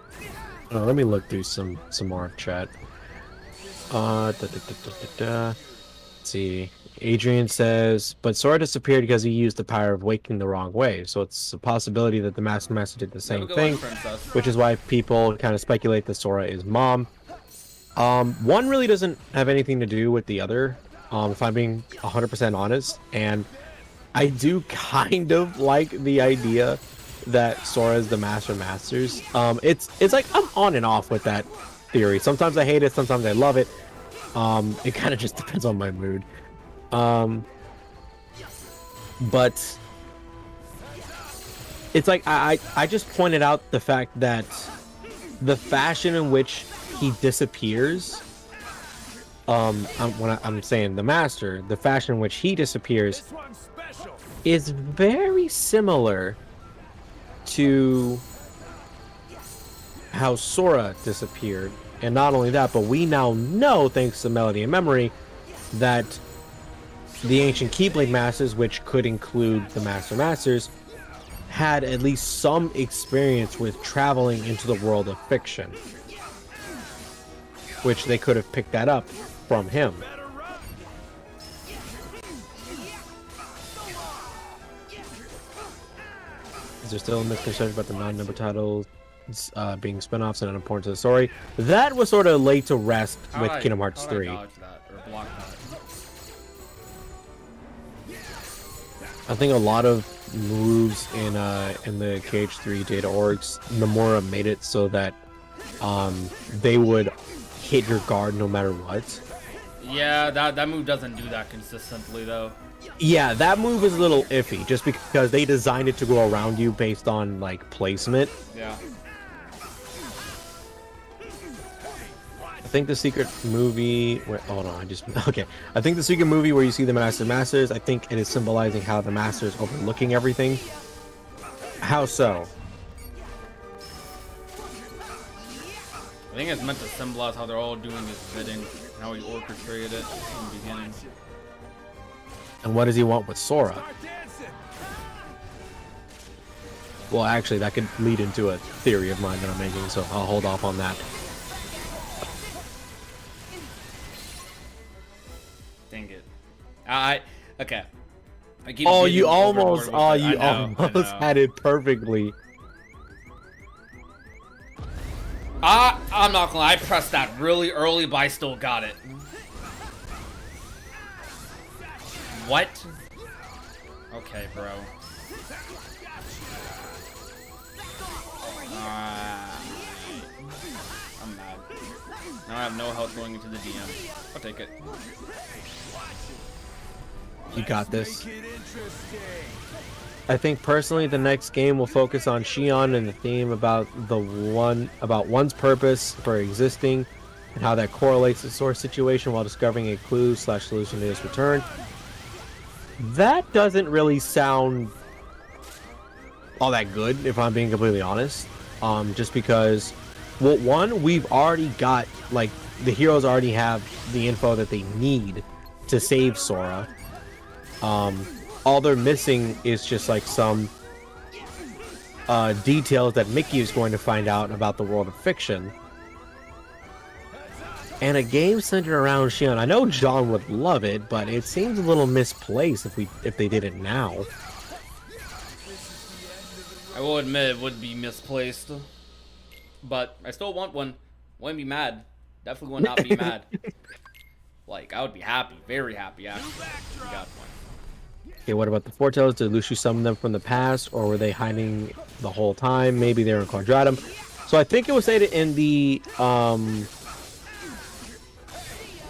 Let me look through some more of chat. Let's see. Adrian says, but Sora disappeared because he used the power of waking the wrong way. So it's a possibility that the Master did the same thing, which is why people kind of speculate that Sora is mom. One really doesn't have anything to do with the other, if I'm being 100% honest. And I do kind of like the idea that Sora is the Master of Masters. It's like I'm on and off with that theory. Sometimes I hate it, sometimes I love it. It kind of just depends on my mood. But it's like I just pointed out the fact that the fashion in which he disappears, when I'm saying the Master, the fashion in which he disappears This one's special. is very similar to how Sora disappeared. And not only that, but we now know, thanks to Melody and Memory, that the ancient Keyblade Masters, which could include the Masters, had at least some experience with traveling into the world of fiction, which they could have picked that up from him. Better run. Is there still a misconception about the non-number titles being spin-offs and unimportant to the story? That was sort of laid to rest with Kingdom Hearts 3. Dodge that or block that? I think a lot of moves in the KH3 data orgs, Nomura made it so that they would hit your guard no matter what. Yeah, that move doesn't do that consistently though. Yeah, that move is a little iffy, just because they designed it to go around you based on like placement. Yeah. I think the secret movie. Wait, hold on, okay. I think the secret movie where you see the Masters. I think it is symbolizing how the Master is overlooking everything. How so? I think it's meant to symbolize how they're all doing his bidding, and how he orchestrated it from the beginning. And what does he want with Sora? Start dancing. Well, actually, that could lead into a theory of mine that I'm making, so I'll hold off on that. Dang it. Okay. I keep Oh, getting you over almost, and over with it. I know. had it perfectly. I'm not gonna lie, I pressed that really early, but I still got it. What? Okay, bro. I'm mad. Now I have no health going into the DM. I'll take it. You got this. Make it interesting. I think personally the next game will focus on Shion and the theme about one's purpose for existing and how that correlates to the source situation while discovering a clue/solution to his return. That doesn't really sound all that good, if I'm being completely honest. Just because, well, one, we've already got, like, the heroes already have the info that they need to save Sora. All they're missing is just like some details that Mickey is going to find out about the world of fiction. And a game centered around Shion. I know John would love it, but it seems a little misplaced if they did it now. I will admit it would be misplaced. But I still want one. Wouldn't be mad. Definitely would not be mad. Like, I would be happy. Very happy, actually. if we got one. Okay, what about the Foretales? Did LUXU summon them from the past, or were they hiding the whole time? Maybe they're in Quadratum. So I think it was stated in the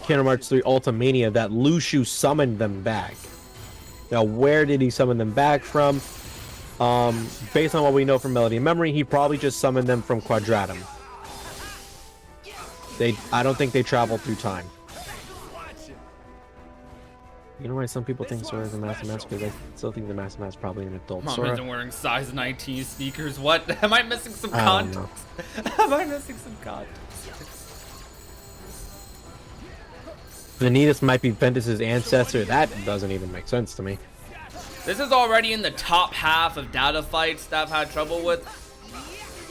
Kingdom Hearts 3 Ultimania that LUXU summoned them back. Now, where did he summon them back from? Based on what we know from Melody and Memory, he probably just summoned them from Quadratum. I don't think they traveled through time. You know why some people think Sora is a Master Mask? Because I still think the Master Mask is probably an adult Mom Sora. isn't wearing size 19 sneakers. What? Am I missing some I don't know. context? Am I missing some context? Vanitas might be Ventus's ancestor. That doesn't even make sense to me. This is already in the top half of data fights that I've had trouble with.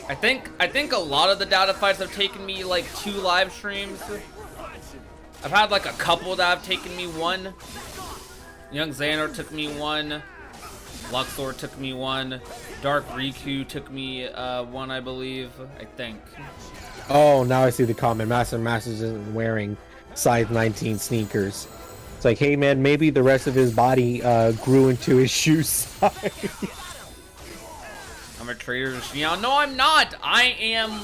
I think a lot of the data fights have taken me like 2 live streams. I've had like a couple that have taken me 1. Young Xander took me 1. LUXU took me 1. Dark Riku took me 1, I believe. I think. Oh, now I see the comment. Master Masters isn't wearing size 19 sneakers. It's like, hey man, maybe the rest of his body grew into his shoe size. I'm a traitor to Xion. No, I'm not. I am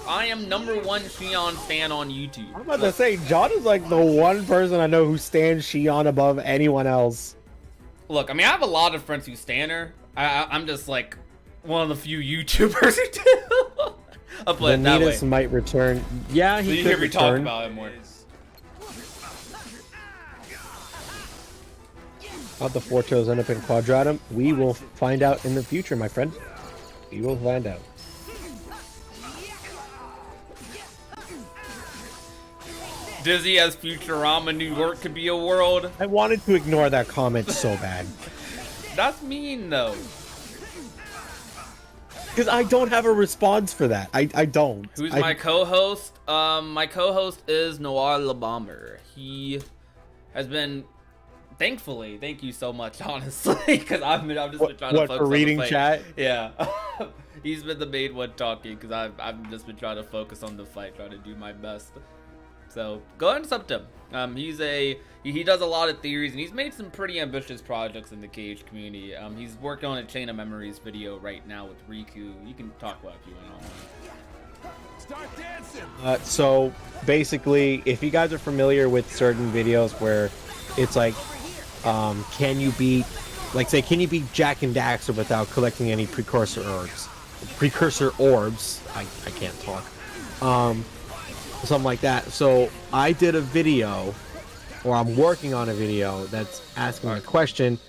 #1 Xion fan on YouTube. I'm about to say, John is like the one person I know who stands Xion above anyone else. Look, I mean, I have a lot of friends who stan her. I'm just like one of the few YouTubers who do. I'll put it that way. Vanitas might return. Yeah, So he you could hear me talk return. about it more. How the Foretales end up in Quadratum? We will find out in the future, my friend. We will find out. Dizzy as Futurama, New York could be a world. I wanted to ignore that comment so bad. That's mean though. Because I don't have a response for that. I don't. Who's my co-host? My co-host is Noir Le Bomber. He has been, thankfully, thank you so much, honestly, because I've just been trying to focus for on reading the fight. chat? Yeah. He's been the main one talking because I've just been trying to focus on the fight, trying to do my best. So go ahead and sub to him. He does a lot of theories, and he's made some pretty ambitious projects in the KH community. He's working on a Chain of Memories video right now with Riku. You can talk about it if you want. Start dancing. So basically, if you guys are familiar with certain videos where it's like, can you beat Jack and Daxter without collecting any precursor orbs? I can't talk. Something like that. So I did a video, or I'm working on a video that's asking the question: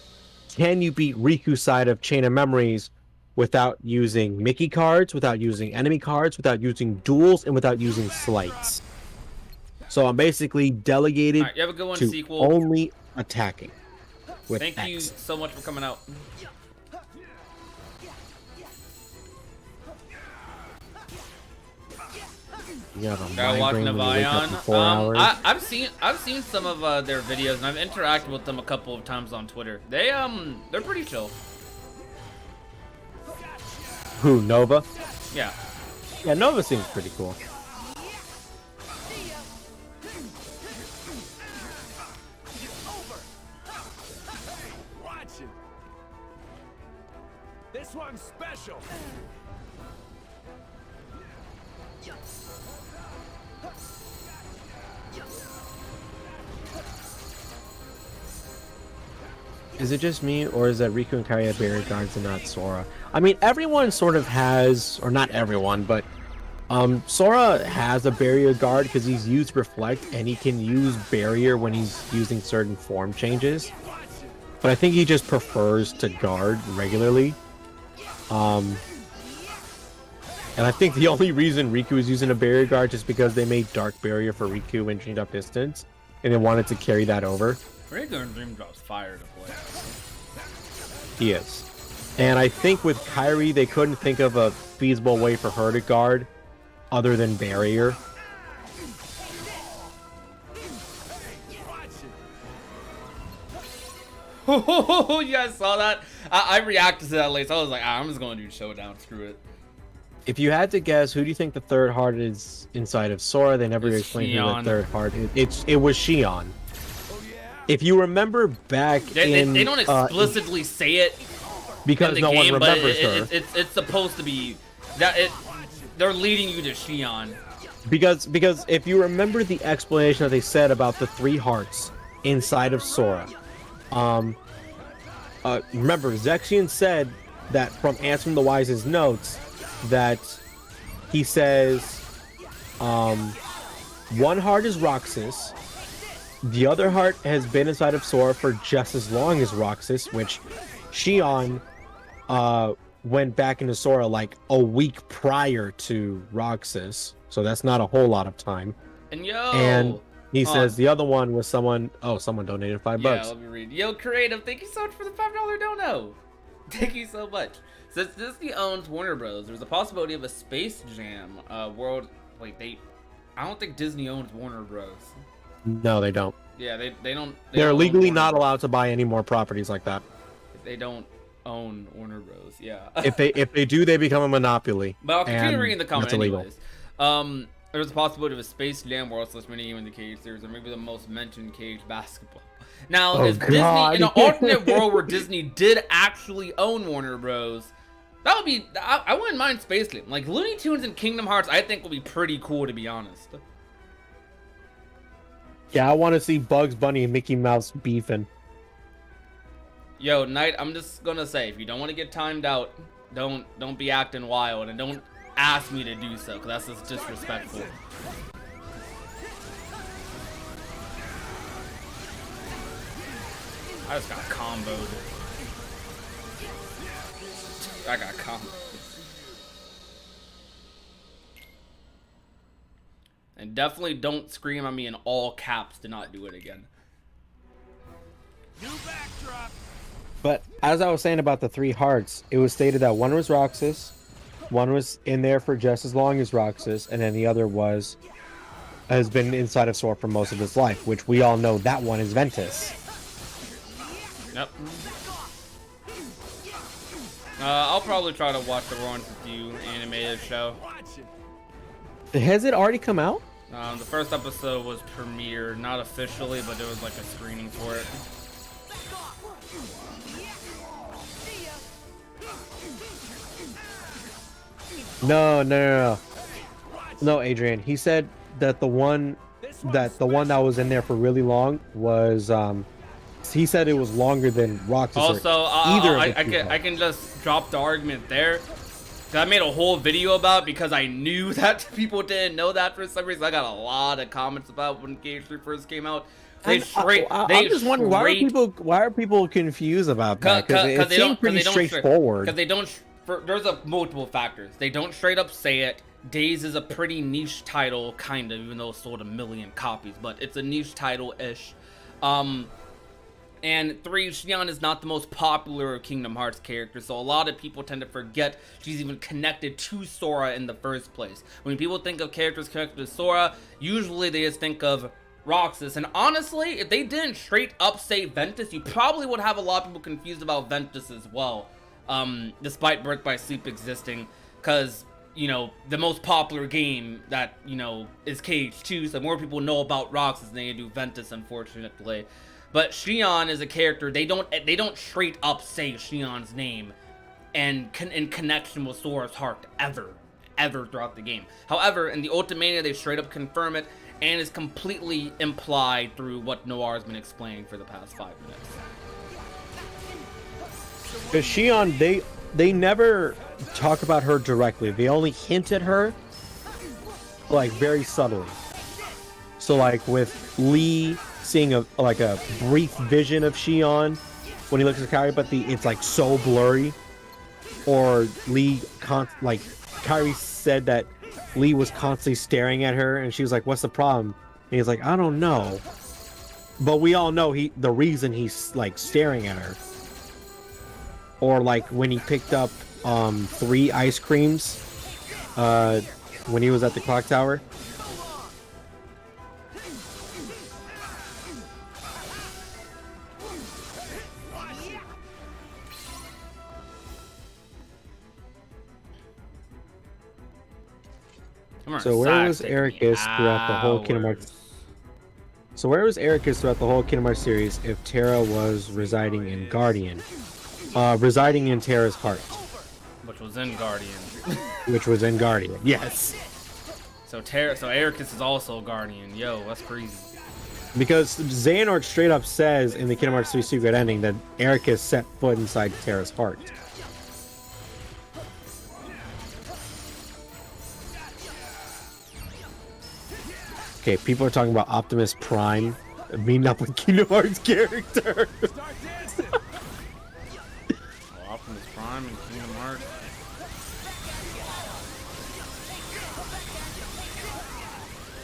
can you beat Riku's side of Chain of Memories without using Mickey cards, without using enemy cards, without using duels, and without using slights? So I'm basically delegated You have a good one, to sequel. only attacking with Thank you X. so much for coming out. You have a Gotta watch migraine when you wake up in Navayan. 4 hours. I've seen some of their videos, and I've interacted with them a couple of times on Twitter. They're pretty chill. Who, Nova? Yeah. Yeah, Nova seems pretty cool. Watch it. This one's special. Is it just me, or is that Riku and Kairi have barrier guards and not Sora? I mean, everyone sort of has, or not everyone, but Sora has a barrier guard because he's used Reflect, and he can use barrier when he's using certain form changes. But I think he just prefers to guard regularly. And I think the only reason Riku is using a barrier guard is because they made Dark Barrier for Riku and Change Up Distance, and they wanted to carry that over. Riku and Dream Drop's fire to play. He is. And I think with Kairi, they couldn't think of a feasible way for her to guard other than barrier. Oh, you guys saw that? I reacted to that late, so I was like, I'm just going to do Showdown. Screw it. If you had to guess, who do you think the third heart is inside of Sora? They never It's explained who Xion. the third heart is. It was Xion. Oh yeah. If you remember back They don't explicitly say it because in the no game, one but remembers her. it's supposed to be that they're leading you to Xion. Because if you remember the explanation that they said about the 3 hearts inside of Sora, remember Zexion said that from Answering the Wise's notes that he says, 1 heart is Roxas, the other heart has been inside of Sora for just as long as Roxas, which Xion went back into Sora like a week prior to Roxas, so that's not a whole lot of time. And he says the other one was someone donated $5. Yeah, let me read. Yo, Creative, thank you so much for the $5 dono. Thank you so much. Since Disney owns Warner Bros., there's a possibility of a Space Jam world. Wait, I don't think Disney owns Warner Bros. No, they don't. Yeah, they don't. They're don't legally not allowed to buy any more properties like that. They don't own Warner Bros. Yeah. if they do, they become a monopoly. But I'll continue reading the comment illegal. anyways. There's a possibility of a Space Jam world / mini game in the cage series, or maybe the most mentioned cage basketball. Now, if Disney, in an alternate world where Disney did actually own Warner Bros., that would be, I wouldn't mind Space Jam. Like, Looney Tunes and Kingdom Hearts, I think would be pretty cool, to be honest. Yeah, I want to see Bugs Bunny and Mickey Mouse beefing. Yo, Knight, I'm just gonna say, if you don't want to get timed out, don't be acting wild, and don't ask me to do so, because that's just disrespectful. I just got comboed. I got comboed. And definitely don't scream at me in all caps to not do it again. New backdrop. But as I was saying about the 3 hearts, it was stated that 1 was Roxas, 1 was in there for just as long as Roxas, and then the other has been inside of Sora for most of his life, which we all know that one is Ventus. Yep. I'll probably try to watch the Rowan with You animated show. Has it already come out? The first episode was premiered, not officially, but there was like a screening for it. No, Adrian. He said that the one that was in there for really long was he said it was longer than Roxas. Also, I can just drop the argument there. I made a whole video about it because I knew that people didn't know that for some reason. I got a lot of comments about when Cage 3 first came out. I'm just wondering why are people confused about that? Because it seems pretty straightforward. Because they don't. There's multiple factors. They don't straight up say it. Days is a pretty niche title, kind of, even though it sold 1 million copies, but it's a niche title-ish. And 3, Xion is not the most popular of Kingdom Hearts characters, so a lot of people tend to forget she's even connected to Sora in the first place. When people think of characters connected to Sora, usually they just think of Roxas, and honestly, if they didn't straight up say Ventus, you probably would have a lot of people confused about Ventus as well, despite Birth by Sleep existing, because, you know, the most popular game that, you know, is Cage 2, so more people know about Roxas than they do Ventus, unfortunately. But Xion is a character, they don't straight up say Xion's name and in connection with Sora's heart ever throughout the game. However, in the Ultimania, they straight up confirm it, and is completely implied through what Noir has been explaining for the past 5 minutes. Because Xion, they never talk about her directly. They only hint at her, like, very subtly. So, like, with Lee seeing a brief vision of Xion when he looks at Kairi, but it's like so blurry. Or Kairi said that Lee was constantly staring at her, and she was like, "What's the problem?" And he's like, "I don't know," but we all know the reason he's like staring at her. Or like when he picked up 3 ice creams when he was at the clock tower. So where was Ericus throughout the whole Kingdom Hearts? So where was Ericus throughout the whole Kingdom Hearts series if Terra was residing in Guardian? Residing in Terra's heart, Which was in Guardian. which was in Guardian. Yes. So Ericus is also Guardian. Yo, that's crazy. Because Xehanort straight up says in the Kingdom Hearts 3 secret ending that Ericus set foot inside Terra's heart. Okay, people are talking about Optimus Prime meeting up with Kingdom Hearts character. Start dancing. Oh, Optimus Prime and Kingdom Hearts.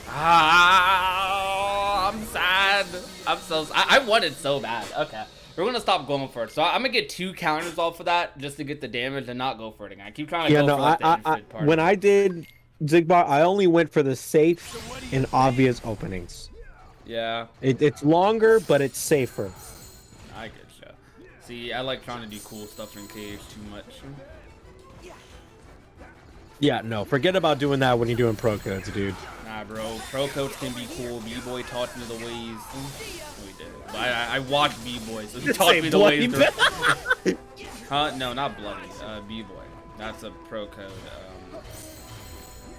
Ah, I'm sad. I wanted so bad. Okay, we're gonna stop going for it. So I'm gonna get 2 counters off of that just to get the damage and not go for it again. I keep trying to Yeah, go no, for like, the infinite part. when I did Zigbot, I only went for the safe and obvious openings. Yeah, It's longer, but it's safer. I get you. See, I like trying to do cool stuff in Cage too much. Yeah, no, forget about doing that when you're doing pro codes, dude. Nah, bro. Pro coach can be cool. B-boy taught me the ways. We did. I watched B-boy, so he taught me the ways. Huh? No, not bloody. B-boy. That's a pro code.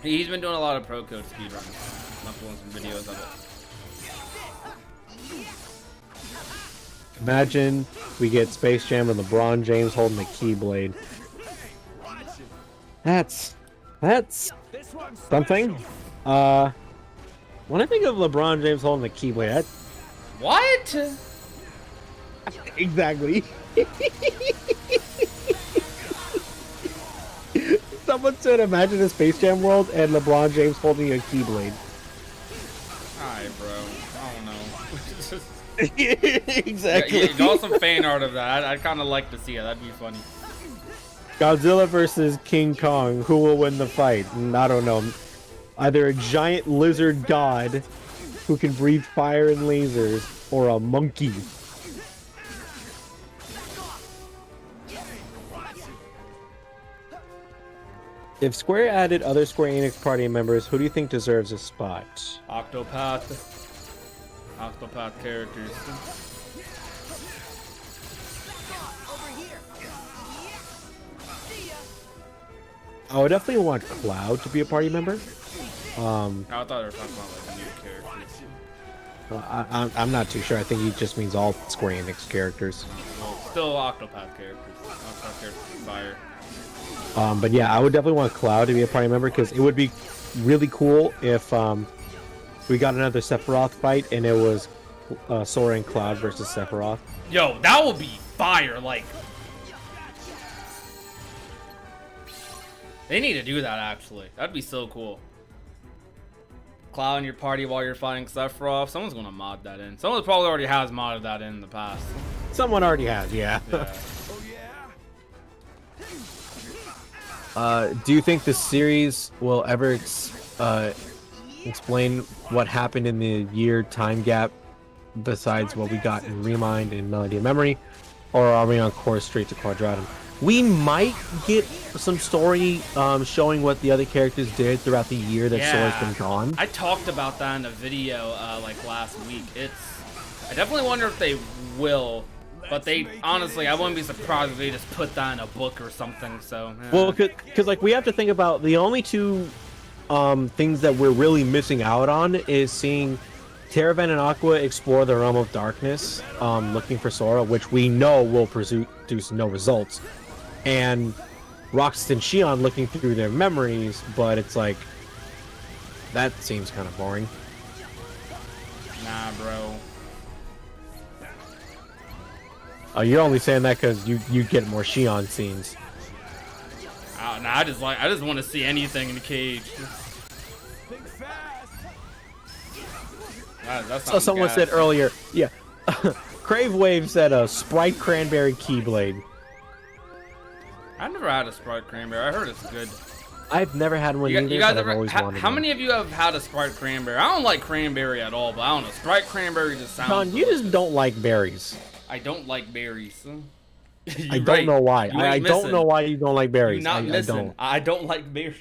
He's been doing a lot of pro code speedruns. I'm uploading some videos of it. Imagine we get Space Jam and LeBron James holding the Keyblade. That's This one's something. When I think of LeBron James holding the Keyblade, that What? exactly. Someone said, imagine a Space Jam world and LeBron James holding a Keyblade. Alright, bro. I don't know. Exactly. Yeah, draw some fan art of that. I'd kind of like to see it. That'd be funny. Godzilla versus King Kong. Who will win the fight? I don't know. Either a giant lizard god who can breathe fire and lasers, or a monkey. If Square added other Square Enix party members, who do you think deserves a spot? Octopath characters. Over here. See ya. I would definitely want Cloud to be a party member. I thought they were talking about like new characters. I'm not too sure. I think he just means all Square Enix characters. Well, still Octopath characters. Octopath characters fire. But yeah, I would definitely want Cloud to be a party member because it would be really cool if we got another Sephiroth fight and it was Sora and Cloud versus Sephiroth. Yo, that would be fire. Like, they need to do that actually. That'd be so cool. Cloud in your party while you're fighting Sephiroth. Someone's gonna mod that in. Someone probably already has modded that in the past. Someone already has, yeah. Yeah. Oh yeah. Do you think the series will ever explain what happened in the year time gap besides what we got in ReMIND and Melody of Memory? Or are we on course straight to Quadratum? We might get some story showing what the other characters did throughout the year that Sora's been gone. I talked about that in a video like last week. I definitely wonder if they will. But they, honestly, I wouldn't be surprised if they just put that in a book or something, so... Well, because like, we have to think about the only two things that we're really missing out on is seeing Terravan and Aqua explore the realm of darkness, looking for Sora, which we know will produce no results, and Roxas and Shion looking through their memories, but it's like, that seems kind of boring. Nah, bro. You're only saying that because you get more Shion scenes. Nah, I just want to see anything in the cage. Think fast. That's So someone said earlier, yeah, Crave Wave said a Sprite Cranberry Keyblade. I've never had a Sprite Cranberry. I heard it's good. I've never had one either, You guys but I've ever? always wanted How one. many of you have had a Sprite Cranberry? I don't like cranberry at all, but I don't know. Sprite Cranberry just sounds. Sean, you just delicious. don't like berries. I don't like berries. I don't know why. I don't know why you don't like berries. You're not I missing. don't. I don't like berries.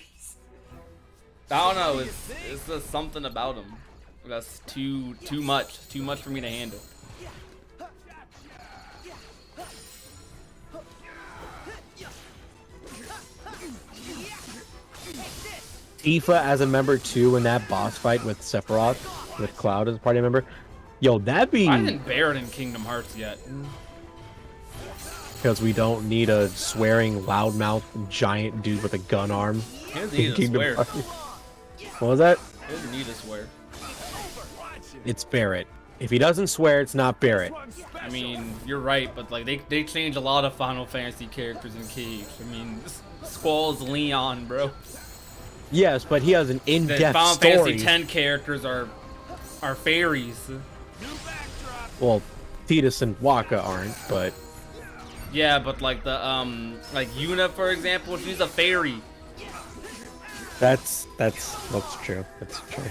I don't know. It's just something about them. That's too much for me to handle. Tifa as a member too in that boss fight with Sephiroth, with Cloud as a party member. Yo, that'd be. I didn't Barret in Kingdom Hearts yet. Because we don't need a swearing, loudmouth, giant dude with a gun arm. He doesn't need to swear. What was that? He doesn't need to swear. It's Barret. If he doesn't swear, it's not Barret. I mean, you're right, but like they changed a lot of Final Fantasy characters in Cage. I mean, Squall's Leon, bro. Yes, but he has an The in-depth Final story. Fantasy X characters are fairies. Well, Tidus and Waka aren't, but Yeah, but like the like Yuna, for example, she's a fairy. that's true. That's true.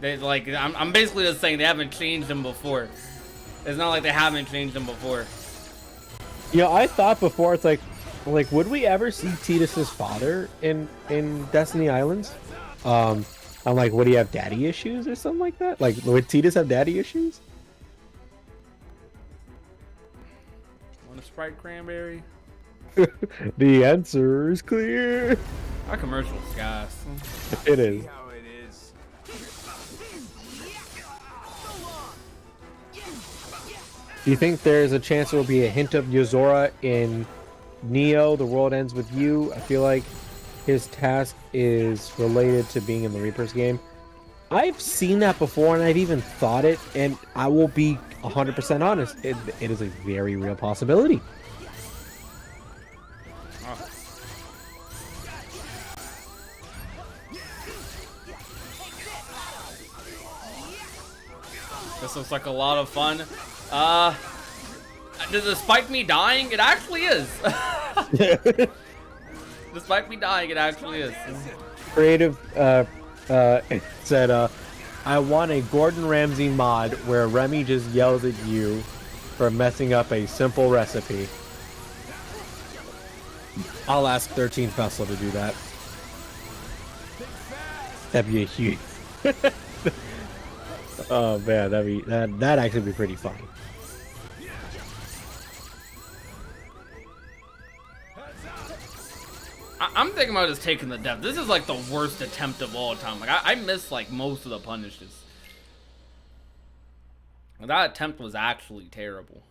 They like I'm basically just saying they haven't changed them before. It's not like they haven't changed them before. You know, I thought before it's like would we ever see Tidus's father in Destiny Islands? I'm like, would he have daddy issues or something like that? Like, would Tidus have daddy issues? Want a Sprite cranberry? The answer is clear. Our commercial's gas. It is. How it is. Do you think there's a chance there will be a hint of Yozora in Neo, The World Ends With You? I feel like his task is related to being in the Reaper's game. I've seen that before, and I've even thought it, and I will be 100% honest. It is a very real possibility. This looks like a lot of fun. Despite me dying, it actually is. Despite me dying, it actually is. Creative said, I want a Gordon Ramsay mod where Remy just yells at you for messing up a simple recipe. I'll ask 13 Vessel to do that. That'd be a huge. Oh man, that'd actually be pretty funny. I'm thinking about just taking the death. This is like the worst attempt of all time. Like I missed like most of the punishes. That attempt was actually terrible.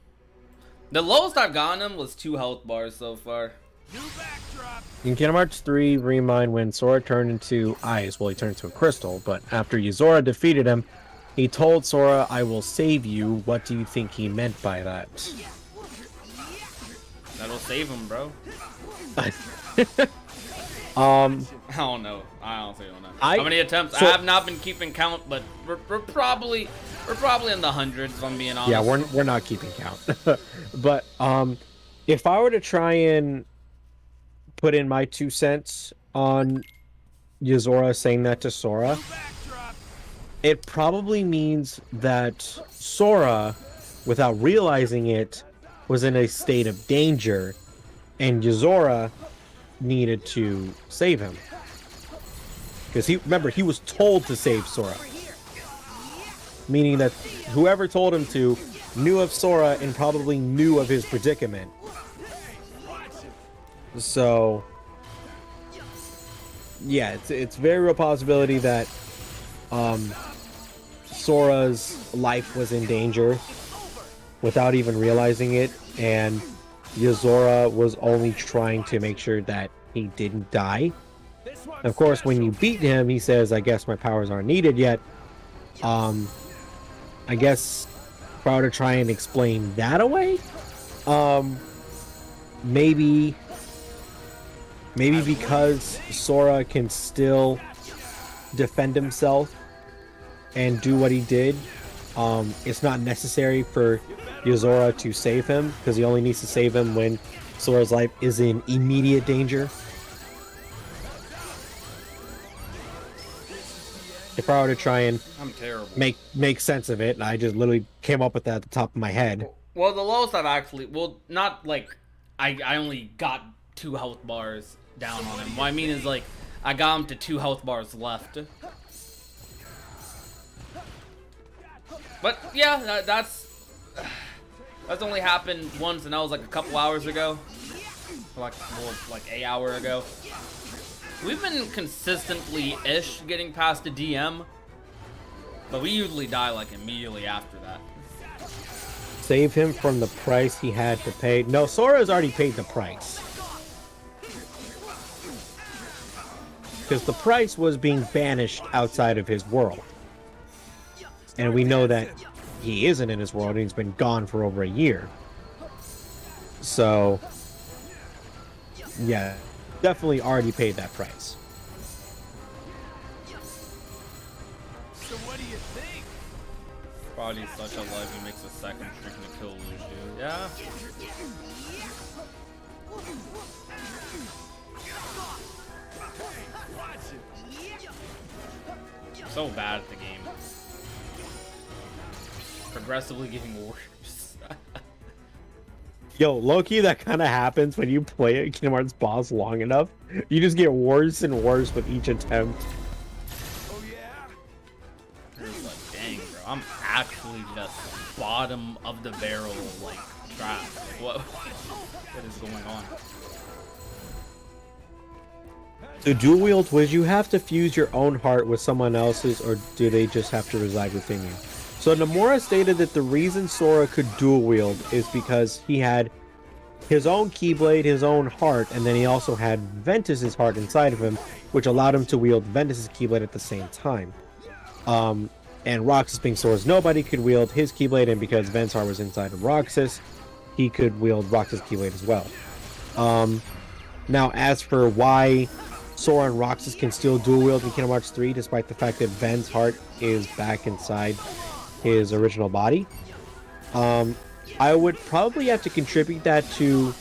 The lowest I've gotten him was 2 health bars so far. In Kingdom Hearts 3 ReMIND, when Sora turned into ice, well, he turned into a crystal, but after Yozora defeated him, he told Sora, I will save you. What do you think he meant by that? That'll save him, bro. I don't know. I honestly don't know. I- How many attempts? so- I have not been keeping count, but we're probably in the hundreds, if I'm being honest. Yeah, we're not keeping count. But if I were to try and put in my 2 cents on Yozora saying that to Sora, it probably means that Sora, without realizing it, was in a state of danger, and Yozora needed to save him. Because he was told to save Sora. Meaning that whoever told him to knew of Sora and probably knew of his predicament. So, yeah, it's very real possibility that Sora's life was in danger without even realizing it, and Yozora was only trying to make sure that he didn't die. Of course, when you beat him, he says, I guess my powers aren't needed yet. I guess if I were to try and explain that away, maybe because Sora can still defend himself and do what he did, it's not necessary for Yozora to save him, because he only needs to save him when Sora's life is in immediate danger. If I were to try and I'm terrible. make sense of it, and I just literally came up with that at the top of my head. Well, the lowest I've actually, well, not like I only got 2 health bars down on him. What I mean is like I got him to 2 health bars left. But yeah, that's only happened once, and that was like a couple hours ago, or like an hour ago. We've been consistently-ish getting past a DM, but we usually die like immediately after that. Save him from the price he had to pay. No, Sora's already paid the price. Because the price was being banished outside of his world. And we know that he isn't in his world, and he's been gone for over a year. So, yeah, definitely already paid that price. So what do you think? Prodigy's such a leg, he makes a second streak to kill LUXU. Yeah. So bad at the game. Progressively getting worse. Yo, low-key, that kind of happens when you play a Kingdom Hearts boss long enough. You just get worse and worse with each attempt. Oh yeah. It's like, dang, bro, I'm actually just bottom of the barrel, like, trash. Like, what is going on? To dual wield, would you have to fuse your own heart with someone else's, or do they just have to reside within you? So Nomura stated that the reason Sora could dual wield is because he had his own Keyblade, his own heart, and then he also had Ventus's heart inside of him, which allowed him to wield Ventus's Keyblade at the same time. And Roxas, being Sora's nobody, could wield his Keyblade, and because Ven's heart was inside of Roxas, he could wield Roxas' Keyblade as well. Now, as for why Sora and Roxas can still dual wield in Kingdom Hearts 3, despite the fact that Ven's heart is back inside his original body, I would probably have to contribute that to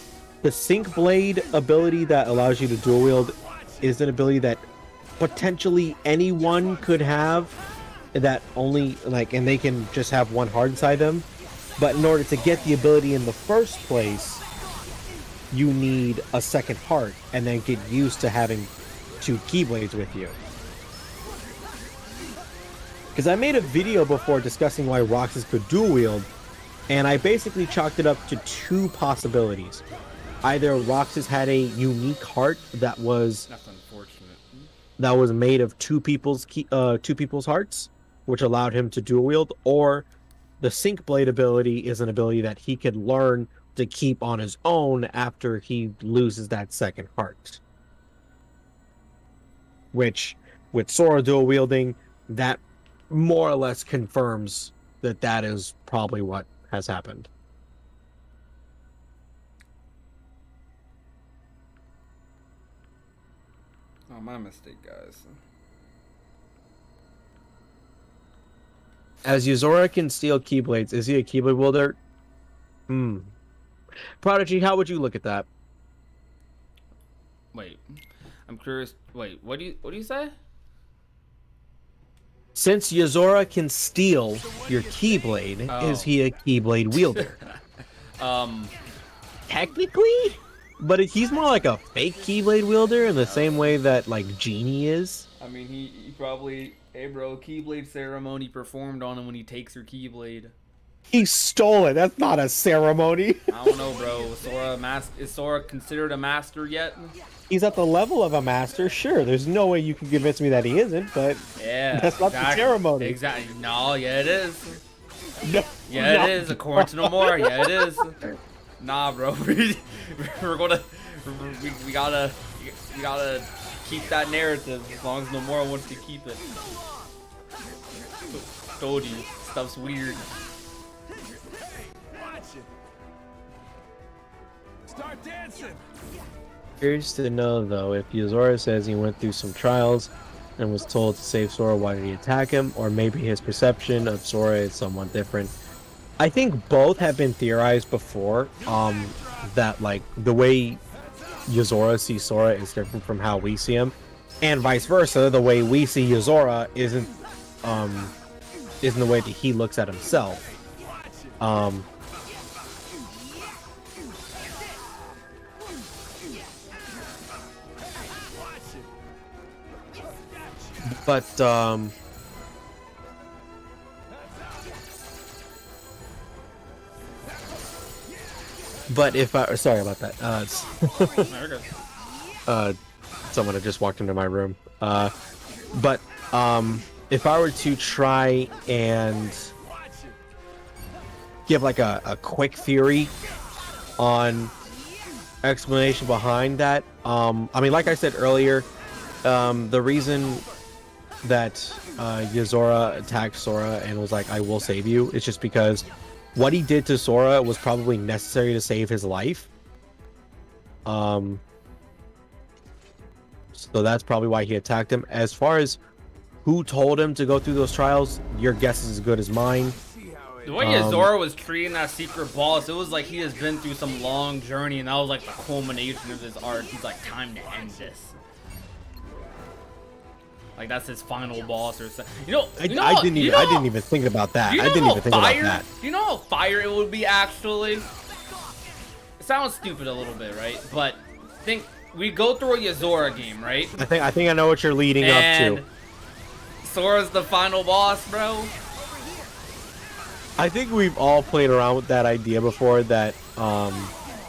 the Sync Blade ability that allows you to dual wield is an ability that potentially anyone could have, that only, like, and they can just have one heart inside them. But in order to get the ability in the first place, you need a second heart, and then get used to having two Keyblades with you. Because I made a video before discussing why Roxas could dual wield, and I basically chalked it up to two possibilities. Either Roxas had a unique heart that was That's unfortunate. made of two people's hearts, which allowed him to dual wield, or the Sync Blade ability is an ability that he could learn to keep on his own after he loses that second heart. Which, with Sora dual wielding, that more or less confirms that that is probably what has happened. Oh, my mistake, guys. As Yuzora can steal Keyblades, is he a Keyblade wielder? Prodigy, how would you look at that? Wait, I'm curious. Wait, what do you say? Since Yuzora can steal your Keyblade, is he a Keyblade wielder? Technically, but he's more like a fake Keyblade wielder in the same way that, like, Genie is. I mean, he probably, hey bro, Keyblade ceremony performed on him when he takes your Keyblade. He stole it. That's not a ceremony. I don't know, bro. Is Sora considered a master yet? He's at the level of a master, sure. There's no way you can convince me that he isn't, but Yeah, that's not the ceremony. Exactly. No, yeah, it is. No, Yeah, no. it is. According to Nomura, yeah, it is. Nah, bro. We're gonna, we gotta keep that narrative as long as Nomura wants to keep it. Told you, stuff's weird. Watch it. Start dancing. Curious to know, though, if Yuzora says he went through some trials and was told to save Sora, why did he attack him? Or maybe his perception of Sora is somewhat different. I think both have been theorized before, that, like, the way Yuzora sees Sora is different from how we see him, and vice versa, the way we see Yuzora isn't the way that he looks at himself. But But if I sorry about that. There we go. Someone had just walked into my room. But if I were to try and give like a quick theory on explanation behind that, I mean, like I said earlier, the reason that Yozora attacked Sora and was like, "I will save you," is just because what he did to Sora was probably necessary to save his life. So that's probably why he attacked him. As far as who told him to go through those trials, your guess is as good as mine. The way Yozora was treating that secret boss, it was like he has been through some long journey, and that was like the culmination of his arc. He's like, time to end this. Like that's his final boss or something. I didn't even think about that. I didn't even think about that. Do you know how fire it would be actually? It sounds stupid a little bit, right? But think we go through a Yozora game, right? I think I know what you're leading up to. Sora's the final boss, bro. I think we've all played around with that idea before. That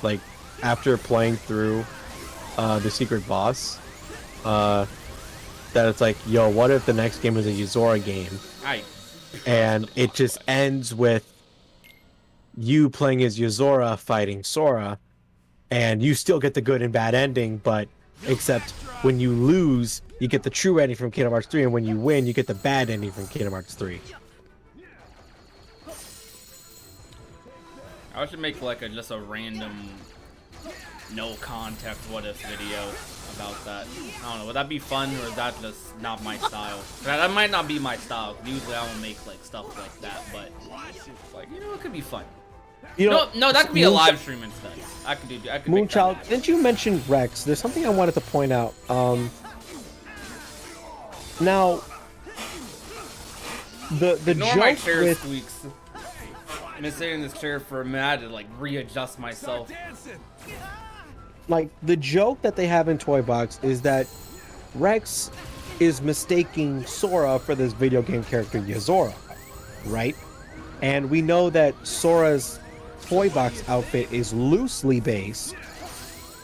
like after playing through the secret boss, that it's like, yo, what if the next game is a Yozora game? And it just ends with you playing as Yozora fighting Sora, and you still get the good and bad ending, but except when you lose, you get the true ending from Kingdom Hearts 3, and when you win, you get the bad ending from Kingdom Hearts 3. I should make like just a random, no context what if video about that. I don't know, would that be fun, or is that just not my style? That might not be my style. Usually I don't make like stuff like that, but like, it could be fun. No, that could be a live stream instead. I could Moonchild, didn't you mention Rex? There's something I wanted to point out. Now the joke my chair with squeaks. I've been sitting in this chair for a minute to like readjust myself. Like, the joke that they have in Toy Box is that Rex is mistaking Sora for this video game character Yozora, right? And we know that Sora's Toy Box outfit is loosely based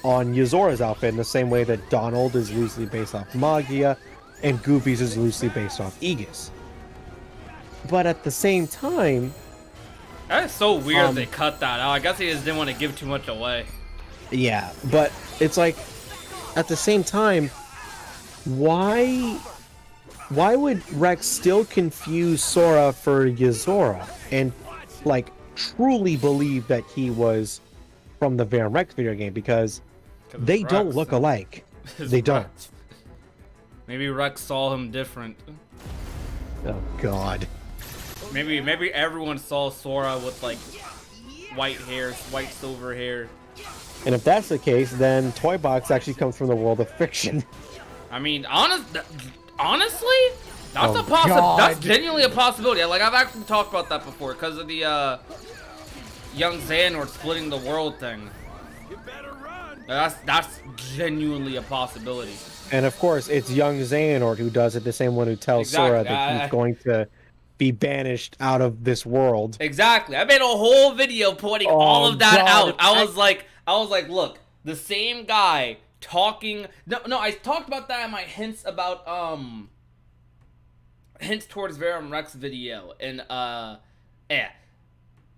on Yozora's outfit in the same way that Donald is loosely based off Magia and Goofy's is loosely based off Aegis. But at the same time... That is so weird they cut that out. I guess they just didn't want to give too much away. Yeah, but it's like, at the same time, why would Rex still confuse Sora for Yozora and like truly believe that he was from the Verum Rex video game? Because they don't look alike. They don't. Maybe Rex saw him different. Oh God. Maybe everyone saw Sora with like white hair, white silver hair. And if that's the case, then Toy Box actually comes from the world of fiction. I mean, honestly, that's that's genuinely a possibility. Like, I've actually talked about that before because of the young Xehanort splitting the world thing. You better run. That's genuinely a possibility. And of course, it's young Xehanort who does it, the same one who tells Sora that he's going to be banished out of this world. Exactly. I made a whole video pointing all of that out. I was like, look, the same guy talking. No, I talked about that in my hints about hints towards Verum Rex video, and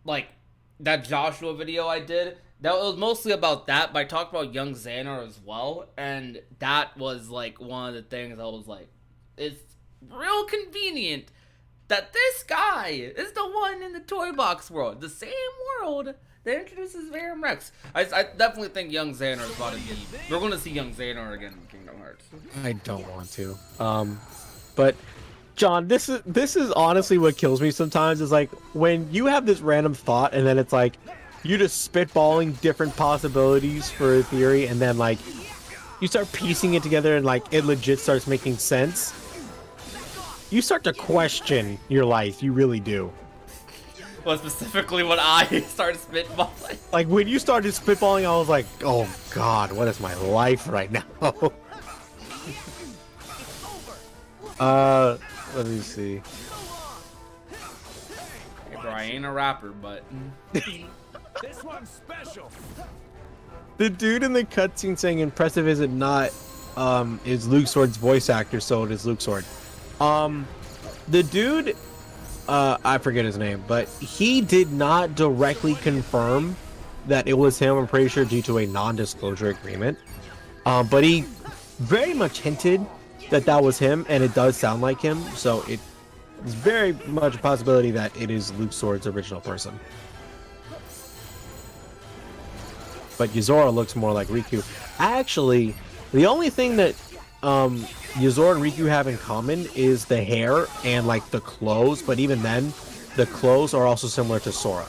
like that Joshua video I did. That was mostly about that, but I talked about young Xehanort as well, and that was like one of the things I was like, it's real convenient that this guy is the one in the Toy Box world, the same world that introduces Verum Rex. I definitely think young Xehanort is about to be. We're going to see young Xehanort again in Kingdom Hearts. I don't want to. But John, this is honestly what kills me sometimes. Is like when you have this random thought and then it's like you just spitballing different possibilities for a theory, and then like you start piecing it together and like it legit starts making sense. You start to question your life. You really do. Well, specifically when I started spitballing. Like when you started spitballing, I was like, oh God, what is my life right now? Let me see. Hey bro, I ain't a rapper, but This one's special. The dude in the cutscene saying "impressive is it not" is LuxSword's voice actor, so it is LuxSword. The dude, I forget his name, but he did not directly confirm that it was him. I'm pretty sure due to a non-disclosure agreement. But he very much hinted that that was him, and it does sound like him. So it's very much a possibility that it is LuxSword's original person. But Yuzora looks more like Riku. Actually, the only thing that Yuzora and Riku have in common is the hair and like the clothes, but even then, the clothes are also similar to Sora.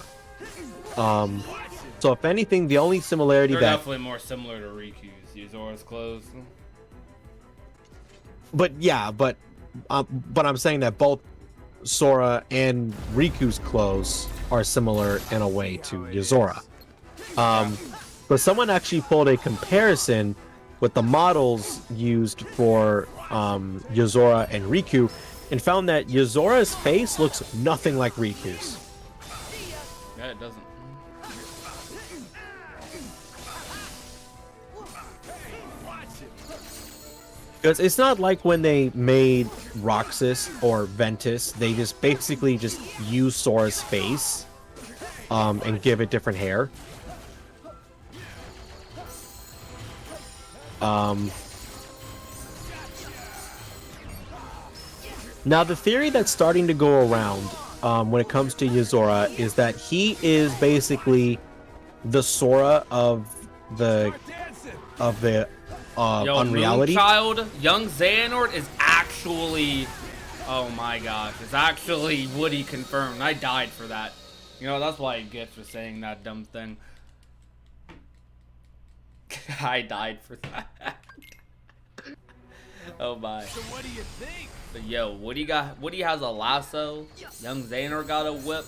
So if anything, the only similarity They're that definitely more similar to Riku's. Yuzora's clothes. but yeah, but I'm saying that both Sora and Riku's clothes are similar in a way to Yuzora. But someone actually pulled a comparison with the models used for Yuzora and Riku and found that Yuzora's face looks nothing like Riku's. Yeah, it doesn't. Because it's not like when they made Roxas or Ventus, they just basically just use Sora's face and give it different hair. Now the theory that's starting to go around when it comes to Yuzora is that he is basically the Sora of the Yo, Unreality. Moonchild, young Xehanort is actually, oh my gosh, it's actually Woody confirmed. I died for that. You know, that's why he gets for saying that dumb thing. I died for that. Oh my. So what do you think? But yo, Woody has a lasso. Young Xehanort got a whip.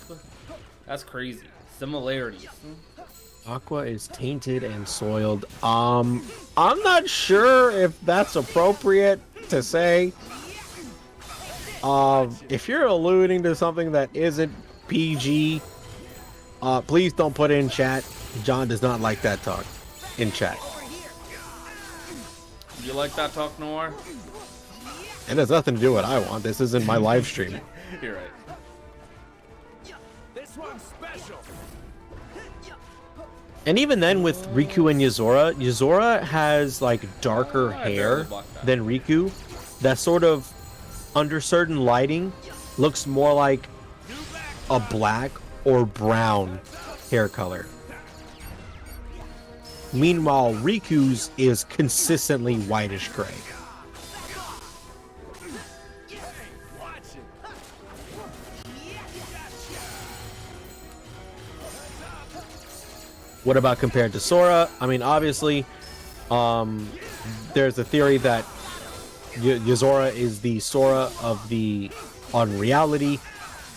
That's crazy. Similarities. Aqua is tainted and soiled. I'm not sure if that's appropriate to say. If you're alluding to something that isn't PG, please don't put it in chat. John does not like that talk in chat. You like that talk, Noir? It has nothing to do with what I want. This isn't my live stream. You're right. This one's special. And even then, with Riku and Yuzora, Yuzora has like darker hair than Riku. That sort of, under certain lighting, looks more like a black or brown hair color. Meanwhile, Riku's is consistently whitish gray. What about compared to Sora? I mean, obviously, there's a theory that Yuzora is the Sora of the Unreality.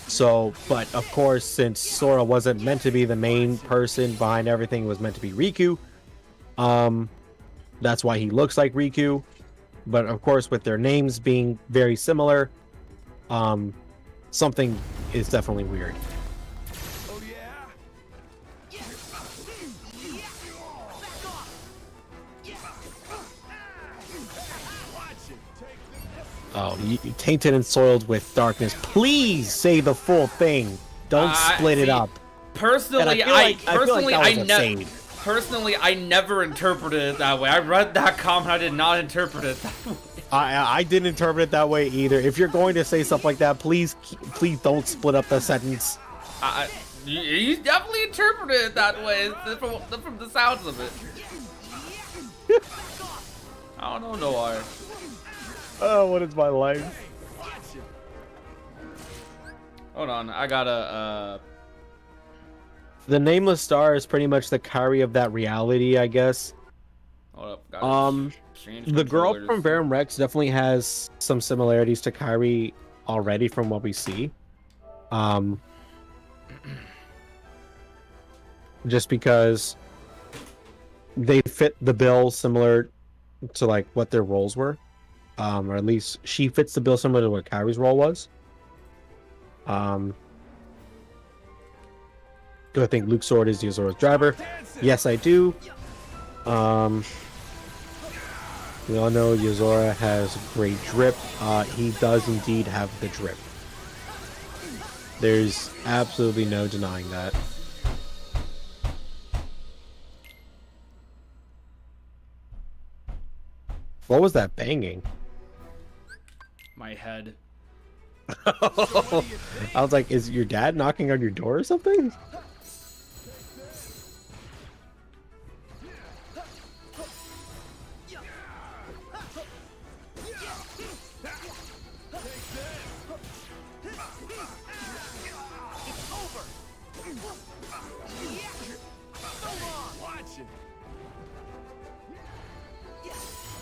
So, but of course, since Sora wasn't meant to be the main person behind everything, it was meant to be Riku. That's why he looks like Riku. But of course, with their names being very similar, something is definitely weird. Oh yeah. Oh, you tainted and soiled with darkness. Please say the full thing. Don't split it up. Personally, Personally, I never interpreted it that way. I read that comment. I did not interpret it that way. I didn't interpret it that way either. If you're going to say stuff like that, please don't split up the sentence. You definitely interpreted it that way from the sounds of it. I don't know, Noir. Oh, what is my life? Hold on, I gotta. The Nameless Star is pretty much the Kyrie of that reality, I guess. Hold up, the girl from Baron Rex definitely has some similarities to Kyrie already from what we see. Just because they fit the bill similar to like what their roles were. Or at least she fits the bill similar to what Kyrie's role was. Do I think Luke Sword is Yozora's driver? Yes, I do. We all know Yozora has great drip. He does indeed have the drip. There's absolutely no denying that. What was that banging? My head. I was like, is your dad knocking on your door or something?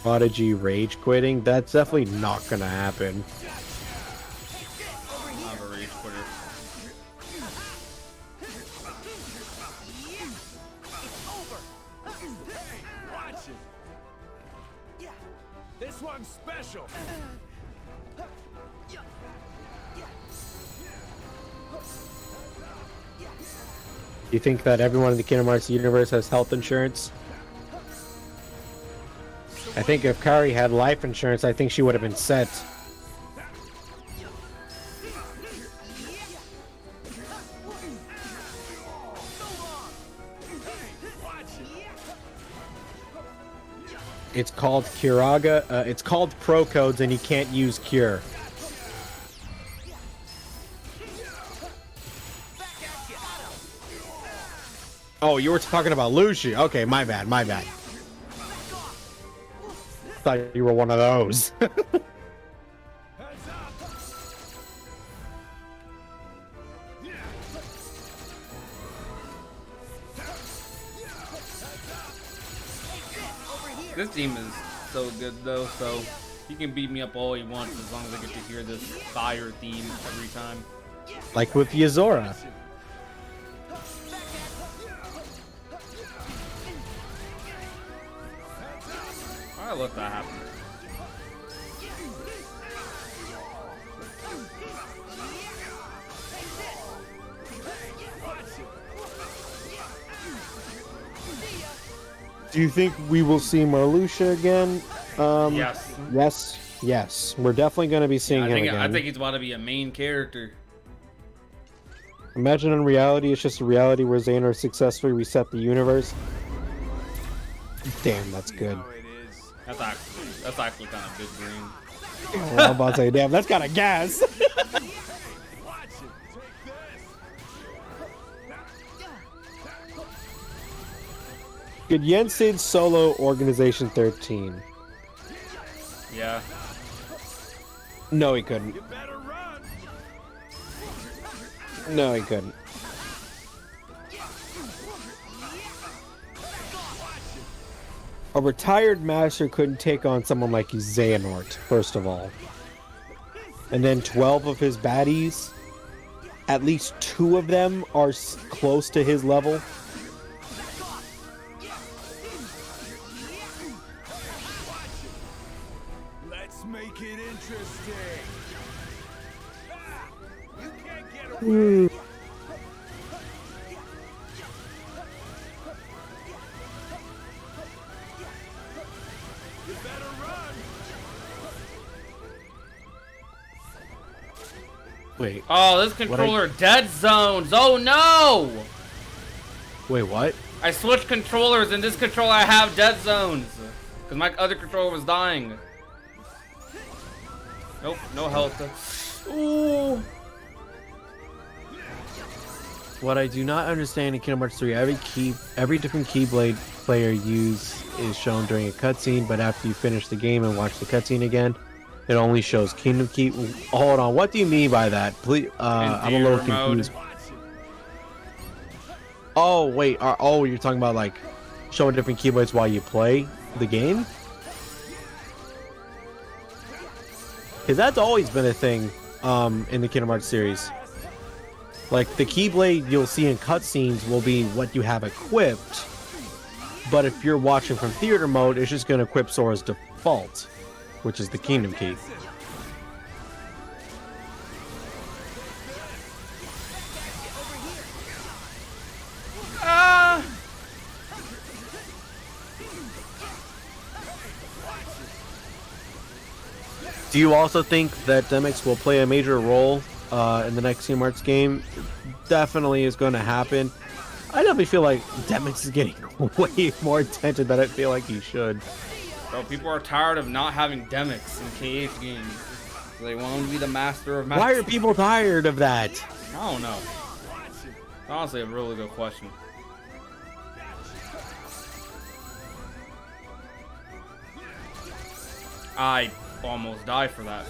Prodigy rage quitting? That's definitely not gonna happen. I'm a rage quitter. Watch it. This one's special. Do you think that everyone in the Kingdom Hearts universe has health insurance? I think if Kari had life insurance, I think she would have been set. It's called Curaga. It's called Pro Codes, and you can't use Cure. Oh, you were talking about LUXU. Okay, my bad, my bad. Thought you were one of those. Heads up. This team is so good though, so he can beat me up all he wants as long as I get to hear this fire theme every time. Like with Yozora. I let that happen. Do you think we will see Marluxia again? Yes. Yes. We're definitely going to be seeing him again. I think he's about to be a main character. Imagine in reality, it's just a reality where Xehanort successfully reset the universe. Damn, that's good. How it is. That's actually kind of good dream. Well, I'm about to say, damn, that's kind of gas. Watch it. Take this. Could Yensid solo Organization 13? Yeah. No, he couldn't. You better run. No, he couldn't. A retired master couldn't take on someone like Xehanort, first of all. And then 12 of his baddies, at least 2 of them are close to his level. Let's make it interesting. You can't get away. Hmm. You better run. Wait, Oh, this controller dead zones. Oh no! wait, what? I switched controllers and this controller I have dead zones. Because my other controller was dying. Nope, no health. Ooh. What I do not understand in Kingdom Hearts 3, every different Keyblade player use is shown during a cutscene, but after you finish the game and watch the cutscene again, it only shows Kingdom Key. Hold on, what do you mean by that? Please, I'm a little Interior confused. mode. Oh wait, oh you're talking about like showing different Keyblades while you play the game? Because that's always been a thing in the Kingdom Hearts series. Like, the Keyblade you'll see in cutscenes will be what you have equipped, but if you're watching from theater mode, it's just going to equip Sora's default, which is the Kingdom Key. Do you also think that Demix will play a major role in the next Kingdom Hearts game? Definitely is going to happen. I definitely feel like Demix is getting way more attention than I feel like he should. Bro, people are tired of not having Demix in KH games. They want him to be the master of magic. Why are people tired of that? I don't know. Honestly, a really good question. I almost died for that.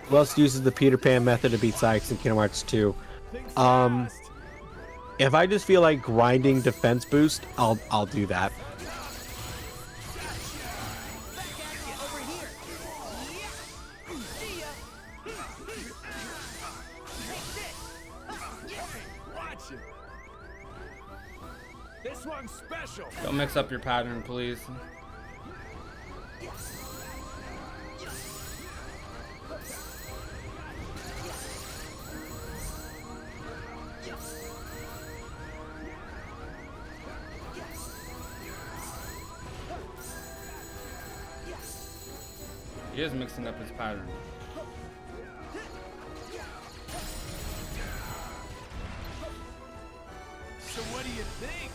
Who else uses the Peter Pan method to beat Sykes in Kingdom Hearts 2? If I just feel like grinding defense boost, I'll do that. Over here. Watch it. This one's special. Don't mix up your pattern, please. He is mixing up his pattern. So what do you think?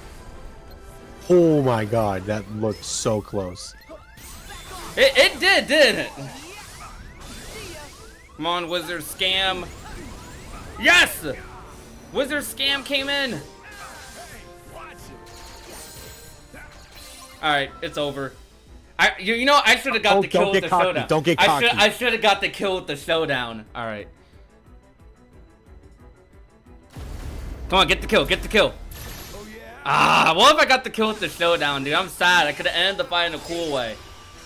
Oh my god, that looked so close. It did, didn't it? Come on, Wizard Scam. Yes! Wizard Scam came in. Alright, it's over. You know, I should have got the kill with the showdown. Don't get cocky. I should have got the kill with the showdown. Alright. Come on, get the kill, get the kill. Oh yeah. Ah, what if I got the kill with the showdown, dude? I'm sad. I could have ended the fight in a cool way.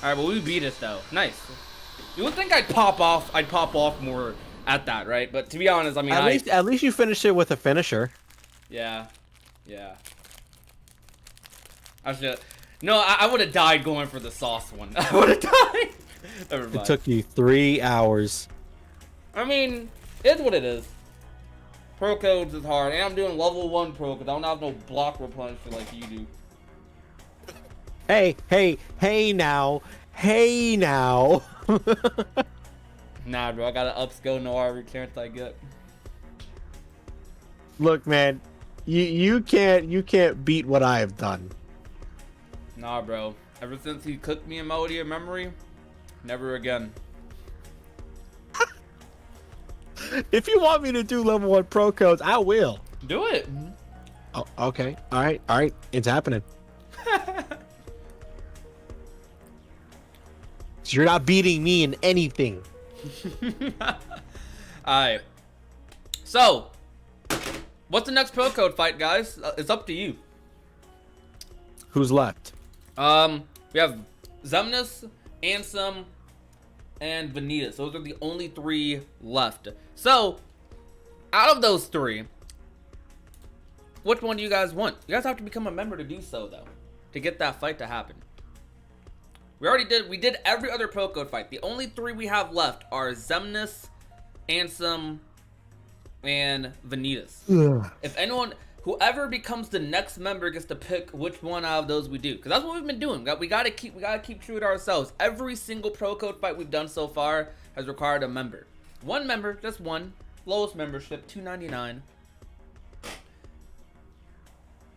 Alright, but we beat it though. Nice. You would think I'd pop off more at that, right? But to be honest, I mean, At least you finished it with a finisher. Yeah. Yeah. I should. No, I would have died going for the sauce one. I would have died. Never mind. It took you 3 hours. I mean, it's what it is. Pro codes is hard, and I'm doing level 1 pro codes. I don't have no block replenisher like you do. Hey now. Nah, bro, I got an upskill no every clearance I get. Look, man, you can't beat what I have done. Nah, bro. Ever since he cooked me in Melody of Memory, never again. If you want me to do level 1 pro codes, I will. Do it. Oh, okay. All right. It's happening. So you're not beating me in anything. Alright. So, what's the next pro code fight, guys? It's up to you. Who's left? We have Xemnas, Ansem, and Vanitas. Those are the only 3 left. So, out of those 3, which one do you guys want? You guys have to become a member to do so, though, to get that fight to happen. We did every other pro code fight. The only 3 we have left are Xemnas, Ansem, and Vanitas. If anyone, whoever becomes the next member gets to pick which one out of those we do, because that's what we've been doing. We gotta keep true to ourselves. Every single pro code fight we've done so far has required a member. One member, just one. Lowest membership, $2.99.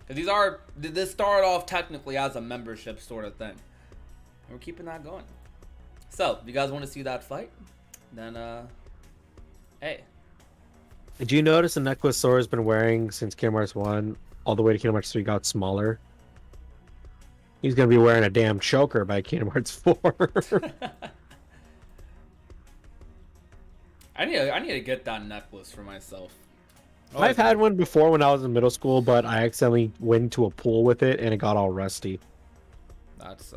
Because this started off technically as a membership sort of thing. And we're keeping that going. So, if you guys want to see that fight, then hey. Did you notice the necklace Sora's been wearing since Kingdom Hearts 1 all the way to Kingdom Hearts 3 got smaller? He's gonna be wearing a damn choker by Kingdom Hearts 4. I need to get that necklace for myself. I've had one before when I was in middle school, but I accidentally went into a pool with it and it got all rusty. That's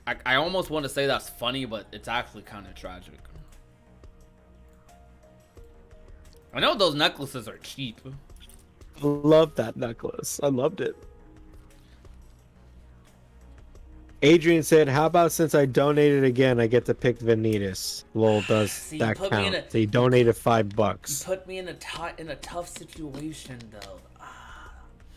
I almost want to say that's funny, but it's actually kind of tragic. I know those necklaces are cheap. Love that necklace. I loved it. Adrian said, "How about since I donated again, I get to pick Vanitas?" Lol, does See, that put me in count? a- So he donated You $5. put me in a tough situation though.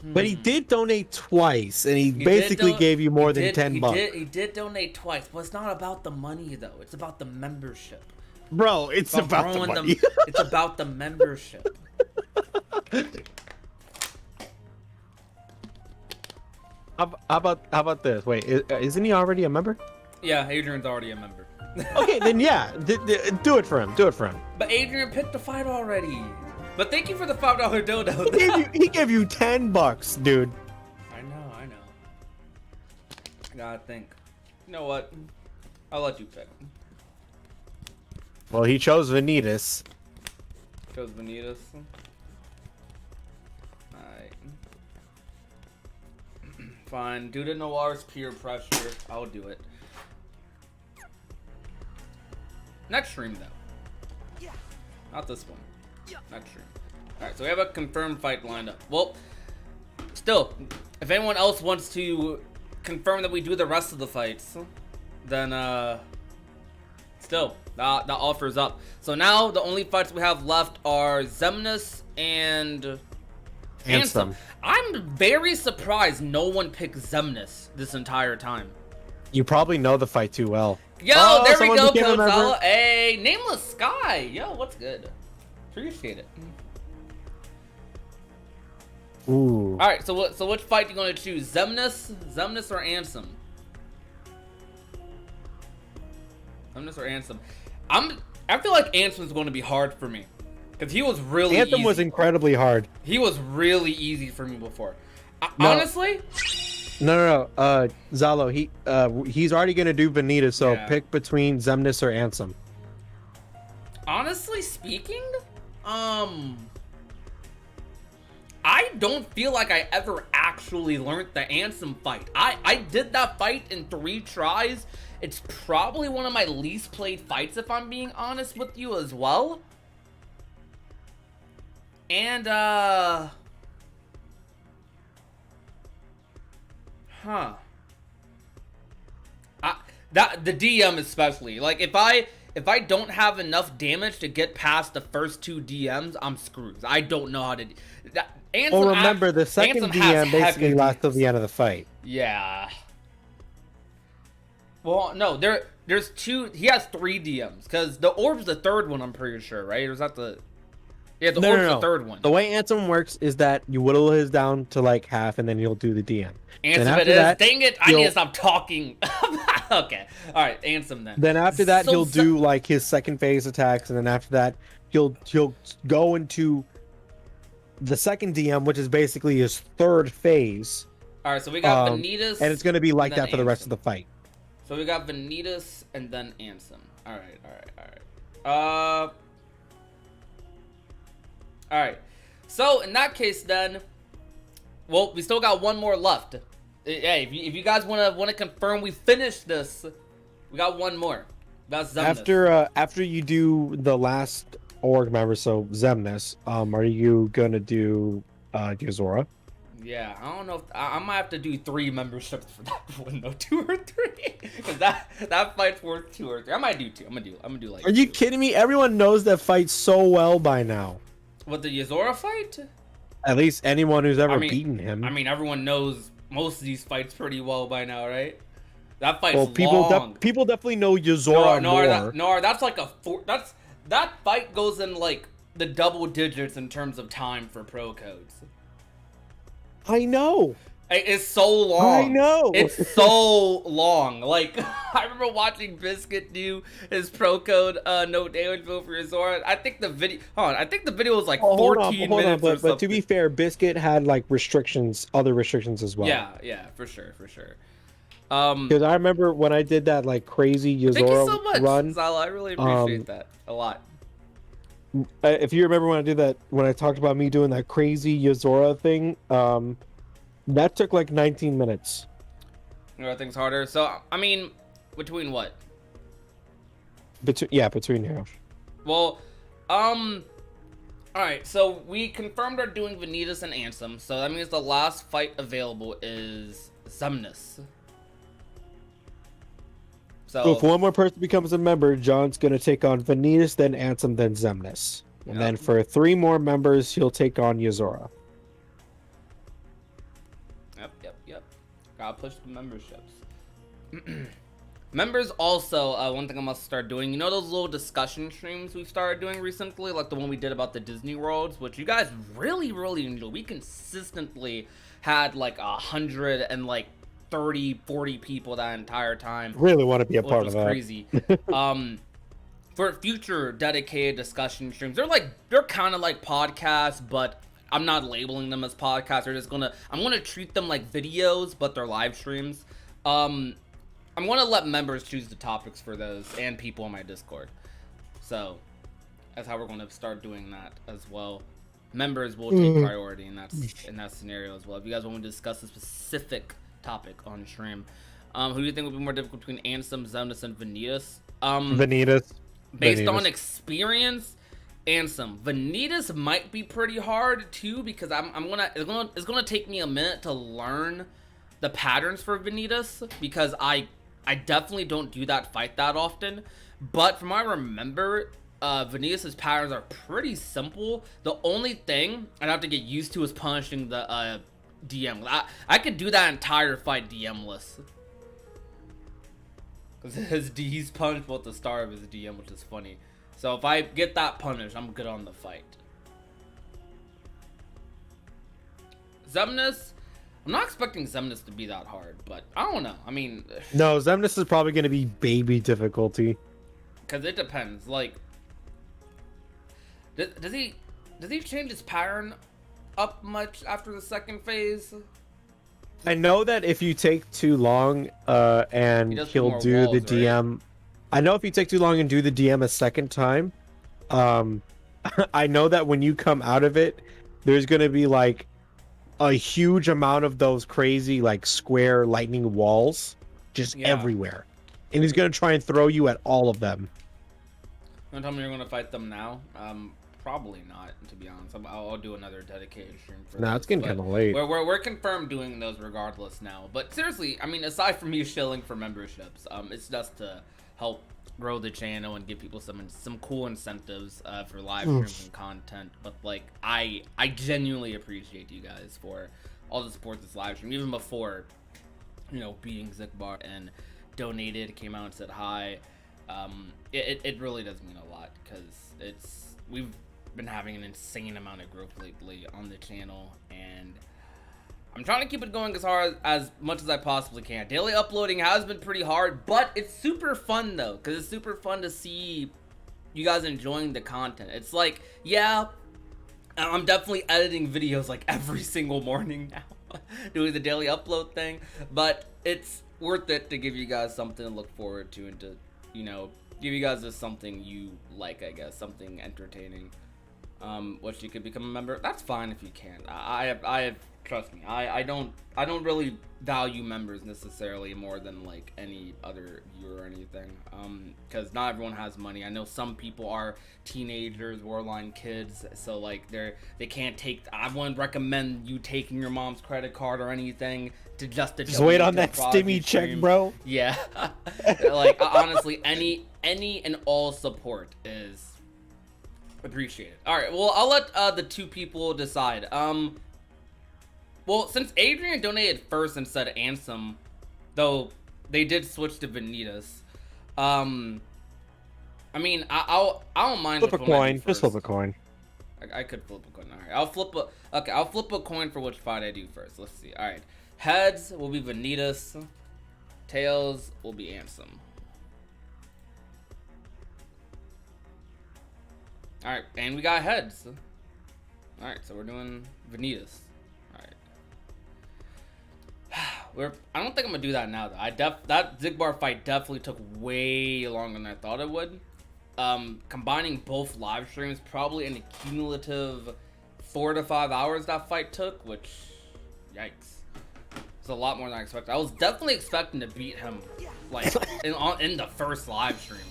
But he did donate twice, and he He basically did gave you more than $10. He did donate twice, but it's not about the money though. It's about the membership. Bro, it's about the throwing money. It's about the membership. How about this? Wait, isn't he already a member? Yeah, Adrian's already a member. Okay, then yeah, do it for him. Do it for him. But Adrian picked a fight already. But thank you for the $5 dodo. He gave you $10, dude. I know. I gotta think. You know what? I'll let you pick. Well, he chose Vanitas. Chose Vanitas. Alright. Fine. Due to Noir's peer pressure, I'll do it. Next stream, though. Not this one. Next stream. Alright, so we have a confirmed fight lined up. Well, still, if anyone else wants to confirm that we do the rest of the fights, then, still, that offer's up. So now, the only fights we have left are Xemnas and Ansem. I'm very surprised no one picked Xemnas this entire time. You probably know the fight too well. Yo, Oh, there we someone go, became a member. Kozala. Hey, Nameless Sky. Yo, what's good? Appreciate it. Ooh. All right, so which fight you gonna choose? Xemnas or Ansem? Xemnas or Ansem? I feel like Ansem's going to be hard for me because he was really Anthem easy. was incredibly hard. He was really easy for me before. No. Honestly, No. Zalo, he's already gonna do Vanitas, so Yeah. pick between Xemnas or Ansem. honestly speaking, I don't feel like I ever actually learned the Ansem fight. I did that fight in 3 tries. It's probably one of my least played fights, if I'm being honest with you as well. And, the DM especially. Like, if I don't have enough damage to get past the first 2 DMs, I'm screwed. I don't know how to. Well, remember, the second Ansem has DM basically heavy lasts till the end of the fight. Yeah. Well, no, there's 2. He has 3 DMs because the orb's the 3rd one. I'm pretty sure, right? Or is that the? Yeah, the orb's the 3rd one. The way Ansem works is that you whittle his down to like half, and then you'll do the DM. Ansem it is. Dang it! I need to stop talking. Okay. All right. Ansem then. Then after that, So he'll do like his second phase attacks, and then after that, he'll go into the second DM, which is basically his 3rd phase. All right. So we got Vanitas, and it's gonna be like and that for the rest of the fight. So we got Vanitas and then Ansem. All right. All right. So in that case, then, well, we still got one more left. Hey, if you guys want to confirm we finished this, we got one more. That's Xemnas. After you do the last org member, so Xemnas, are you gonna do Yozora? Yeah, I don't know if I might have to do 3 memberships for that one though, 2 or 3, because that fight's worth 2 or 3. I might do 2. I'm gonna do like. Are you kidding me? Everyone knows that fight so well by now. What, the Yozora fight? At least anyone who's ever beaten him. I mean, everyone knows most of these fights pretty well by now, right? That fight's well, long. people definitely know Yozora more. No, that's like a 4. That fight goes in like the double digits in terms of time for pro codes. I know. It's so long. I know. It's so long. Like, I remember watching Biscuit do his pro code no damage build for Yozora. I think the video. I think the video was like 14 minutes or something. But to be fair, Biscuit had like other restrictions as well. Yeah, for sure. Because I remember when I did that like crazy Yozora thank you so much, run. Zala. I really appreciate that a lot. If you remember when I did that, when I talked about me doing that crazy Yozora thing, that took like 19 minutes. Everything's harder. So, I mean, between what? Between here. Well, alright, so we confirmed we're doing Vanitas and Ansem, so that means the last fight available is Xemnas. So So if one more person becomes a member, John's gonna take on Vanitas, then Ansem, then Xemnas. And then for 3 more members, he'll take on Yuzora. Yep. Gotta push the memberships. Members also, one thing I must start doing, you know those little discussion streams we've started doing recently, like the one we did about the Disney Worlds, which you guys really enjoy. We consistently had like 130, 40 people that entire time. Really want to be a part of that. Crazy. For future dedicated discussion streams, they're kind of like podcasts, but I'm not labeling them as podcasts. I'm gonna treat them like videos, but they're live streams. I'm gonna let members choose the topics for those and people in my Discord. So that's how we're gonna start doing that as well. Members will take priority in that scenario as well. If you guys want to discuss a specific topic on stream, who do you think would be more difficult between Ansem, Xemnas, and Vanitas? Vanitas. Based on experience, Ansem. Vanitas might be pretty hard too because it's gonna take me a minute to learn the patterns for Vanitas because I definitely don't do that fight that often. But from what I remember, Vanitas' patterns are pretty simple. The only thing I'd have to get used to is punishing the DM. I could do that entire fight DM-less. Because he's punished at the start of his DM, which is funny. So if I get that punished, I'm good on the fight. Xemnas, I'm not expecting Xemnas to be that hard, but I don't know. I mean... No, Xemnas is probably going to be baby difficulty. Because it depends. Like... Does he change his pattern up much after the second phase? I know that if you take too long and he'll do the DM... Right? I know if you take too long and do the DM a second time, I know that when you come out of it, there's going to be like a huge amount of those crazy like square lightning walls just everywhere. And he's going to try and throw you at all of them. You want to tell me you're going to fight them now? Probably not, to be honest. I'll do another dedicated stream for Nah, it's getting kind of late. We're confirmed doing those regardless now. But seriously, I mean, aside from you shilling for memberships, it's just to help grow the channel and give people some cool incentives for live streams and content. But like, I genuinely appreciate you guys for all the support this live stream, even before, you know, beating Zigbar and donated, came out and said hi. It really does mean a lot because we've been having an insane amount of growth lately on the channel, and I'm trying to keep it going as much as I possibly can. Daily uploading has been pretty hard, but it's super fun though, because it's super fun to see you guys enjoying the content. It's like, yeah, I'm definitely editing videos like every single morning now, doing the daily upload thing, but it's worth it to give you guys something to look forward to and to, you know, give you guys just something you like, I guess, something entertaining. Which you could become a member. That's fine if you can't. I have trust me. I don't really value members necessarily more than like any other viewer or anything. Because not everyone has money. I know some people are teenagers, warline kids, so like they can't take. I wouldn't recommend you taking your mom's credit card or anything to just wait on that stimmy check, bro. Yeah, like honestly, any and all support is appreciated. All right, well, I'll let the two people decide. Well, since Adrian donated first and said Ansem, though they did switch to Vanitas. I mean, I don't mind. Flip a coin. Just flip a coin. I could flip a coin. All right, I'll flip a coin for which fight I do first. Let's see. All right, heads will be Vanitas. Tails will be Ansem. All right, and we got heads. All right, so we're doing Vanitas. All right. I don't think I'm gonna do that now though. That Zigbar fight definitely took way longer than I thought it would. Combining both live streams, probably in a cumulative 4 to 5 hours that fight took, which, yikes. It's a lot more than I expected. I was definitely expecting to beat him, like, in the first live stream.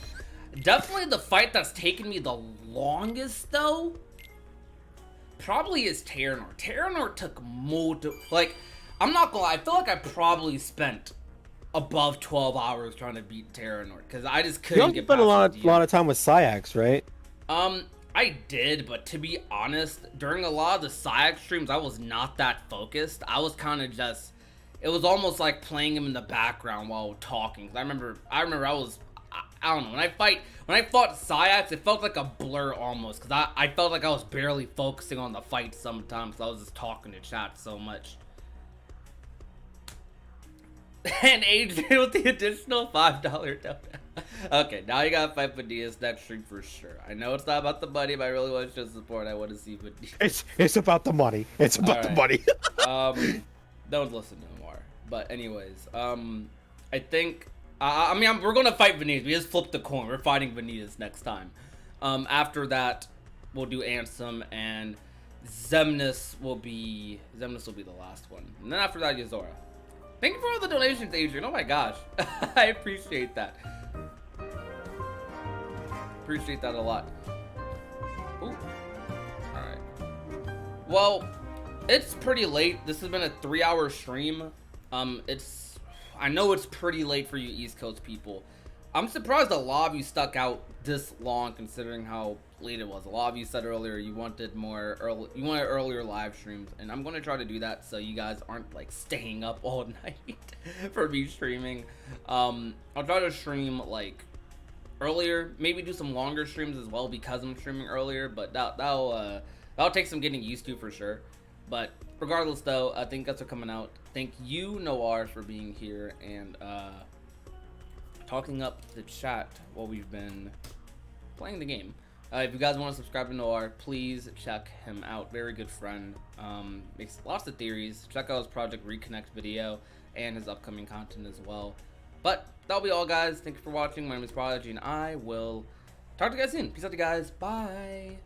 Definitely the fight that's taken me the longest, though, probably is Terranor. Terranor took multiple, like, I'm not gonna lie, I feel like I probably spent above 12 hours trying to beat Terranort because I just You couldn't also get spent past a lot of time with Syax, right? I did, but to be honest, during a lot of the Syax streams, I was not that focused. I was kind of just, it was almost like playing him in the background while talking. 'Cause I remember I was, I don't know, when I fought Syax, it felt like a blur almost, because I felt like I was barely focusing on the fight sometimes, I was just talking to chat so much. And Adrian with the additional $5 donut. Okay, now you gotta fight Vanitas next stream for sure. I know it's not about the money, but I really want to show support. I want to see Vanitas. It's about the money. It's about the money. Don't listen to him more. But anyways, I think I mean we're gonna fight Vanitas. We just flipped the coin. We're fighting Vanitas next time. After that, we'll do Ansem, and Xemnas will be the last one. And then after that, Yuzora. Thank you for all the donations, Adrian. Oh my gosh. I appreciate that. Appreciate that a lot. Ooh. Alright. Well, it's pretty late. This has been a 3-hour stream. I know it's pretty late for you East Coast people. I'm surprised a lot of you stuck out this long considering how late it was. A lot of you said earlier you wanted earlier live streams, and I'm going to try to do that so you guys aren't like staying up all night for me streaming. I'll try to stream like earlier, maybe do some longer streams as well because I'm streaming earlier, but that'll take some getting used to for sure. But regardless though, I think that's for coming out. Thank you Noir for being here and talking up the chat while we've been playing the game. If you guys want to subscribe to Noir, please check him out. Very good friend. Makes lots of theories. Check out his Project Reconnect video and his upcoming content as well. But that'll be all, guys. Thank you for watching. My name is Prodigy, and I will talk to you guys soon. Peace out, you guys. Bye.